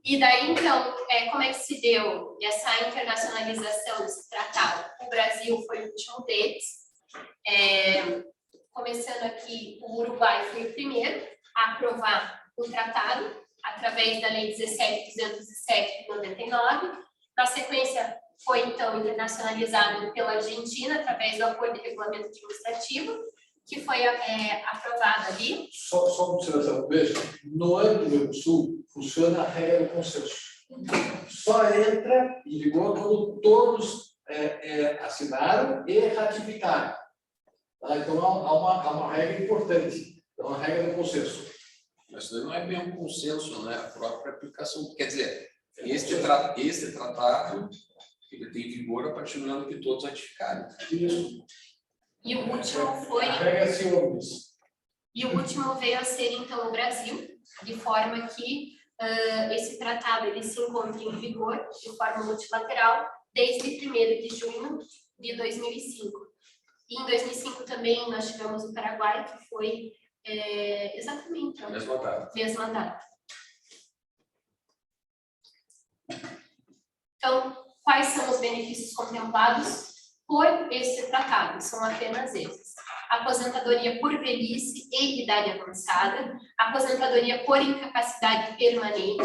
Speaker 3: E daí, então, como é que se deu essa internacionalização desse tratado? O Brasil foi o último deles. Começando aqui, o Uruguai foi o primeiro a aprovar o tratado, através da Lei 17.207 de 99. Na sequência, foi, então, internacionalizado pela Argentina, através do Acordo de Regulamento Administrativo, que foi aprovado ali.
Speaker 1: Só uma observação. Veja, no âmbito do Rio Grande do Sul, funciona a regra do consenso. Só entra em vigor quando todos assinaram e ratificaram. Tá? Então, há uma regra importante. É uma regra do consenso.
Speaker 10: Mas isso não é bem um consenso, né? A própria aplicação. Quer dizer, este tratado ele tem vigor a partir do momento que todos ratificarem.
Speaker 1: Isso.
Speaker 3: E o último foi...
Speaker 1: A regra é ciúmes.
Speaker 3: E o último veio a ser, então, o Brasil, de forma que esse tratado ele se encontra em vigor de forma multilateral desde 1º de junho de 2005. E em 2005 também nós tivemos o Paraguai, que foi exatamente a mesma data. Então, quais são os benefícios contemplados por esse tratado? São apenas esses: aposentadoria por velhice e idade avançada, aposentadoria por incapacidade permanente,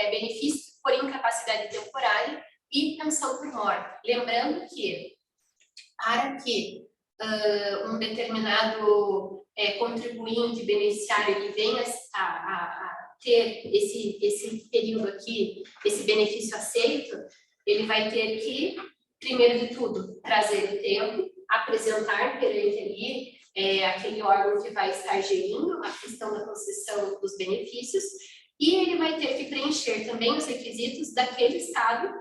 Speaker 3: benefício por incapacidade temporária e pensão por morte. Lembrando que, para que um determinado contribuinte beneficiário ele venha a ter esse período aqui, esse benefício aceito, ele vai ter que, primeiro de tudo, trazer o tempo, apresentar perante ali aquele órgão que vai estar gerindo a questão da concessão dos benefícios, e ele vai ter que preencher também os requisitos daquele estado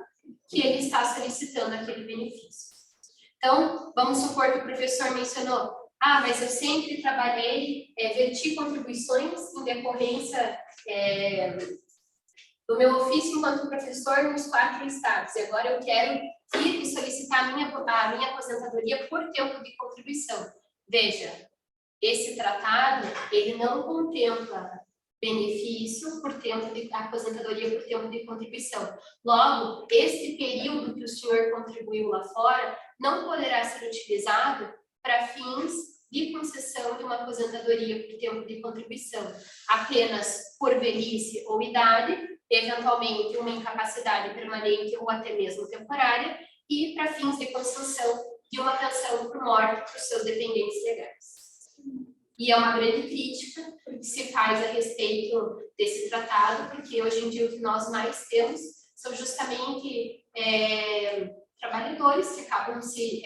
Speaker 3: que ele está solicitando aquele benefício. Então, vamos supor que o professor mencionou: mas eu sempre trabalhei, verti contribuições em decorrência do meu ofício enquanto professor nos 4 estados, e agora eu quero ir e solicitar a minha aposentadoria por tempo de contribuição. Veja, esse tratado, ele não contempla benefício por tempo de aposentadoria por tempo de contribuição. Logo, esse período que o senhor contribuiu lá fora não poderá ser utilizado para fins de concessão de uma aposentadoria por tempo de contribuição, apenas por velhice ou idade, eventualmente uma incapacidade permanente ou até mesmo temporária, e para fins de concessão de uma pensão por morte para os seus dependentes legais. E é uma grande crítica que se faz a respeito desse tratado, porque hoje em dia o que nós mais temos são justamente trabalhadores que acabam se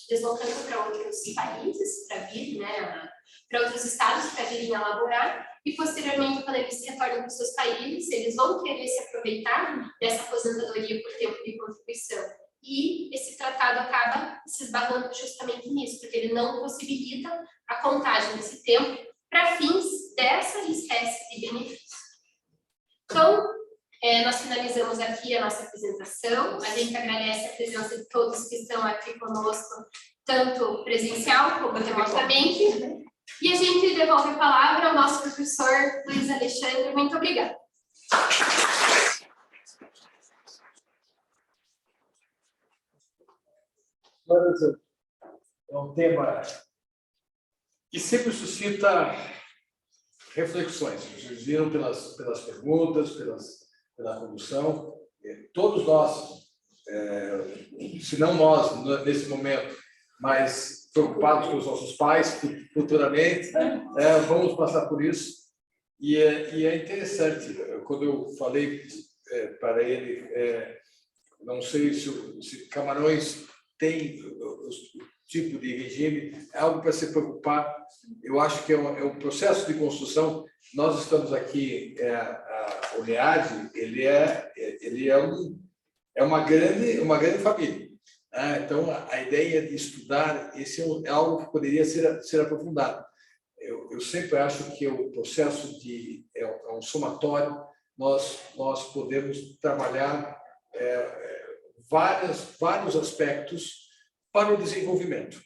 Speaker 3: deslocando para outros países, para vir, para outros estados, para virem a laborar, e posteriormente, quando eles se retornam para os seus países, eles vão querer se aproveitar dessa aposentadoria por tempo de contribuição. E esse tratado acaba se esbarrando justamente nisso, porque ele não possibilita a contagem desse tempo para fins dessa espécie de benefício. Então, nós finalizamos aqui a nossa apresentação. A gente agradece a presença de todos que estão aqui conosco, tanto presencial como remotamente. E a gente devolve a palavra ao nosso professor Luiz Alexandre. Muito obrigada.
Speaker 1: É um tema que sempre suscita reflexões. Vocês viram pelas perguntas, pela condução. Todos nós, se não nós, nesse momento, mas preocupados com os nossos pais futuramente, vamos passar por isso. E é interessante, quando eu falei para ele, não sei se Camarões tem o tipo de regime, é algo para se preocupar. Eu acho que é um processo de construção. Nós estamos aqui, o NEAD, ele é uma grande família. Então, a ideia de estudar, esse é algo que poderia ser aprofundado. Eu sempre acho que o processo é um somatório. Nós podemos trabalhar vários aspectos para o desenvolvimento.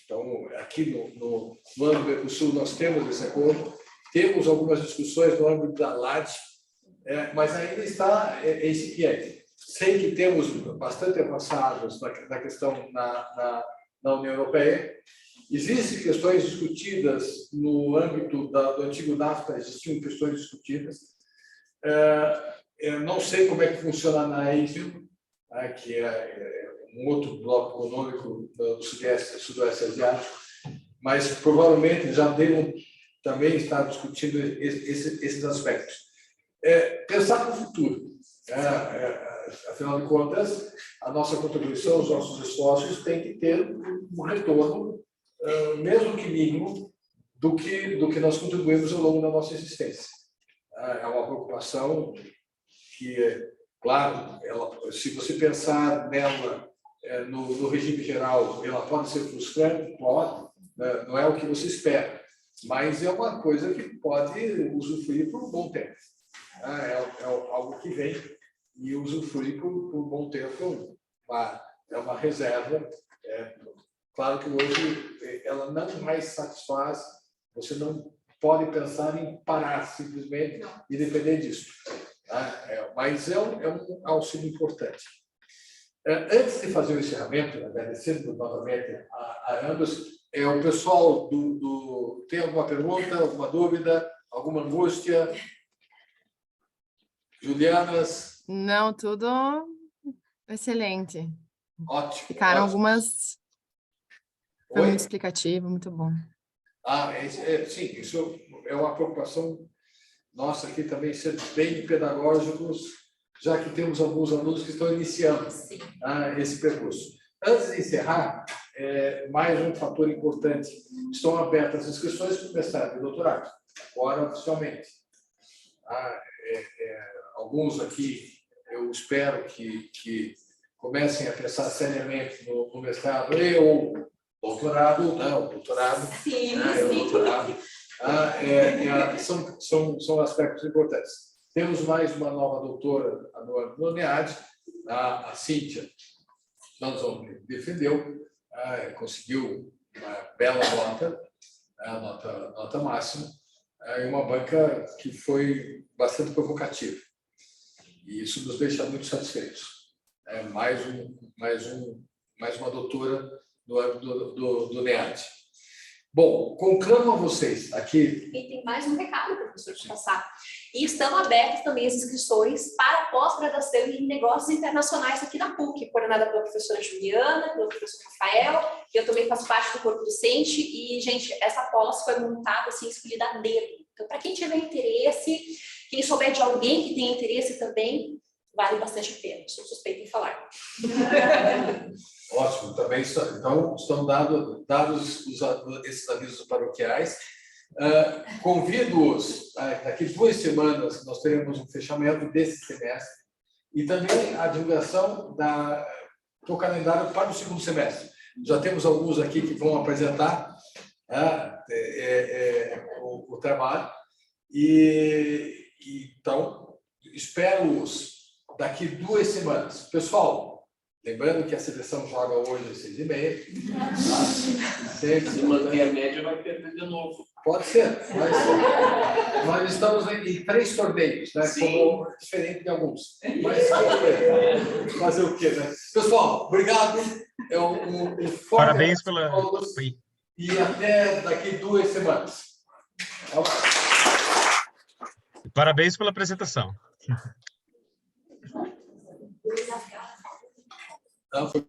Speaker 1: Então, aqui no âmbito do Mercosul, nós temos esse acordo, temos algumas discussões no âmbito da LAD, mas ainda está incipiente. Sei que temos bastante avançados na questão na União Europeia. Existem questões discutidas no âmbito do antigo NAFTA, existiam questões discutidas. Eu não sei como é que funciona na ASEAN, que é um outro bloco econômico do sudoeste asiático, mas provavelmente já devam também estar discutindo esses aspectos. Pensar no futuro. Afinal de contas, a nossa contribuição, os nossos esforços têm que ter um retorno, mesmo que mínimo, do que nós contribuímos ao longo da nossa existência. É uma preocupação que, claro, se você pensar nela no regime geral, ela pode ser frustrante, pode, não é o que você espera, mas é uma coisa que pode usufruir por um bom tempo. É algo que vem e usufruir por um bom tempo, é uma reserva. Claro que hoje ela não mais satisfaz, você não pode pensar em parar simplesmente e depender disso. Mas é um auxílio importante. Antes de fazer o encerramento, agradecendo novamente a ambos, o pessoal tem alguma pergunta, alguma dúvida, alguma angústia? Julianas?
Speaker 7: Não, tudo excelente.
Speaker 1: Ótimo.
Speaker 7: Ficaram
Speaker 1: ótimo.
Speaker 7: algumas... Foi muito explicativo, muito bom.
Speaker 1: Sim, isso é uma preocupação nossa aqui também, ser bem pedagógicos, já que temos alguns alunos que estão iniciando esse percurso. Antes de encerrar, mais um fator importante. Estão abertas as inscrições para o mestrado e doutorado, agora oficialmente. Alguns aqui, eu espero que comecem a pensar seriamente no mestrado e ou doutorado, o doutorado.
Speaker 4: Sim,
Speaker 1: O doutorado. São aspectos importantes. Temos mais uma nova doutora no NEAD, a Cíntia Lanzon, defendeu, conseguiu uma bela nota máxima, e uma banca que foi bastante provocativa. E isso nos deixa muito satisfeitos. Mais uma doutora no âmbito do NEAD. Bom, conclamo a vocês aqui.
Speaker 4: E tem mais um recado, professor, de passar. E estão abertas também as inscrições para a pós-graduação em negócios internacionais aqui na PUC, coordenada pela professora Juliana, pelo professor Rafael, que eu também faço parte do corpo docente. E, gente, essa pós foi montada, assim, escolhida a dedo. Então, para quem tiver interesse, quem souber de alguém que tenha interesse também, vale bastante a pena. Sou suspeita em falar.
Speaker 1: Ótimo, também então estão dados esses avisos paroquiais. Convido-os, daqui 2 semanas nós teremos um fechamento desse semestre e também a divulgação do calendário para o segundo semestre. Já temos alguns aqui que vão apresentar o trabalho. E então, espero-os daqui 2 semanas. Pessoal, lembrando que a seleção joga hoje às 6h30. Tá?
Speaker 10: Se manter a média, vai perder de novo.
Speaker 1: Pode ser, mas nós estamos em 3 torneios, né? Como diferente de alguns. Mas fazer o quê, né? Pessoal, obrigado. Um forte
Speaker 11: Parabéns
Speaker 1: abraço a todos. E até daqui 2 semanas.
Speaker 11: Parabéns pela apresentação.
Speaker 1: Não, foi